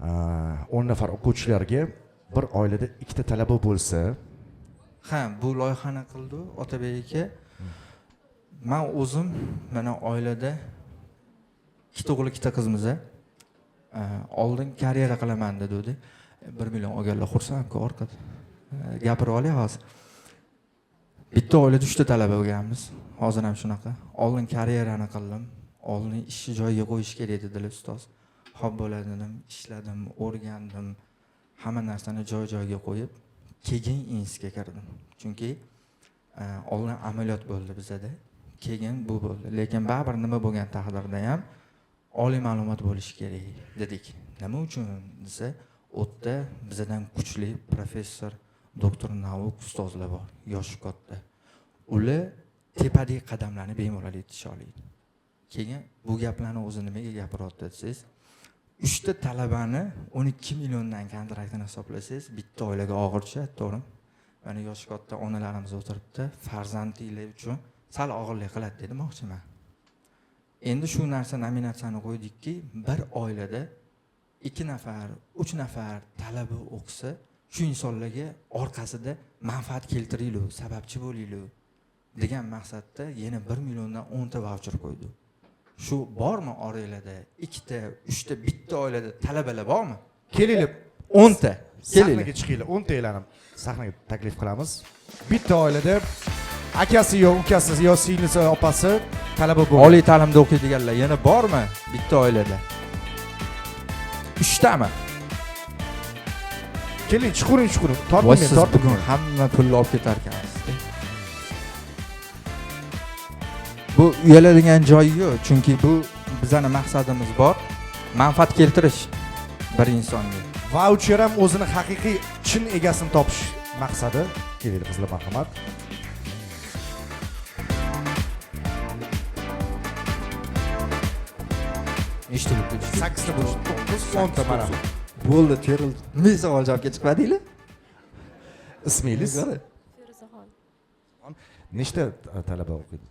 Speaker 2: 10 nafar o'quvchilarga bir oilada ikkita talaba bo'lsa,
Speaker 1: Ha, bu loyihani qildi Otabek aka. Men o'zim mana oilada ikkita o'g'il, ikkita qizmiz. Oldin karyera qilaman dedi. 1 million olganlar xursandku orqada. Gapirib olay hozir. Bitta oilada 3 ta talaba bo'lganmiz. Hozir ham shunaqa. Oldin karyerani qildim. Oldin ishni joyiga qo'yish kerak dedilar ustoz. Xo'p bo'ladi dedim, ishladim, o'rgandim. Hamma narsani joy-joyiga qo'yib, keyin institutga kirdim. Chunki oldin amaliyot bo'ldi bizda. Keyin bu bo'ldi. Lekin baribir nima bo'lgan taqdirda ham oliy ma'lumot bo'lishi kerak dedik. Nima uchun desa, o'tda bizdan kuchli professor, doktor nauk ustozlar bor, yoshi katta. Ular tepadagi qadamlarni bemalol yetisha oladi. Keyin bu gaplarni o'zi nimaga gapiryapti desangiz, 3 ta talabani 12 milliondan kontraktini hisoblasangiz, bitta oilaga og'ir tushadi, to'g'rimi? Mana yoshi katta onalarimiz o'tiribdi, farzandinglar uchun sal og'irlik qiladi demoqchiman. Endi shu narsa nominatsiyani qo'ydikki, bir oilada 2 nafar, 3 nafar talaba o'qisa, shu insonlarga orqasida manfaat keltiraylik, sababchi bo'laylik degan maqsadda yana 1 milliondan 10 ta voucher qo'ydi. Shu bormi oilada 2 ta, 3 ta, bitta oilada talabalar bormi?
Speaker 2: Kelinglar
Speaker 1: 10 ta.
Speaker 2: Sahnaga chiqinglar, 10 ta e'lanib sahnaga taklif qilamiz. Bitta oilada akasi yo ukasi yo singlisi opasi talaba bo'lgan.
Speaker 1: Oliy ta'limda o'qiydiganlar yana bormi bitta oilada? 3 tami?
Speaker 2: Keling, chiqaring.
Speaker 1: Tortmang, bugun hamma pulni olib ketar ekansiz. Bu uyaladigan joyi yo'q, chunki bu bizning maqsadimiz bor, manfaat keltirish bir insonga.
Speaker 2: Voucher ham o'zini haqiqiy chin egasini topish maqsadi. Keling, qizlar, marhamat.
Speaker 1: Nechta bo'ldi?
Speaker 2: 8 ta bo'ldi. 9, 10 ta mana.
Speaker 1: Bo'ldi, terildi. Nima savol javobga chiqmadinglar?
Speaker 2: Ismingiz?
Speaker 10: Feruzaxon.
Speaker 2: Nechta talaba o'qiydi?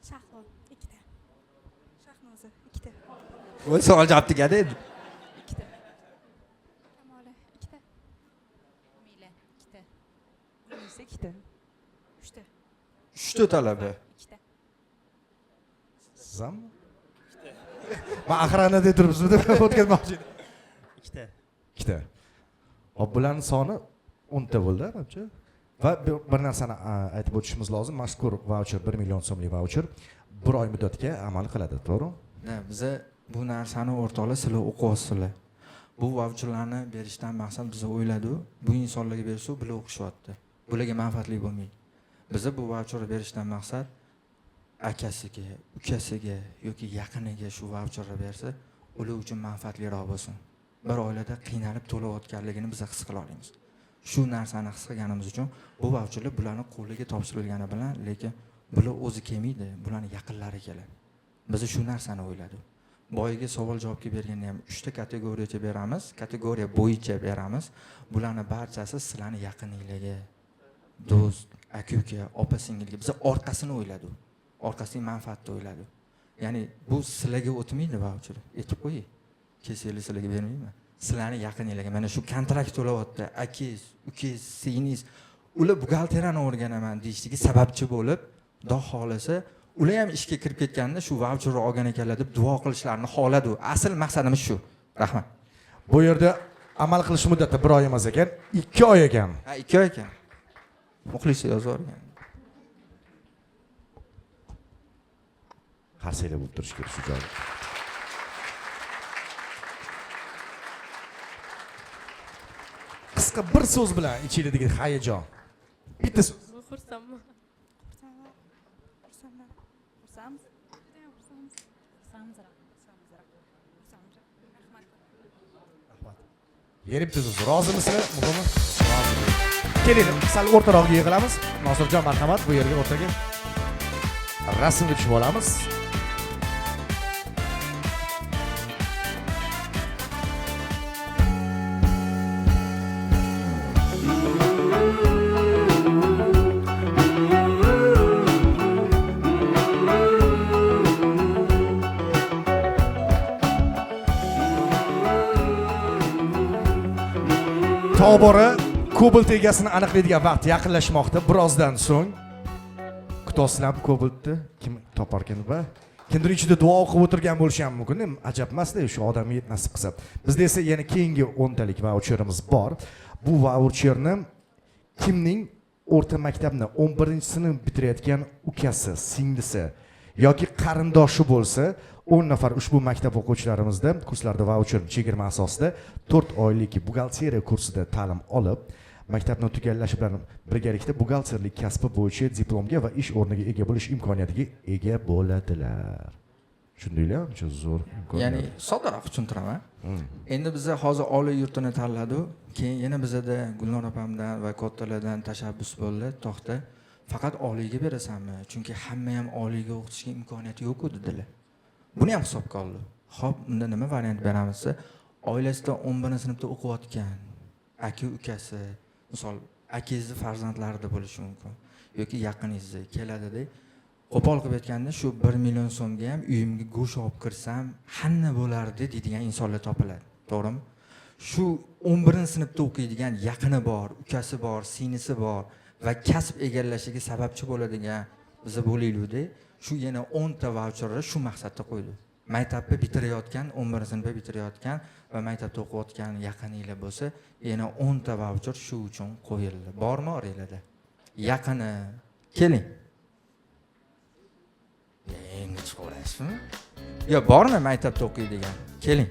Speaker 10: Shahlo 2 ta. Shahnoza 2 ta.
Speaker 1: Voy, savol javob deganda edi.
Speaker 10: 2 ta. Kamola 2 ta. Mila 2 ta. Munisa 2 ta. 3 ta.
Speaker 1: 3 ta talaba.
Speaker 10: 2 ta.
Speaker 2: Sizam? Men axirana deb turibsiz deb o'tkazmoqchi edim.
Speaker 6: 2 ta.
Speaker 2: 2 ta. Hop, bularning soni 10 ta bo'ldi, menimcha. Va bir narsani aytib o'tishimiz lozim. Mazkur voucher 1 million so'mlik voucher 1 oy muddatga amal qiladi, to'g'rimi?
Speaker 1: Biza bu narsani o'rtoqlar sizlar o'qiyapsizlar. Bu voucherlarni berishdan maqsad biz o'yladik, bu insonlarga bersa, bular o'qishyapti. Bularga manfaatli bo'lmaydi. Biza bu voucherni berishdan maqsad akasiga, ukasiga yoki yaqiniga shu voucherni bersa, ular uchun manfaatliroq bo'lsin. Bir oilada qiynalib to'layotganligini biz his qila olamiz. shu narsani his qilganimiz uchun bu vaucherlar bularni qo'liga topshirilgani bilan, lekin bular o'zi kelmaydi, bularni yaqinlari keladi. Biz shu narsani o'yladik. Boyiga savol javobga berganda ham 3 ta kategoriyacha beramiz, kategoriya bo'yicha beramiz. Bularni barchasi sizlarning yaqininglarga, do'st, aka-uka, opa-singilga biz orqasini o'yladik. Orqasining manfaatini o'yladik. Ya'ni bu sizlarga o'tmaydi vaucher. Aytib qo'ying. Kesinglar sizlarga bermayman. Sizlarning yaqininglarga mana shu kontrakt to'layapti, akangiz, ukangiz, singlingiz, ular buxgalteriyani o'rganaman deyishiga sababchi bo'lib, Xudo xolasa, ular ham ishga kirib ketganda shu vaucherni olgan ekanlar deb duo qilishlarini xohladi. Asl maqsadimiz shu. Rahmat.
Speaker 2: Bu yerda amal qilish muddati 1 oy emas ekan, 2 oy ekan.
Speaker 1: Ha, 2 oy ekan. Muxlis yozorgan.
Speaker 2: Qarsaklar bo'lib turish kerak shu joyda. Qisqa bir so'z bilan ichiladigan hayajon. Bitta so'z.
Speaker 10: Xursandman.
Speaker 2: Yana bitta so'z. Rozimisizlar? Muhimi? Keling, sal o'rtaroqga yig'ilamiz. Nosirjon, marhamat, bu yerga o'rtaga. Rasmga tushib olamiz. Tobora Cobalt egasini aniqlaydigan vaqt yaqinlashmoqda. Birozdan so'ng Kutoslam Cobaltni kim topar ekan va kimdir ichida duo o'qib o'tirgan bo'lishi ham mumkin. Ajab emas-da shu odamga nasib qilsa. Bizda esa yana keyingi 10 talik vaucherimiz bor. Bu vaucherni kimning o'rta maktabni 11-sinf bitirayotgan ukasi, singlisi yoki qarindoshi bo'lsa, 10 nafar ushbu maktab o'quvchilarimizda kurslarda vaucher chegirma asosida 4 oylik buxgalteriya kursida ta'lim olib, maktabni tugallash bilan birgalikda buxgalterlik kasbi bo'yicha diplomga va ish o'rniga ega bo'lish imkoniyatiga ega bo'ladilar. Shundaylar, juda zo'r imkoniyat.
Speaker 1: Ya'ni soddaroq tushuntiraman. Endi biz hozir oliy yurtini tanladik. Keyin yana bizda Gulnor opamdan va kattalardan tashabbus bo'ldi. To'xta, faqat oliyga berasanmi? Chunki hamma ham oliyga o'qitishga imkoniyati yo'q dedilar. Buni ham hisobga oldi. Xo'p, unda nima variant beramiz? Oilasida 11-sinfda o'qiyotgan aka-ukasi, misol akangizni farzandlarida bo'lishi mumkin yoki yaqiningizda keladi-da. Qo'pol qilib aytganda shu 1 million so'mga ham uyimga go'sht olib kirsam, hanna bo'lardi deydigan insonlar topiladi. To'g'rimi? Shu 11-sinfda o'qiydigan yaqini bor, ukasi bor, singlisi bor va kasb egallashiga sababchi bo'ladigan biz bo'laylik-da. Shu yana 10 ta vaucherni shu maqsadda qo'ydik. Maktabni bitirayotgan, 11-sinfda bitirayotgan va maktabda o'qiyotgan yaqininglar bo'lsa, yana 10 ta vaucher shu uchun qo'yildi. Bormi oranglarda? Yaqini keling. Endi chiqaverasizmi? Yo, bormi maktabda o'qiydigan? Keling.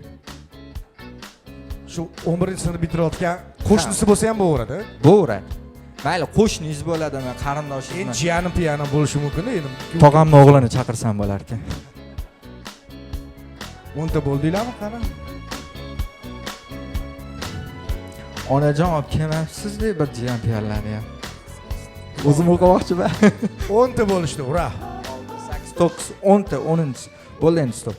Speaker 2: Shu 11-sinfni bitirayotgan qo'shnisi bo'lsa ham bo'laveradi.
Speaker 1: Bo'laveradi. Mayli, qo'shningiz bo'ladimi, qarindoshingiz?
Speaker 2: Endi jiyanim piyanim bo'lishi mumkin endi.
Speaker 1: Tog'amning o'g'lini chaqirsam bo'lar ekan.
Speaker 2: 10 ta bo'ldinglarmi qani?
Speaker 1: Onajon olib kelmabsiz-da bir jiyan piyalarni ham. O'zim o'qimoqchiman.
Speaker 2: 10 ta bo'lishdi, ura.
Speaker 1: 8, 9, 10 ta, 10-chi. Bo'ldi endi stop.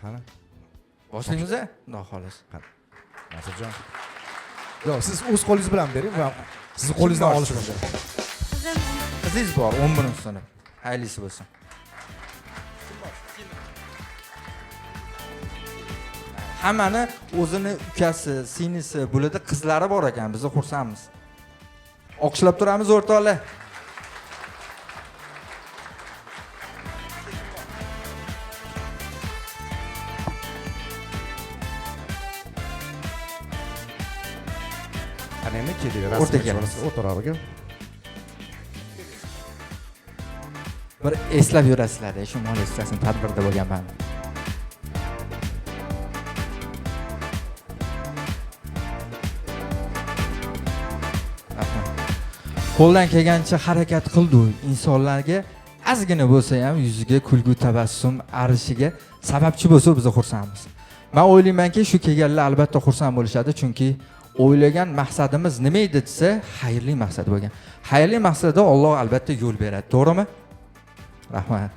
Speaker 2: Qani?
Speaker 1: Boshlaymiz-a? Xudo xolos.
Speaker 2: Qani. Nasirjon. Yo'q, siz o'z qo'lingiz bilan bering va sizni qo'lingizdan olish mumkin.
Speaker 1: Qizingiz bor, 11-sinf. Haylisi bo'lsin. Hammani o'zini ukasi, singlisi, bularda qizlari bor ekan, biz xursandmiz. O'qishlab turamiz o'rtoqlar.
Speaker 2: Qani endi kelinglar, o'rtaroqqa.
Speaker 1: Bir eslab yurasizlar-da, shu moliya sudiyasining tadbirida bo'lganman. Qo'ldan kelgancha harakat qildik. Insonlarga ozgina bo'lsa ham yuziga kulgu tabassum arishiga sababchi bo'lsa biz xursandmiz. Men o'ylaymanki, shu kelganlar albatta xursand bo'lishadi, chunki o'ylagan maqsadimiz nima edi desa, xayrli maqsad bo'lgan. Xayrli maqsadda Alloh albatta yo'l beradi, to'g'rimi? Rahmat.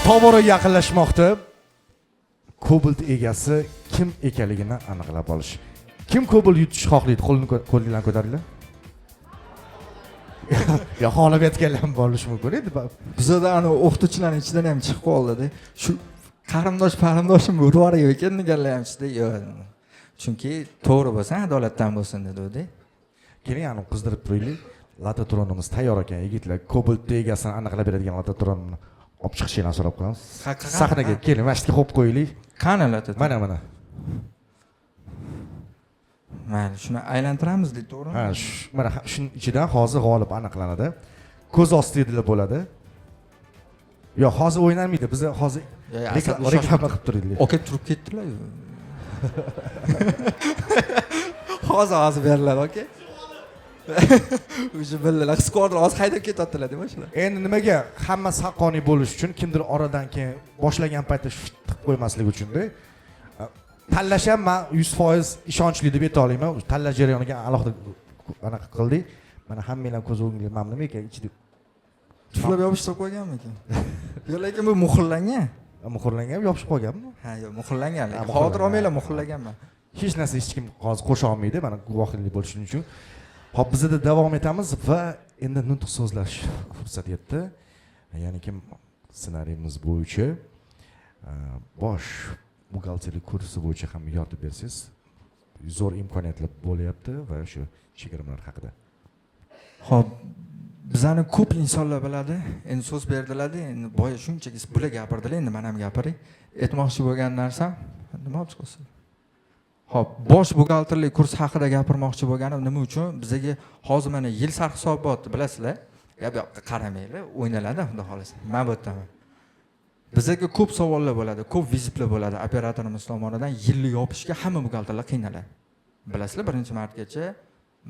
Speaker 2: Tobora yaqinlashmoqda. Cobalt egasi kim ekanligini aniqlab olish. Kim Cobalt yutish xohlaydi? Qo'linglarni ko'taringlar. Ya xohlab aytganlar bo'lishi mumkin edi.
Speaker 1: Bizda ana o'qituvchilarning ichidan ham chiqib qoldi-da. Shu qarindoshim urib yuborar ekan deganlar ham sizda yo'q. Chunki to'g'ri bo'lsa, adolatdan bo'lsin dedi-da.
Speaker 2: Keling, ani qizdirib turaylik. Latotronimiz tayyor ekan, yigitlar. Cobalt egasini aniqlab beradigan latotronni olib chiqishinglarni so'rab qolamiz. Sahnaga keling, mashqqa qo'yib qo'yaylik.
Speaker 1: Qani latotron?
Speaker 2: Mana.
Speaker 1: Mayli, shuni aylantiramiz deb to'g'rimi?
Speaker 2: Ha, mana shuning ichidan hozir g'olib aniqlanadi. Ko'z ostida bo'ladi. Yo'q, hozir o'ynalmaydi. Biz hozir reklama qilib turaylik.
Speaker 1: Oka turib ketdilar. Hozir beriladi, oka. O'sha bildilar, skorlar hozir haydab ketyaptilar deb shular.
Speaker 2: Endi nimaga hammasi haqqoniy bo'lish uchun kimdir oradan keyin boshlagan paytda qilib qo'ymaslik uchun-da. Tanlash ham men 100% ishonchli deb ayta olaman. Tanlash jarayoniga alohida anaqa qildik. Mana hammanglar ko'z o'nginglar mamnun ekan, ichida
Speaker 1: tuflab yopishtirib qo'yganmi ekan? Yo'q, lekin bu muhrlangan.
Speaker 2: Muhrlangan yopishib qo'yganmi?
Speaker 1: Ha, yo'q, muhrlangan. Hozir olmaylar, muhrlaganman.
Speaker 2: Hech narsa hech kim hozir qo'sha olmaydi, mana guvohlik bo'lishi uchun. Hop, bizda davom etamiz va endi nutq so'zlash fursati yetdi. Ya'ni kim ssenariyimiz bo'yicha bosh buxgalterlik kursi bo'yicha ham yordam bersangiz, zo'r imkoniyatlar bo'lyapti va shu chegirmalar haqida.
Speaker 1: Xo'p, bizani ko'p insonlar biladi, endi so'z berdilar-da, endi boya shunchaki bular gapirdilar, endi men ham gapiray. Aytmoqchi bo'lgan narsam nima olib chiqasiz? Xo'p, bosh buxgalterlik kursi haqida gapirmoqchi bo'lganim nima uchun? Bizga hozir mana yil sarf hisobot bilasizlar. Bu yoqqa qaramanglar, o'ynaladi, xudo xolasa. Men bu yerdaman. Bizga ko'p savollar bo'ladi, ko'p vizitlar bo'ladi operatorimiz tomonidan yilni yopishga hamma buxgalterlar qiynaladi. Bilasizlar, birinchi martgacha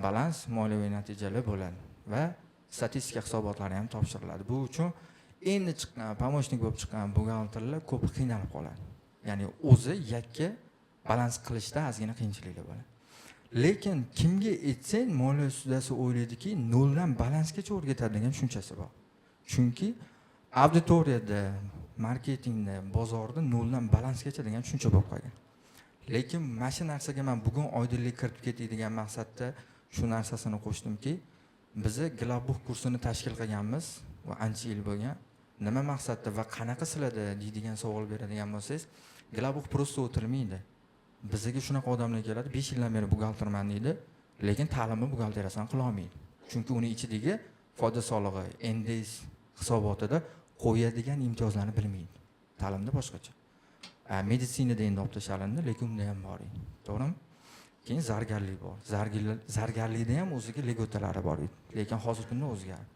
Speaker 1: balans, moliyaviy natijalar bo'ladi va statistika hisobotlari ham topshiriladi. Bu uchun endi chiqqan, pomochnik bo'lib chiqqan buxgalterlar ko'p qiynalib qoladi. Ya'ni o'zi yakka balans qilishda ozgina qiyinchiliklar bo'ladi. Lekin kimga aytsang, moliya studiyasi o'ylaydiki, noldan balansgacha o'rgatadi degan tushunchasi bor. Chunki auditoriyada, marketingda, bozorda noldan balansgacha degan tushuncha bo'lib qolgan. Lekin mana shu narsaga men bugun oydinlik kiritib ketay degan maqsadda shu narsasini qo'shdimki, biz Globus kursini tashkil qilganmiz va ancha yil bo'lgan. Nima maqsadda va qanaqa sizlarda deydigan savol beradigan bo'lsangiz, Globus prosta o'tirmaydi. Bizga shunaqa odamlar keladi, 5 yildan beri buxgalterman deydi, lekin ta'limni buxgalteriyasidan qila olmaydi. Chunki uni ichidagi foyda solig'i, NDS hisobotida qo'yadigan imtiyozlarni bilmaydi. Ta'limda boshqacha. Meditsinada endi olib tashlandi, lekin unda ham bor edi. To'g'rimi? Keyin zargarlik bor. Zargarlikda ham o'ziga legotalari bor edi, lekin hozirgi kunda o'zgardi.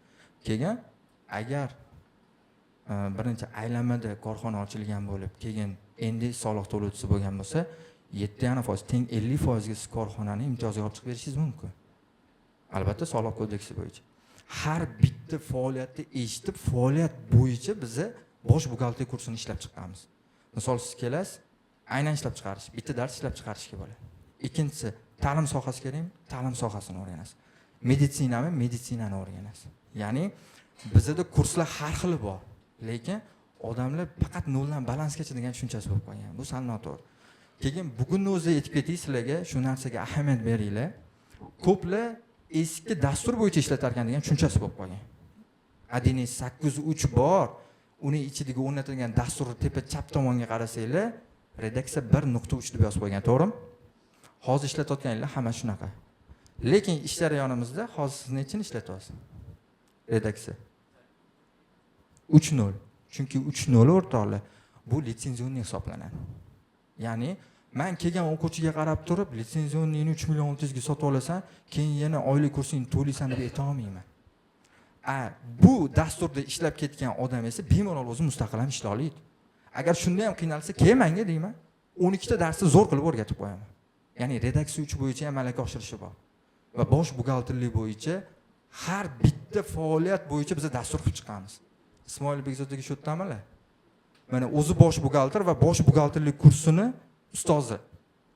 Speaker 1: Keyin agar birinchi aylanmada korxona ochilgan bo'lib, keyin endi soliq to'lovchisi bo'lgan bo'lsa, 7% teng 50% ga siz korxonani imtiyozga olib chiqib berishingiz mumkin. Albatta soliq kodeksi bo'yicha. Har bitta faoliyatni eshitib, faoliyat bo'yicha biz bosh buxgalteriya kursini ishlab chiqqanmiz. Misol siz kelasiz, aynan ishlab chiqarish, bitta dars ishlab chiqarishga bo'ladi. Ikkinchisi, ta'lim sohasi kerakmi? Ta'lim sohasini o'rganasiz. Meditsinami? Meditsinani o'rganasiz. Ya'ni bizda kurslar har xili bor, lekin odamlar faqat noldan balansgacha degan tushunchasi bo'lib qolgan. Bu sal noto'g'ri. Keyin bugunni o'zida aytib ketay sizlarga, shu narsaga ahamiyat beringlar. Ko'plar eski dastur bo'yicha ishlatar ekan degan tushunchasi bo'lib qolgan. Adines 803 bor. Uni ichidagi o'rnatilgan dasturni tepa chap tomonga qarasanglar, redaksiya 1.3 deb yozib qo'ygan, to'g'rimi? Hozir ishlatayotganlar hamma shunaqa. Lekin ish jarayonimizda hozir siz nechini ishlatyapsiz? Redaksiya 3.0. Chunki 3.0 o'rtoqlar bu litsenzionni hisoblanadi. Ya'ni men kelgan o'quvchiga qarab turib, litsenzionni 3 million 600 ga sotib olasan, keyin yana oylik kursingni to'laysan deb ayta olmayman. Bu dasturda ishlab ketgan odam esa bemalol o'zi mustaqil ham ishlay oladi. Agar shunda ham qiynalsa, kelmanga deyman, 12 ta darsni zo'r qilib o'rgatib qo'yaman. Ya'ni redaksiya 3 bo'yicha ham malaka oshirishi bor. Va bosh buxgalterlik bo'yicha har bitta faoliyat bo'yicha biz dastur qilib chiqamiz. Ismoil Bekzodga shu yerdamanlar. Mana o'zi bosh buxgalter va bosh buxgalterlik kursini ustozi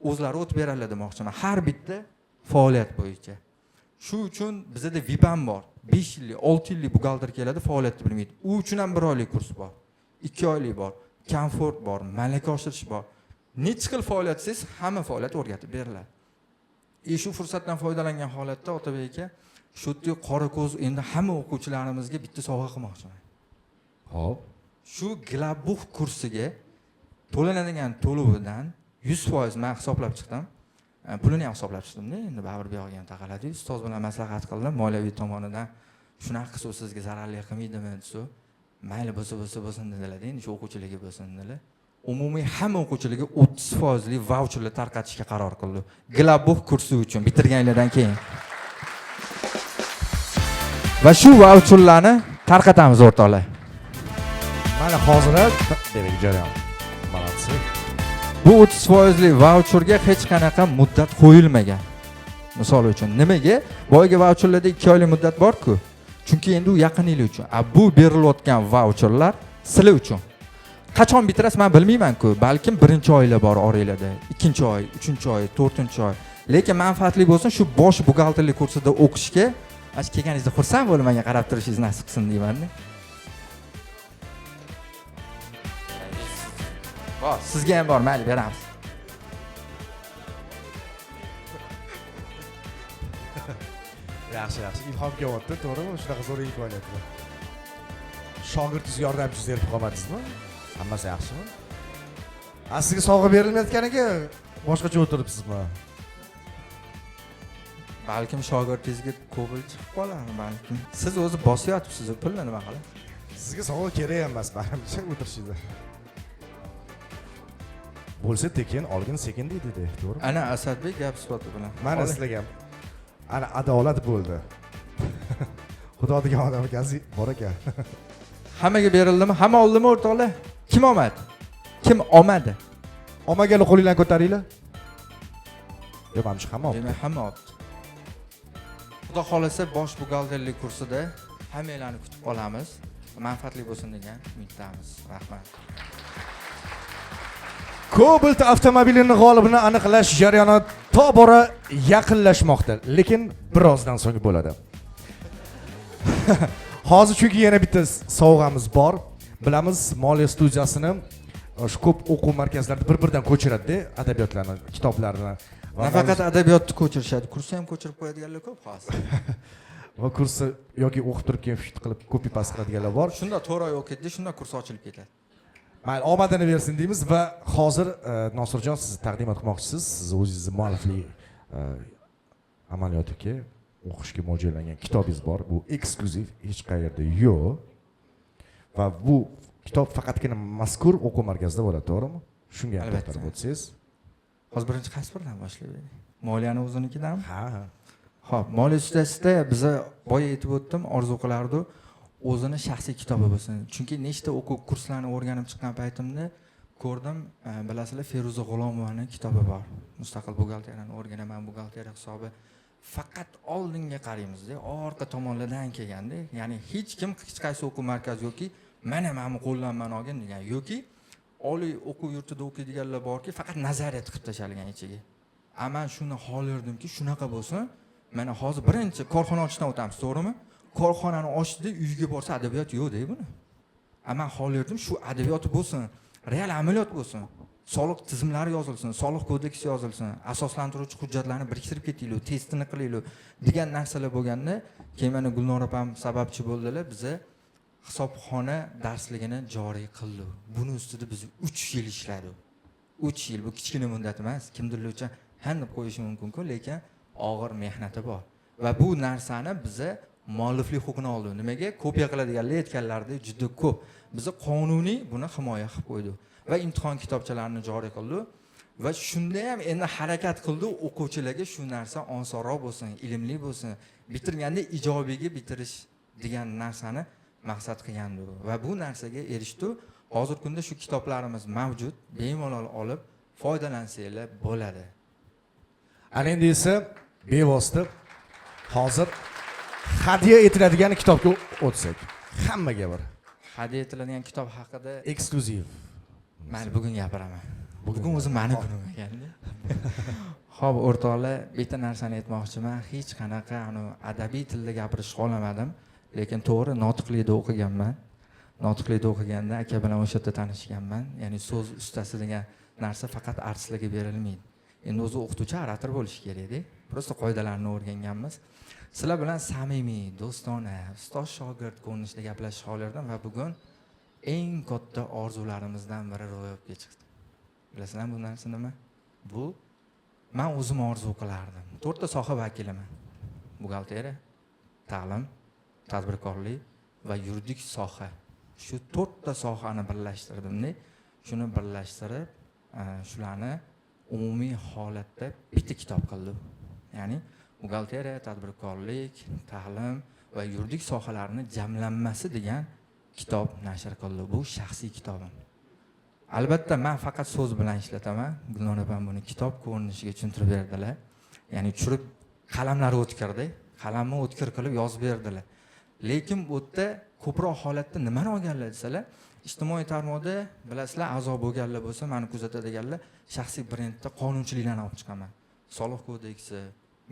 Speaker 1: o'zlari o'tib beradilar demoqchiman. Har bitta faoliyat bo'yicha. Shu uchun bizda VIP ham bor. 5 yillik, 6 yillik buxgalter keladi, faoliyatni bilmaydi. U uchun ham 1 oylik kurs bor. 2 oylik bor. Komfort bor, malaka oshirish bor. Necha xil faoliyat siz hamma faoliyat o'rgatib beriladi. Shu fursatdan foydalangan holatda Otabek aka, shu yerda qora ko'z endi hamma o'quvchilarimizga bitta sovg'a qilmoqchiman.
Speaker 2: Xo'p.
Speaker 1: Shu Glabux kursiga to'lanadigan to'lovidan 100% men hisoblab chiqdim. Pulini ham hisoblab chiqdim-da, endi baribir bu yo'g'iga ham taqaladi. Ustoz bilan maslahat qildim, moliyaviy tomonidan shunaqa qilsa sizga zararli qilmaydimi desa, mayli bo'lsin dedilar. Endi shu o'quvchilarga bo'lsin dedilar. Umumiy hamma o'quvchilarga 30% li vaucherlar tarqatishga qaror qildi. Glabux kursi uchun bitirganlardan keyin. Va shu vaucherlarni tarqatamiz o'rtoqlar.
Speaker 2: Mana hozir demak jarayon. Malatsi.
Speaker 1: Bu 30% li vaucherga hech qanaqa muddat qo'yilmagan. Misol uchun nimaga? Boyagi vaucherlarda 2 oylik muddat bor-ku. Chunki endi u yaqin yil uchun. Bu berilayotgan vaucherlar sizlar uchun. Qachon bitirasiz men bilmayman-ku. Balkim 1-oylar bor oranglarda, 2-oy, 3-oy, 4-oy. Lekin manfaatli bo'lsin, shu bosh buxgalterlik kursida o'qishga, kelganingizda xursand bo'lib menga qarab turishingiz nasib qilsin deyman-da. Bor, sizga ham bor, mayli beramiz.
Speaker 2: Yaxshi. Ilhom kelyapti, to'g'rimi? Shunaqa zo'r imkoniyatlar. Shogirdingiz yordamchingiz erib qolmadingizmi? Hammasi yaxshimi? Sizga sovg'a berilmayotganiga boshqacha o'tiribsizmi?
Speaker 1: Balkim shogirdingizga ko'pil chiqib qolar, balkim. Siz o'zi bosyapsiz, pulni nima qilasiz?
Speaker 2: Sizga sovg'a kerak emas, menimcha o'tirishingizda. Bo'lsa tekin, olgin sekin deydi, to'g'rimi?
Speaker 1: Ana Asadbek gap sifati bilan.
Speaker 2: Mana sizlarga ana adolat bo'ldi. Xudo degan odam ekansiz, bor ekan.
Speaker 1: Hammaga berildimi? Hamma oldimi o'rtoqlar? Kim olmadi? Kim olmadi?
Speaker 2: Olmaganlar qo'linglarni ko'taringlar. Yo'q, hamma oldi.
Speaker 1: Demak, hamma oldi. Xudo xolasa bosh buxgalterlik kursida hammanglarni kutib qolamiz. Manfaatli bo'lsin degan umiddamiz. Rahmat.
Speaker 2: Cobalt avtomobilining g'olibini aniqlash jarayoni tobora yaqinlashmoqda, lekin birozdan so'ng bo'ladi. Hozir chunki yana bitta sovg'amiz bor. Bilamiz, Moliya studiyasini shu ko'p o'quv markazlarida bir-biridan ko'chiradi, adabiyotlarni, kitoblarni.
Speaker 1: Nafaqat adabiyotni ko'chirishadi, kursni ham ko'chirib qo'yadiganlar ko'p hozir.
Speaker 2: Va kursni yoki o'qib turib keyin fit qilib copy paste qiladiganlar bor.
Speaker 1: Shunda 4 oy o'qiydi, shunda kurs ochilib ketadi.
Speaker 2: Mayli, omadini bersin deymiz va hozir Nosirjon sizni taqdim etmoqchisiz. Siz o'zingizni mualliflik amaliyotiga o'qishga mo'ljallangan kitobingiz bor. Bu eksklyuziv, hech qayerda yo'q. Va bu kitob faqatgina mazkur o'quv markazida bo'ladi, to'g'rimi? Shunga albatta o'tsangiz.
Speaker 1: Hozir birinchi qaysi biridan boshlaylik? Moliyani o'zinikidanmi?
Speaker 2: Ha.
Speaker 1: Xo'p, moliya studiyasida biz boya aytib o'tdim, orzu qilardi o'zini shaxsiy kitobi bo'lsin. Chunki nechta o'quv kurslarini o'rganib chiqqan paytimda ko'rdim, bilasizlar, Feruza G'ulomovaning kitobi bor. Mustaqil buxgalteriyani o'rganaman, buxgalteriya hisobi. Faqat oldinga qaraymiz-da, orqa tomonlardan kelganda, ya'ni hech kim hech qaysi o'quv markazi yoki mana meni qo'llanmani olgan degan yoki oliy o'quv yurtida o'qiydiganlar borki, faqat nazariyat qilib tashalgan ichiga. Men shuni xohlardimki, shunaqa bo'lsin. Mana hozir birinchi korxona ochishdan o'tamiz, to'g'rimi? Korxonani ochdi, uyga borsa adabiyot yo'q deydi buni. Men xohlardim shu adabiyot bo'lsin, real amaliyot bo'lsin. Soliq tizimlari yozilsin, soliq kodeksi yozilsin, asoslantiruvchi hujjatlarni biriktirib ketaylik, testini qilaylik degan narsalar bo'lganda, keyin mana Gulnor opam sababchi bo'ldilar, biza hisobxona darsligini joriy qildi. Buni ustida biz 3 yil ishladik. 3 yil bu kichkina muddat emas, kimdir uchun handib qo'yishi mumkin-ku, lekin og'ir mehnati bor. Va bu narsani biza mualliflik huquqini oldi. Nimaga? Kopiya qiladiganlar aytganlaridek juda ko'p. Biza qonuniy buni himoya qilib qo'ydik va imtihon kitobchalarini joriy qildik va shunda ham endi harakat qildi o'quvchilarga shu narsa osonroq bo'lsin, ilmli bo'lsin, bitirganda ijobiyga bitirish degan narsani maqsad qilgandik va bu narsaga erishdik. Hozirgi kunda shu kitoblarimiz mavjud, bemalol olib foydalansanglar bo'ladi.
Speaker 2: Ana endi esa bevosita hozir hadya etiladigan kitobga o'tsak. Hammaga bir
Speaker 1: hadya etiladigan kitob haqida
Speaker 2: eksklyuziv.
Speaker 1: Mayli, bugun gapiraman. Bugun o'zi meni kunim ekanda. Xo'p, o'rtoqlar, bitta narsani aytmoqchiman. Hech qanaqa adabiy tilda gapirishni xohlamadim, lekin to'g'ri notiqlikda o'qiganman. Notiqlikda o'qiganda aka bilan o'sha yerda tanishganman. Ya'ni so'z ustasi degan narsa faqat artistlarga berilmaydi. Endi o'zi o'qituvchi orator bo'lishi kerak-da. Prosta qoidalarni o'rganganmiz. Sizlar bilan samimiy, do'stona, ustoz shogird ko'rinishda gaplashishni xohlardim va bugun eng katta orzularimizdan biri ro'yobga chiqdi. Bilasizlarmi bu narsa nima? Bu men o'zim orzu qilardim. 4 ta soha vakiliman. Buxgalteriya, ta'lim, tadbirkorlik va yuridik soha. Shu 4 ta sohani birlashtirdim-da. Shuni birlashtirib, shularni umumiy holatda bitta kitob qildim. Ya'ni buxgalteriya, tadbirkorlik, ta'lim va yuridik sohalarni jamlanmasi degan kitob nashr qildi. Bu shaxsiy kitobim. Albatta men faqat so'z bilan ishlataman. Gulnor opam buni kitob ko'rinishiga tushuntirib berdilar. Ya'ni tushirib qalamlari o'tkirdi. Qalamni o'tkir qilib yozib berdilar. Lekin bu yerda ko'proq holatda nimani olganlar desalar, ijtimoiy tarmoqda bilasizlar, a'zo bo'lganlar bo'lsa, meni kuzatadiganlar shaxsiy brendda qonunchiliklarni olib chiqaman. Soliq kodeksi,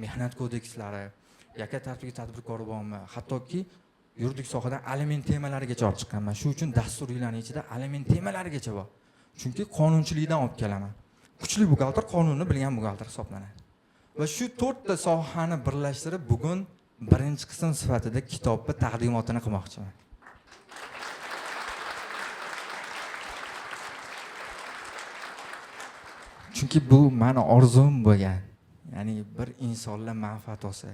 Speaker 1: mehnat kodekslari, yakka tartibli tadbirkor bormi, hattoki yuridik sohadan aliment temalarigacha olib chiqqanman. Shu uchun dasturiylarning ichida aliment temalarigacha bor. Chunki qonunchilikdan olib kelaman. Kuchli buxgalter qonunni bilgan buxgalter hisoblanadi. Va shu 4 ta sohani birlashtirib bugun birinchi qism sifatida kitobni taqdimotini qilmoqchiman. Chunki bu meni orzum bo'lgan. Ya'ni bir insonlar manfaat olsa,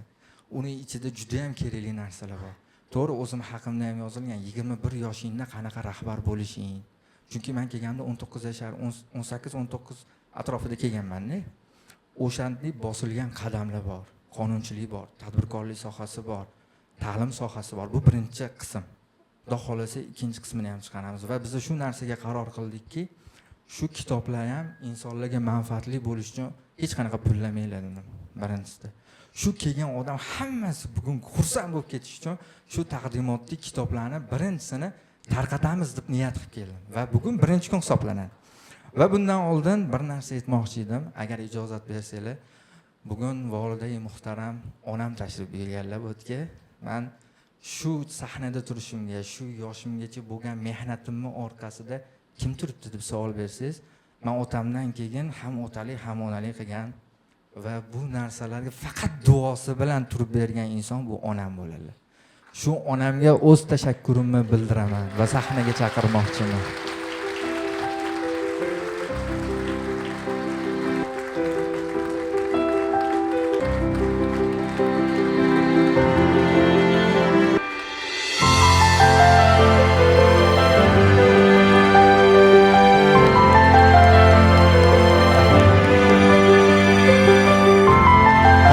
Speaker 1: uning ichida juda ham kerakli narsalar bor. To'g'ri, o'zim haqimda ham yozilgan 21 yoshingda qanaqa rahbar bo'lishing. Chunki men kelganda 19 yashar, 18-19 atrofida kelganman-da. O'shandek bosilgan qadamlar bor, qonunchilik bor, tadbirkorlik sohasi bor, ta'lim sohasi bor. Bu birinchi qism. Xudo xolasa ikkinchi qismini ham chiqaramiz va biz shu narsaga qaror qildikki, shu kitoblar ham insonlarga manfaatli bo'lish uchun hech qanaqa pullamaylar dedim birinchisida. Shu kelgan odam hammasi bugun xursand bo'lib ketish uchun shu taqdimotli kitoblarni birinchisini tarqatamiz deb niyat qilib keldim va bugun birinchi kun hisoblanadi. Va bundan oldin bir narsa aytmoqchi edim, agar ijozat bersanglar. Bugun volidai muhtaram onam tashrif buyurganlar bu yerga. Men shu sahnada turishimga, shu yoshimgacha bo'lgan mehnatimning orqasida kim turibdi deb savol bersangiz, men otamdan keyin ham otalik, ham onalik qilgan va bu narsalarga faqat duosi bilan turib bergan inson bu onam bo'ladi. Shu onamga o'z tashakkurimni bildiraman va sahnaga chaqirmoqchiman.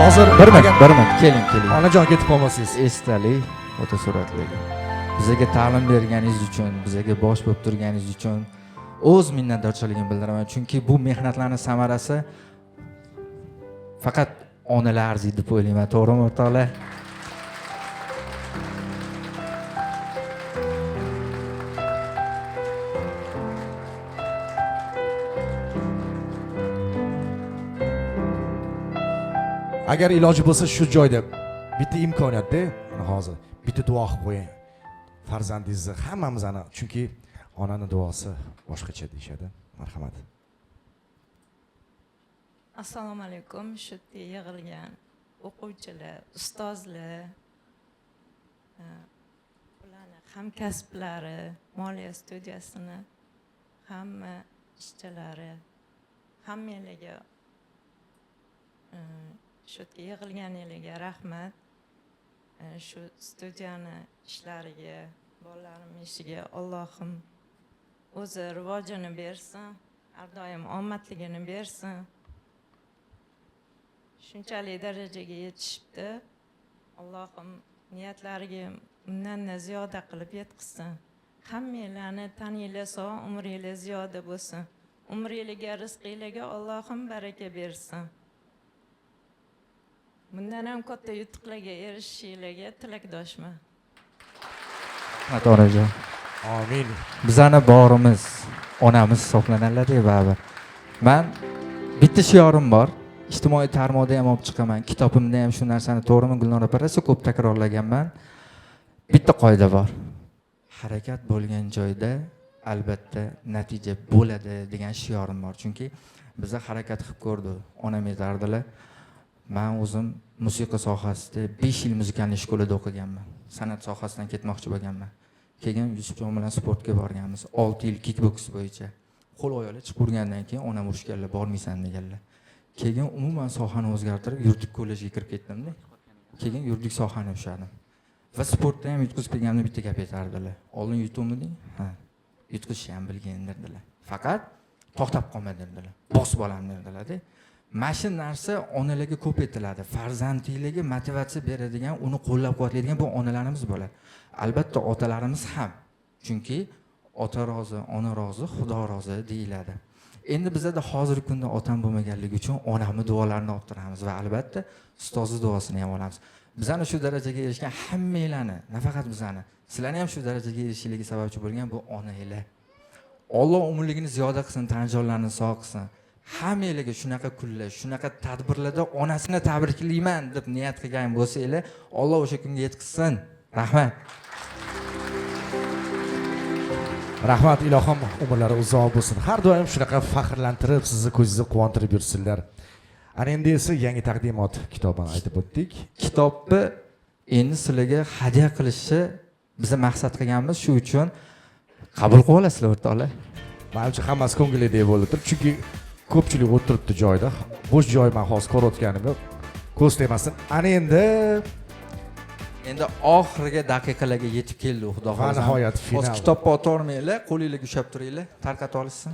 Speaker 2: Hozir
Speaker 1: bir minut, keling.
Speaker 2: Onajon ketib qolmasangiz.
Speaker 1: Esdalik, fotosuratlar. Bizga ta'lim berganingiz uchun, bizga bosh bo'lib turganingiz uchun o'z minnatdorchiligimni bildiraman. Chunki bu mehnatlarning samarasi faqat onalar arziydi deb o'ylayman, to'g'rimi o'rtoqlar?
Speaker 2: Agar iloji bo'lsa shu joyda bitta imkoniyatda hozir bitta duo qilib qo'ying. Farzandingizni hammamiz ana, chunki onaning duosi boshqacha deyshadi. Marhamat.
Speaker 15: Assalomu alaykum. Shu yerga yig'ilgan o'quvchilar, ustozlar, ularning hamkasblari, moliya studiyasini hamma ishchilari, hammalarga shu yerga yig'ilganingizga rahmat. Shu studiyani ishlariga, bolalarimning ishiga Allohim o'zi rivojini bersin, har doim omadligini bersin. Shunchalik darajaga yetishibdi. Allohim niyatlariga undan ziyoda qilib yetkazsin. Hammanglarni taninglar sog', umringlar ziyoda bo'lsin. Umringizga, rizqingizga Allohim baraka bersin. bundan ham katta yutuqlarga erishishinglarga tilakdoshman.
Speaker 1: Rahmat onajon.
Speaker 2: Amin.
Speaker 1: Bizani borimiz onamiz hisoblanadi baribir. Men bitta shiorim bor. Ijtimoiy tarmoqda ham olib chiqaman. Kitobimda ham shu narsani to'g'rimi Gulnora opa rosa ko'p takrorlaganman. Bitta qoida bor. Harakat bo'lgan joyda albatta natija bo'ladi degan shiorim bor. Chunki biz harakat qilib ko'rdik. Onam aytardilar. Men o'zim musiqa sohasida 5 yil muzikalniy shkolada o'qiganman. San'at sohasidan ketmoqchi bo'lganman. Keyin Yusufjon bilan sportga borganmiz. 6 yil kickboks bo'yicha. Qo'l oyoqlar chiqib urgandan keyin onam urishganlar, bormaysan deganlar. Keyin umuman sohani o'zgartirib yuridik kollejga kirib ketdim-da. Keyin yuridik sohani o'shadim. Va sportda ham yutqizib kelganimni bitta gap aytardilar. Oldin yutuvmiding? Ha. Yutqizishni ham bilgan dedilar. Faqat to'xtab qolma dedilar. Bos bolam dedilar-da. Mana shu narsa onalarga ko'p aytiladi. Farzandligiga motivatsiya beradigan, uni qo'llab-quvvatlaydigan bu onalarimiz bo'ladi. Albatta otalarimiz ham. Chunki ota rozi, ona rozi, xudo rozi deyiladi. Endi bizda hozirgi kunda otam bo'lmaganligi uchun onamning duolarini olib turamiz va albatta ustozni duosini ham olamiz. Bizani shu darajaga erishgan hammanglarni, nafaqat bizani, sizlarni ham shu darajaga erishishligiga sababchi bo'lgan bu onanglar. Alloh umrligini ziyoda qilsin, tan jonlarini sog' qilsin. Hammanglarga shunaqa kunlar, shunaqa tadbirlarda onasini tabriklayman deb niyat qilgan bo'lsanglar, Alloh o'sha kunga yetkazsin. Rahmat.
Speaker 2: Rahmat ilohim, umrlari uzoq bo'lsin. Har doim shunaqa faxrlantirib, sizni ko'zingizni quvontirib yursinlar. Ana endi esa yangi taqdimot kitobini aytib o'tdik.
Speaker 1: Kitobni endi sizlarga hadya qilishni biz maqsad qilganmiz, shu uchun qabul qilib olasizlar o'rtoqlar.
Speaker 2: Menimcha hammasi ko'ngildek bo'lib turibdi, chunki ko'pchilik o'tiribdi joyda. Bo'sh joy men hozir ko'rayotganimda ko'z tegmasin. Ana
Speaker 1: endi oxirgi daqiqalarga yetib keldi, xudo
Speaker 2: va
Speaker 1: xohlasa.
Speaker 2: nihoyat final.
Speaker 1: Hozir kitobni otormanglar, qo'lingizga ushlab turinglar, tarqata olishsin.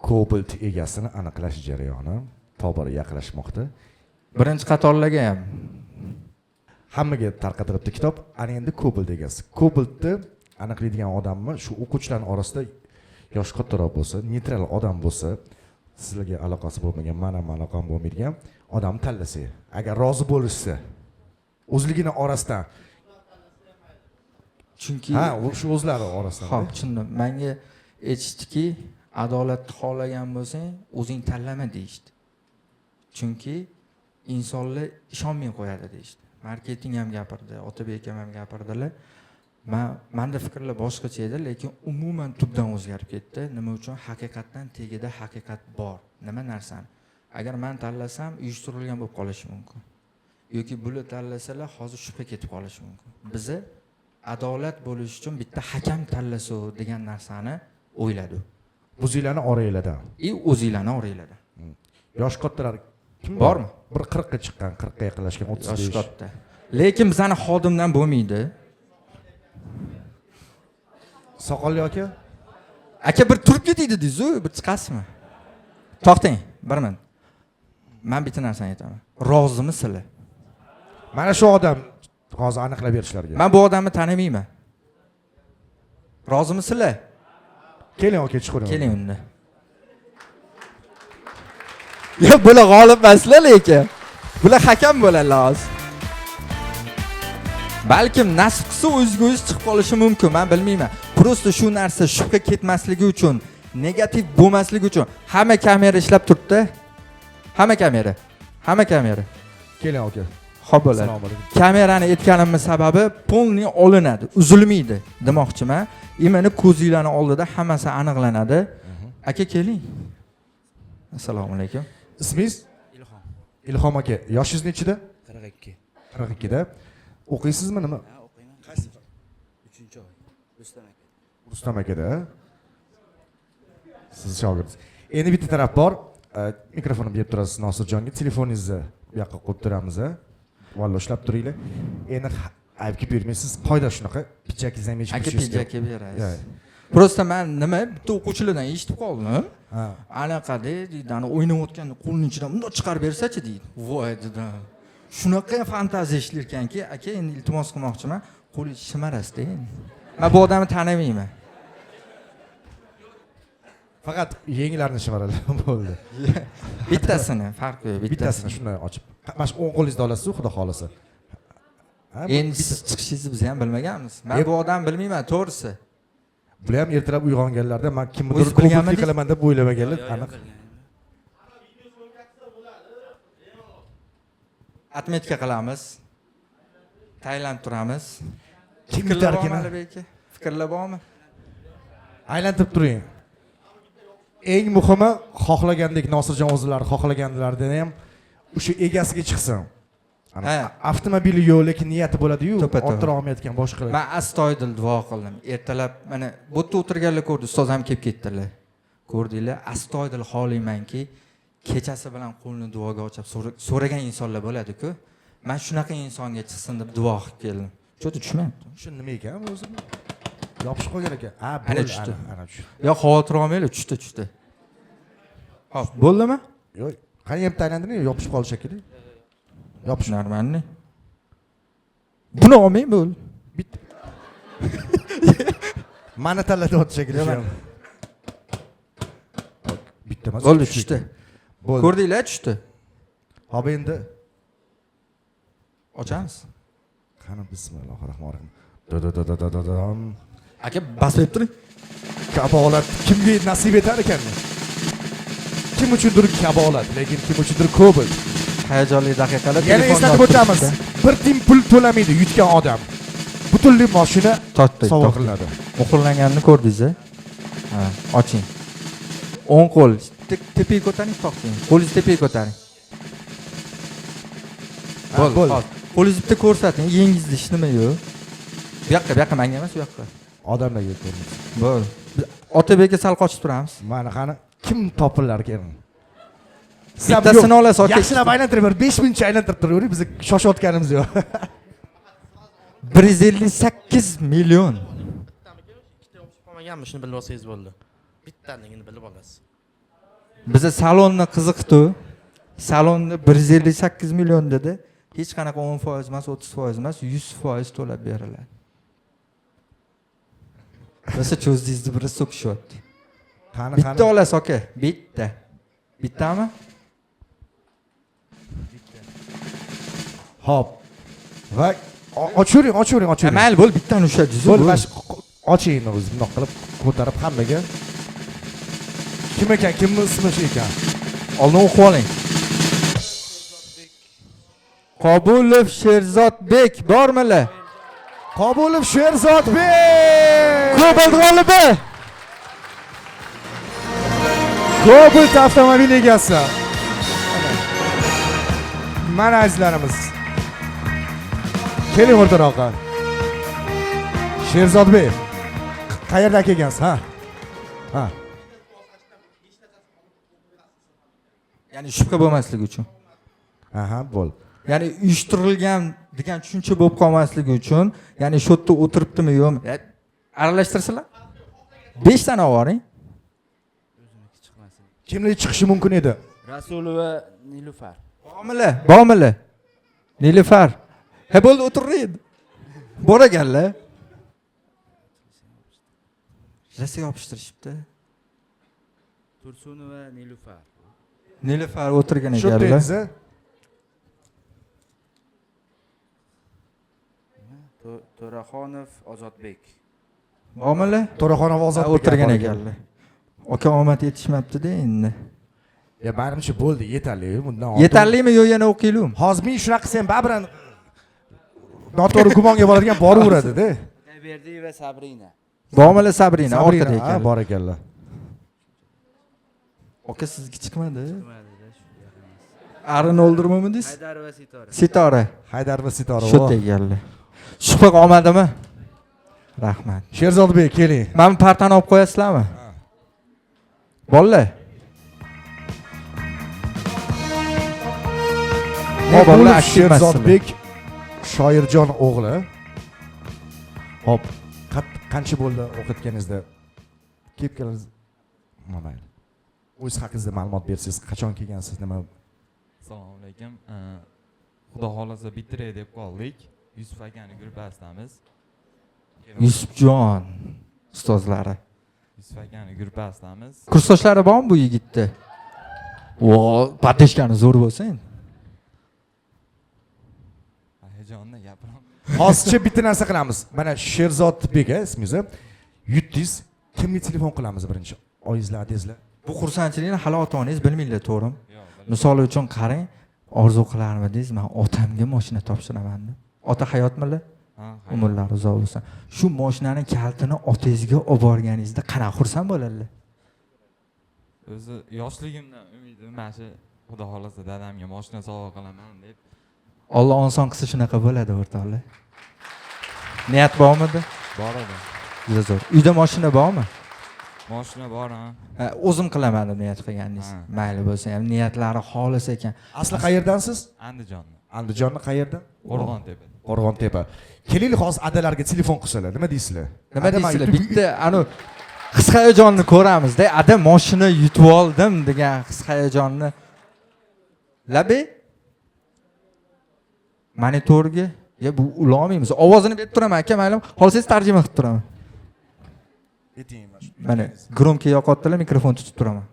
Speaker 2: Cobalt egasini aniqlash jarayoni tobora yaqinlashmoqda.
Speaker 1: Birinchi qatorlarga ham
Speaker 2: hammaga tarqatilibdi kitob. Ana endi Cobalt egasi. Cobaltni aniqlaydigan odammi shu o'quvchilarning orasida yoshi kattaroq bo'lsa, neytral odam bo'lsa, sizlarga aloqasi bo'lmagan, men ham aloqam bo'lmaydigan odamni tanlasangiz, agar rozi bo'lishsa, o'zligini orasidan.
Speaker 1: Chunki
Speaker 2: shu o'zlari orasidan.
Speaker 1: Xo'p, tushundim. Menga aytishdiki, adolatni xohlagan bo'lsang, o'zing tanlama deyishdi. Chunki insonlar ishonmay qo'yadi deyishdi. Marketing ham gapirdi, Otabek ham gapirdilar. Menda fikrlar boshqacha edi, lekin umuman tubdan o'zgarib ketdi. Nima uchun? Haqiqatdan tagida haqiqat bor. Nima narsani? Agar men tanlasam, uyushtirilgan bo'lib qolishi mumkin. Yoki bular tanlasalar, hozir shubha ketib qolishi mumkin. Bizi adolat bo'lish uchun bitta hakam tanlasu degan narsani o'yladi.
Speaker 2: O'zinglarni oranglardan.
Speaker 1: O'zinglarni oranglardan.
Speaker 2: Yosh kattalar kim
Speaker 1: bormi?
Speaker 2: Bir 40 ga chiqqan, 40 ga yaqinlashgan, 35.
Speaker 1: Yosh katta. Lekin bizani xodimdan bo'lmaydi.
Speaker 2: Soqolli aka?
Speaker 1: Aka bir turib ketdi deysiz-ku, bir chiqasizmi? To'xtang, bir minut. Men bitta narsani aytaman. Rozimi sizlar?
Speaker 2: Mana shu odam hozir aniqlab berishlariga.
Speaker 1: Men bu odamni tanimayman. Rozimisizlar?
Speaker 2: Keling aka, chiqing.
Speaker 1: Keling unda. Ya bular g'olib emaslar lekin. Bular hakam bo'ladilar hozir. Balkim nasib qilsa o'zga-o'zi chiqib qolishi mumkin, men bilmayman. Prosta shu narsa shubha ketmasligi uchun, negativ bo'lmasligi uchun hamma kamera ishlab turibdi. Hamma kamera.
Speaker 2: Keling aka.
Speaker 1: Xo'p bo'ladi. Kamerani aytganimning sababi polni olinadi, uzilmaydi demoqchiman. Imani ko'zinglarning oldida hammasi aniqlanadi. Aka keling. Assalomu alaykum.
Speaker 2: Ismingiz?
Speaker 13: Ilhom.
Speaker 2: Ilhom aka, yoshingiz nechida?
Speaker 13: 42.
Speaker 2: 42 da. O'qiysizmi nima?
Speaker 13: Ha, o'qiyman. Qaysi? 3-oy. Rustam aka.
Speaker 2: Rustam akada. Siz shogird. Endi bitta taraf bor. Mikrofonni berib turasiz Nosirjonga. Telefoningizni bu yoqqa qo'yib turamiz. Vallo ushlab turinglar. Endi aytib bermaysiz. Qoida shunaqa. Pichakingizni ham eshitib
Speaker 1: turasiz. Aka pichakka berasiz. Prosta men nima bitta o'quvchilardan eshitib qoldim. Anaqa deydi, ana o'ynayotganda qo'lning ichidan bundoq chiqarib bersa-chi deydi. Voy dedi. Shunaqa fantaziya ishlar ekanki, aka endi iltimos qilmoqchiman, qo'lingiz shimarasida endi. Men bu odamni tanimayman.
Speaker 2: Faqat yenglarini shimaradi bo'ldi.
Speaker 1: Bittasini, farqi yo'q,
Speaker 2: Bittasini shunday ochib. Mana shu o'ng qo'lingizda olasiz, xudo xolasa.
Speaker 1: Endi siz chiqishingizni biz ham bilmaganmiz. Men bu odam bilmayman, to'g'risi.
Speaker 2: Bular ham ertalab uyg'onganlarda men kimnidir
Speaker 1: O'zingiz bilganmidingiz?
Speaker 2: ko'plik qilaman deb o'ylamaganlar, aniq.
Speaker 1: Atmetka qilamiz. Tayinlab turamiz.
Speaker 2: Kim bitarkan?
Speaker 1: Fikrlar bormi?
Speaker 2: Aylantirib turing. Eng muhimi xohlagandek Nosirjon o'zlari xohlaganlardan ham o'sha egasiga chiqsin. Avtomobil yo'q, lekin niyati bo'ladi-yu, orttira olmayotgan boshqalar.
Speaker 1: Men astoydil duo qildim. Ertalab mana bu yerda o'tirganlar ko'rdi, ustoz ham kelib ketdilar. Ko'rdinglar, astoydil xohlaymanki, kechasi bilan qo'lni duoga ochib so'ragan insonlar bo'ladi-ku. Men shunaqa insonga chiqsin deb duo qilib keldim. Cho'ta tushmayapti.
Speaker 2: Shu nima ekan o'zi? Yopishib qolgan ekan. Ha,
Speaker 1: ana tushdi. Yo, xavotir olmanglar, tushdi. Hop, bo'ldimi?
Speaker 2: Yo'q, qani ham taylandiring, yopishib qolish shekilli. Yopish
Speaker 1: normalniy. Buni olmang bo'l.
Speaker 2: Bitta. Mana tanlatyapti shekilli. Bitta emas.
Speaker 1: Bo'ldi, tushdi. Ko'rdinglar, tushdi.
Speaker 2: Hop endi
Speaker 1: ochamiz.
Speaker 2: Qani bismillahirrohmanirrohim. Da.
Speaker 1: Aka, basib turing.
Speaker 2: Kabolat kimga nasib etar ekan? Kim uchundir kabolat, lekin kim uchundir ko'p.
Speaker 1: Hayajonli daqiqalar.
Speaker 2: Yana eslatib o'tamiz. Bir tim pul to'lamaydi yutgan odam. Butunli mashina sovg'a qilinadi.
Speaker 1: Muhrlanganini ko'rdingiz-a? Ha, oching. O'ng qo'l tepaga ko'taring, to'xting. Qo'lingizni tepaga ko'taring. Bo'ldi. Qo'lingizni bitta ko'rsating, yengingizda hech nima yo'q. Bu yoqqa menga emas, bu yoqqa.
Speaker 2: Odamlarga ko'ramiz.
Speaker 1: Bo'ldi. Otabekka sal qochib turamiz.
Speaker 2: Mana qani kim topillar ekan?
Speaker 1: Bittasini olasiz, aka.
Speaker 2: Yaxshilab aylantirib ber, 5000 aylantirib turavering, biz shoshayotganimiz yo'q.
Speaker 1: 158 million.
Speaker 16: Ikkita yopishib qolmaganmi, shuni bilib olsangiz bo'ldi. Bittanligini bilib olasiz.
Speaker 1: Biza salonni qiziqdi. Salonni 158 million dedi. Hech qanaqa 10% emas, 30% emas, 100% to'lab beriladi. Biz cho'zdingizni biri so'kishyapti. Bitta olasiz, aka, bitta. Bittami?
Speaker 2: Hop. Va ochiring.
Speaker 1: Mayli, bo'l, bittani ushladingiz.
Speaker 2: Bo'l, oching o'zi bundoq qilib ko'tarib hammaga. Kim ekan, kimning ismi shu ekan?
Speaker 1: Oldin o'qib oling. Qobulov Sherzodbek bormilar?
Speaker 2: Qobulov Sherzodbek!
Speaker 1: Cobalt g'olibi!
Speaker 2: Cobalt avtomobil egasi. Mana azizlarimiz. Keling o'rtaroqqa. Sherzodbek. Qayerdan kelgansiz, ha? Ha.
Speaker 1: Ya'ni shubha bo'lmasligi uchun.
Speaker 2: Aha, bo'l.
Speaker 1: Ya'ni uyushtirilgan degan tushuncha bo'lib qolmasligi uchun, ya'ni shu yerda o'tiribdimi yo'qmi? Aralashtirsizlar. 5 tani oling.
Speaker 2: Kimlar chiqishi mumkin edi?
Speaker 13: Rasulova Nilufar.
Speaker 1: Bormilar. Nilufar. He bo'ldi, o'tirdi. Bor ekanlar. Rasiga yopishtirishibdi.
Speaker 13: Tursunova Nilufar.
Speaker 1: Nilufar o'tirgan ekanlar.
Speaker 2: Shu
Speaker 13: To'raxonov Ozodbek.
Speaker 1: Bormilar?
Speaker 2: To'raxonov Ozodbek
Speaker 1: o'tirgan ekanlar. Aka omad yetishmabdi-da endi.
Speaker 2: Ya barcha bo'ldi, yetarli. Bundan
Speaker 1: yetarlimi yo yana o'qiylik?
Speaker 2: Hozir men shunaqa sen baribir noto'g'ri gumonga boradigan boraveradi-da.
Speaker 13: Berdiyeva Sabrina.
Speaker 1: Bormilar Sabrina, orqada ekan.
Speaker 2: Bor ekanlar.
Speaker 1: Aka sizga chiqmadi? Arini o'ldirmadingiz?
Speaker 13: Haydar va Sitora.
Speaker 1: Sitora.
Speaker 2: Haydar va Sitora.
Speaker 1: Shu ekanlar. Shubha qolmadimi? Rahmat.
Speaker 2: Sherzodbek, keling.
Speaker 1: Men partani olib qo'yasizlarmi? Bolalar.
Speaker 2: Qobulov Sherzodbek Shoirjon o'g'li. Hop, qancha bo'ldi o'qitganingizda? Kelib kelasiz. Mayli. O'z haqingizda ma'lumot bersangiz, qachon kelgansiz, nima?
Speaker 17: Assalomu alaykum. Xudo xolasa bitiray deb qoldik. Yusuf akani gruppasidanmiz.
Speaker 1: Yusufjon ustozlari.
Speaker 17: Yusuf akani gruppasidanmiz.
Speaker 1: Kursdoshlari bormi bu yigitni? Vo, pateshkani zo'r bo'lsa endi.
Speaker 17: Hejonni gapiram.
Speaker 2: Hozircha bitta narsa qilamiz. Mana Sherzodbek ismingiz. Yutdingiz. Kimga telefon qilamiz birinchi? Oyingizlar, adangizlar.
Speaker 1: Bu xursandchilikni hali ota-onangiz bilmaydi, to'g'rimi? Misol uchun qarang, orzu qilarmidingiz, men otamga mashina topshiraman deb. Ota hayotmilar? Umrlari uzoq bo'lsin. Shu mashinani kaltini otangizga olib borganingizda qanaqa xursand bo'ladilar?
Speaker 17: O'zi yoshligimdan umidim mana shu xudo xolasa dadamga mashina sovg'a qilaman deb.
Speaker 1: Alloh oson qilsa shunaqa bo'ladi o'rtoqlar. Niyat bormidi?
Speaker 17: Bor edi.
Speaker 1: Juda zo'r. Uyda mashina bormi?
Speaker 17: Mashina bor, ha.
Speaker 1: O'zim qilaman deb niyat qilganingiz. Mayli bo'lsa ham niyatlari xolis ekan.
Speaker 2: Asli qayerdansiz?
Speaker 17: Andijonni.
Speaker 2: Andijonni qayerdan?
Speaker 17: Qo'rg'ontepa.
Speaker 2: Qo'rg'ontepa. Kelaylik hozir adalarga telefon qilsalar, nima deysizlar?
Speaker 1: Nima deysizlar? Bitta his hayajonni ko'ramizda, ada mashina yutib oldim degan his hayajonni. Labi monitorga bu ulolmaymiz. Ovozini berib turaman aka, mayli. Xohlasangiz tarjima qilib turaman. Mana gromka yoqotdilar, mikrofon tutib turaman.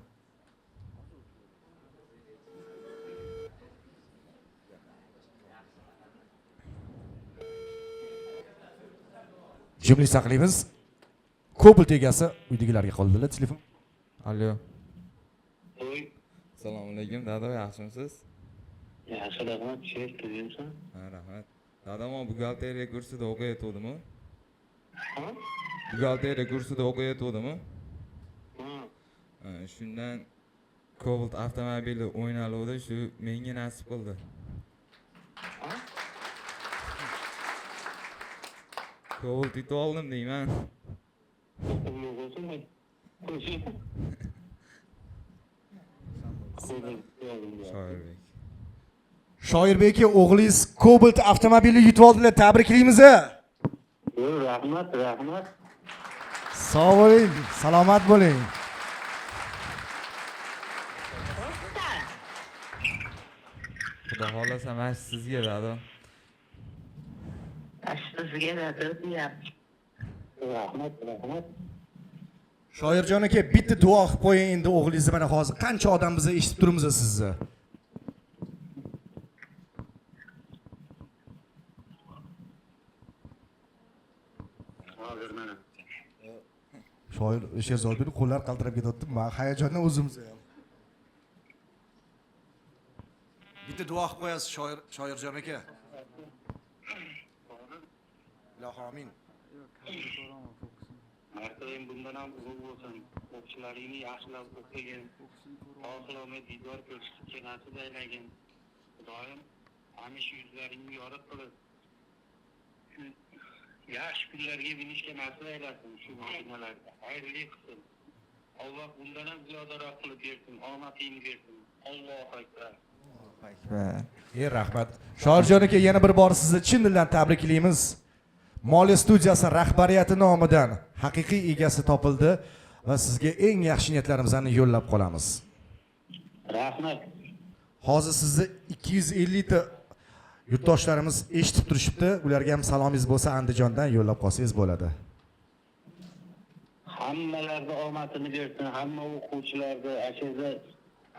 Speaker 2: Jimlik saqlaymiz. Cobalt egasi uydagilarga qoldilar telefon.
Speaker 17: Allo. Assalomu alaykum, dada, yaxshimisiz?
Speaker 18: Yaxshi, rahmat. She'r tuzyapsan?
Speaker 17: Ha, rahmat. Dadam buxgalteriya kursida o'qiyotgandimi? Ha? Buxgalteriya kursida o'qiyotgandimi? Ha. Shundan Cobalt avtomobili o'ynaluvdi, shu menga nasib qildi. Cobalt yutib oldim deyman. Shoirbek.
Speaker 2: Shoirbekka o'g'lingiz Cobalt avtomobili yutib oldilar, tabriklaymiz.
Speaker 18: Rahmat, rahmat.
Speaker 2: Sog' bo'ling, salomat bo'ling.
Speaker 17: Xudo xolasa mana sizga dada.
Speaker 18: Sizga dada deyapti. Rahmat, rahmat.
Speaker 2: Shoirjon aka, bitta duo qilib qo'ying endi o'g'lingizni. Mana hozir qancha odam bizni eshitib turibmiz sizni.
Speaker 18: Hozir mana.
Speaker 2: Shoir Sherzodbek qo'llar qaltirab ketyapti. Men hayajondan o'zimiz ham. Bitta duo qilib qo'yasiz Shoirjon aka. Ilohi amin.
Speaker 18: Martabang bundan ham ulug' bo'lsin. O'qishlaringni yaxshilab o'qigin. Oxiromay diydor ko'rishga nasib aylagin. Xudoyim hamisha yuzlaringni yorug' qilib, yaxshi kunlarga minishga nasib aylasin shu mashinalarda. Xayrli qilsin. Alloh bundan ham ziyodaroq qilib bersin. Omadingni bersin. Allohu akbar.
Speaker 2: Rahmat. Shoirjon aka, yana bir bor sizni chin dildan tabriklaymiz. Moliya studiyasi rahbariyati nomidan haqiqiy egasi topildi va sizga eng yaxshi niyatlarimizni yo'llab qolamiz.
Speaker 18: Rahmat.
Speaker 2: Hozir sizni 250 ta yurtdoshlarimiz eshitib turishibdi. Ularga ham salomingiz bo'lsa Andijondan yo'llab qolsangiz bo'ladi.
Speaker 18: Hammalarga omadini bersin, hamma o'quvchilarga, ashada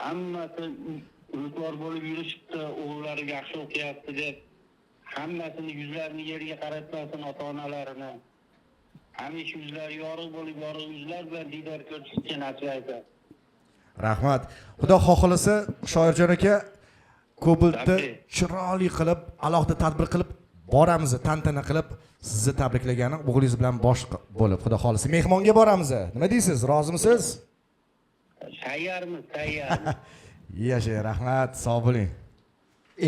Speaker 18: hammasi umidvor bo'lib yurishibdi, o'g'illari yaxshi o'qiyapti deb hammasini yuzlarini yerga qaratmasin ota-onalarini. Hamisha yuzlari yorug' bo'lib, yorug' yuzlar bilan diydor ko'rishga nasib etsin.
Speaker 2: Rahmat. Xudo xohlasa Shoirjon aka Cobaltni chiroyli qilib, alohida tadbir qilib boramiz, tantana qilib sizni tabriklagani o'g'lingiz bilan bosh bo'lib, Xudo xohlasa mehmonga boramiz. Nima deysiz? Rozimisiz?
Speaker 18: Tayyormiz, tayyor.
Speaker 2: Yashay, rahmat, sog' bo'ling.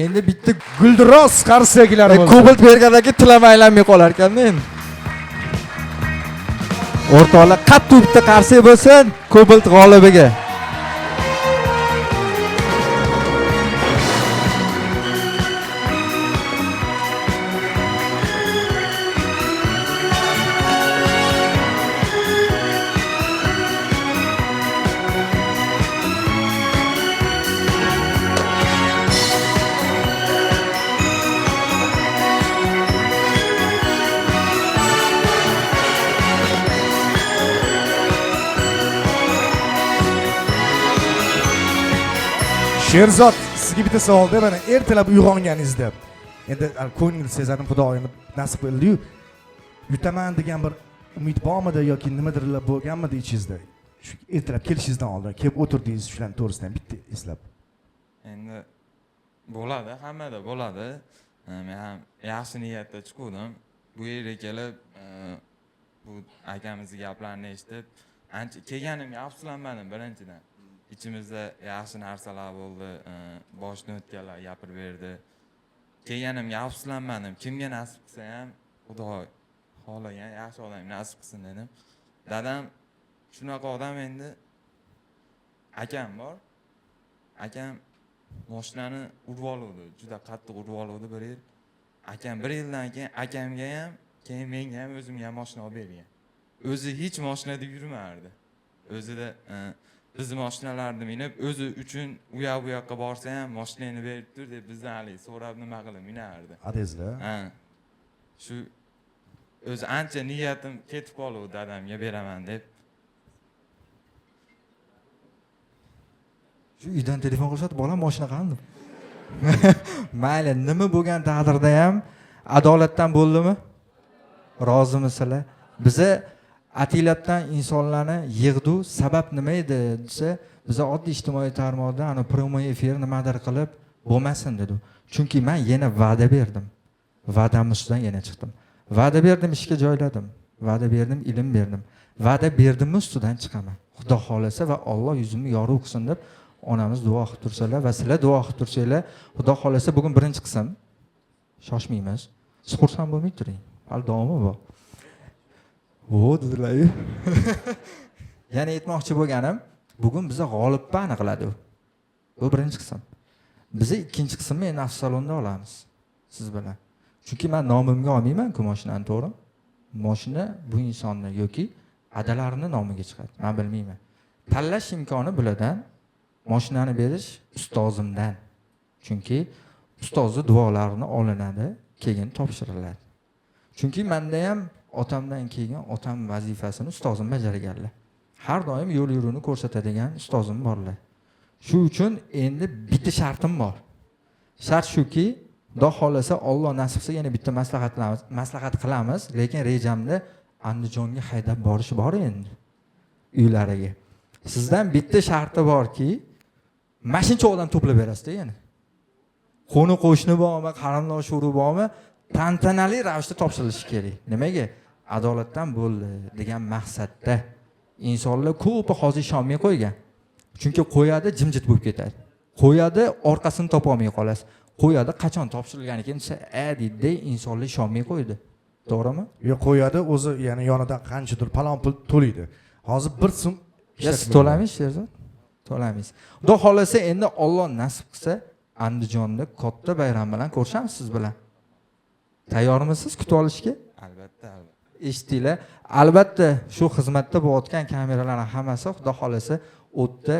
Speaker 1: Endi bitta
Speaker 2: guldiroz qarshidagilari bo'lsa.
Speaker 1: Cobalt bergandagi tilam aylanmay qolar ekanda endi. O'rtoqlar qattiq bitta qarshi bo'lsin Cobalt g'olibiga.
Speaker 2: Sherzod, sizga bitta savolda mana ertalab uyg'onganingizda endi ko'ngil sezadim Xudoyim nasib qildi-yu, yutaman degan bir umid bormidi yoki nimadirlar bo'lganmidi ichingizda? Shu ertalab kelishingizdan oldin kelib o'tirdingiz shularni to'g'risidan bitta eslab.
Speaker 17: Endi bo'ladi, hammada bo'ladi. Men ham yaxshi niyatda chiqdim. Bu yerga kelib, bu akamizning gaplarini eshitib, ancha kelganimga afsuslanmadim birinchidan. İçimizde yaxshi narsalar bo'ldi, boshdan o'tganlar gapirib berdi. Kelganimga afsuslanmadim. Kimga nasib qilsa ham Xudo xohlagan yaxshi odam nasib qilsin dedim. Dadam shunaqa odam endi. Akam bor. Akam mashinani urib oldi, juda qattiq urib oldi bir yil. Akam bir yildan keyin akamga ham, keyin menga ham o'zimga mashina olib bergan. O'zi hech mashinada yurmardi. O'zida biz mashinalarni minib, o'zi uchun u yoqqa borsa ham mashinani berib tur deb bizdan hali so'rab nima qilib minardi.
Speaker 2: Adezlar.
Speaker 17: Ha. Shu o'zi ancha niyatim ketib qoldi dadamga beraman deb.
Speaker 1: Shu uydan telefon qilishadi, bolam mashina qildi. Mayli, nima bo'lgan taqdirda ham adolatdan bo'ldimi? Rozimisizlar? Biza Atilatdan insonlarni yig'du, sabab nima edi desa, biz oddiy ijtimoiy tarmoqda ana promo efir nimadir qilib bo'lmasin dedi. Chunki men yana va'da berdim. Va'dam ustidan yana chiqdim. Va'da berdim, ishga joyladim. Va'da berdim, ilm berdim. Va'da berdim ustidan chiqaman. Xudo xolasa va Alloh yuzimni yorug' qilsin deb onamiz duo qilib tursalar va sizlar duo qilib tursanglar, Xudo xolasa bugun birinchi qism. Shoshmaymiz. Siz xursand bo'lmay turing. Hali davomi bor. dedilar. Yana aytmoqchi bo'lganim, bugun biza g'olibni aniqladi. Bu birinchi qism. Biza ikkinchi qismni endi avtosalonda olamiz siz bilan. Chunki men nomimga olmayman-ku mashinani, to'g'rimi? Mashina bu insonni yoki adalarini nomiga chiqadi. Men bilmayman. Tanlash imkoni bulardan mashinani berish ustozimdan. Chunki ustozni duolarini olinadi, keyin topshiriladi. Chunki menda ham otamdan kelgan otam vazifasini ustozim bajarganlar. Har doim yo'l yo'lini ko'rsatadigan ustozim borlar. Shu uchun endi bitta shartim bor. Shart shuki, Xudo xolasa Alloh nasib qilsa yana bitta maslahat qilamiz, lekin rejamda Andijonga haydab borish bor endi. Uylariga. Sizdan bitta sharti borki, mashincha odam to'plab berasiz yana. Qo'ni qo'shni bormi, qarindosh urug' bormi, tantanali ravishda topshirilishi kerak. Nimaga? Adolatdan bo'ldi degan maqsadda insonlar ko'p hozir ishonmay qo'ygan. Chunki qo'yadi, jimjit bo'lib ketadi. Qo'yadi, orqasini topa olmay qolasiz. Qo'yadi, qachon topshirilgan ekan desa, deydi, insonlar ishonmay qo'ydi. To'g'rimi?
Speaker 2: Yo'q, qo'yadi, o'zi ya'ni yonidan qanchadir palon pul to'laydi. Hozir 1 so'm
Speaker 1: siz to'lamaysiz, Sherzod? To'lamaysiz. Xudo xolasa endi Alloh nasib qilsa Andijonda katta bayram bilan ko'rishamiz siz bilan. Tayyormisiz kutib olishga?
Speaker 17: Albatta, albatta.
Speaker 1: Eshitdinglar. Albatta shu xizmatda bo'layotgan kameralarning hammasi Xudo xolasa o'tda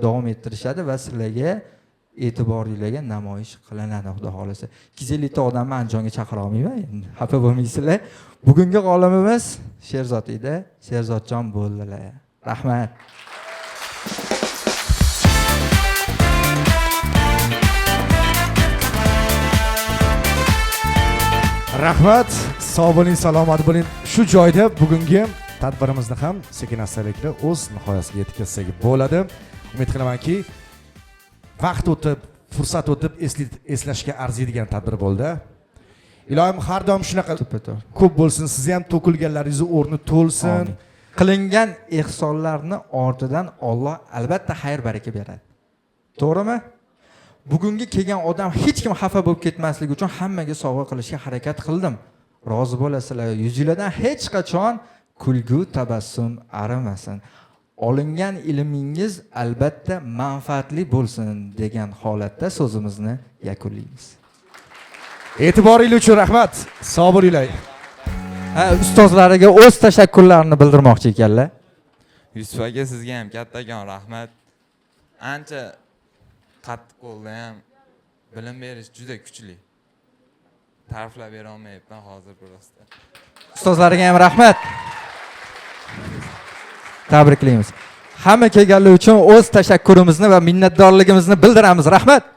Speaker 1: davom ettirishadi va sizlarga e'tiboringlarga namoyish qilinadi Xudo xolasa. 250 ta odamni Andijonga chaqira olmayman endi. Xafa bo'lmaysizlar. Bugungi g'olibimiz Sherzod edi. Sherzodjon bo'ldilar. Rahmat.
Speaker 2: Rahmat, sog' bo'ling, salomat bo'ling. Shu joyda bugungi tadbirimizni ham sekin-astalikda o'z nihoyasiga yetkazsak bo'ladi. Umid qilamanki, vaqt o'tib, fursat o'tib eslashga arziydigan tadbir bo'ldi. Ilohim har doim shunaqa ko'p bo'lsin, siz ham to'kilganlaringizni o'rni to'lsin.
Speaker 1: Qilingan ehsonlarni ortidan Alloh albatta xayr baraka beradi. To'g'rimi? Bugungi kelgan odam hech kim xafa bo'lib ketmasligi uchun hammaga sovg'a qilishga harakat qildim. Rozi bo'lasizlar. Yuzingizdan hech qachon kulgu tabassum arimasin. Olingan ilmingiz albatta manfaatli bo'lsin degan holatda so'zimizni yakunlaymiz.
Speaker 2: E'tiboringiz uchun rahmat. Sog' bo'linglar.
Speaker 1: Ustozlariga o'z tashakkurlarini bildirmoqchi ekanlar.
Speaker 17: Yusuf aka, sizga ham kattakon rahmat. Ancha qattiq qo'lda ham bilim berish juda kuchli. Ta'riflab bera olmayapman hozir birozda.
Speaker 1: Ustozlariga ham rahmat. Tabriklaymiz. hamma kelganlar uchun o'z tashakkurimizni va minnatdorligimizni bildiramiz. Rahmat.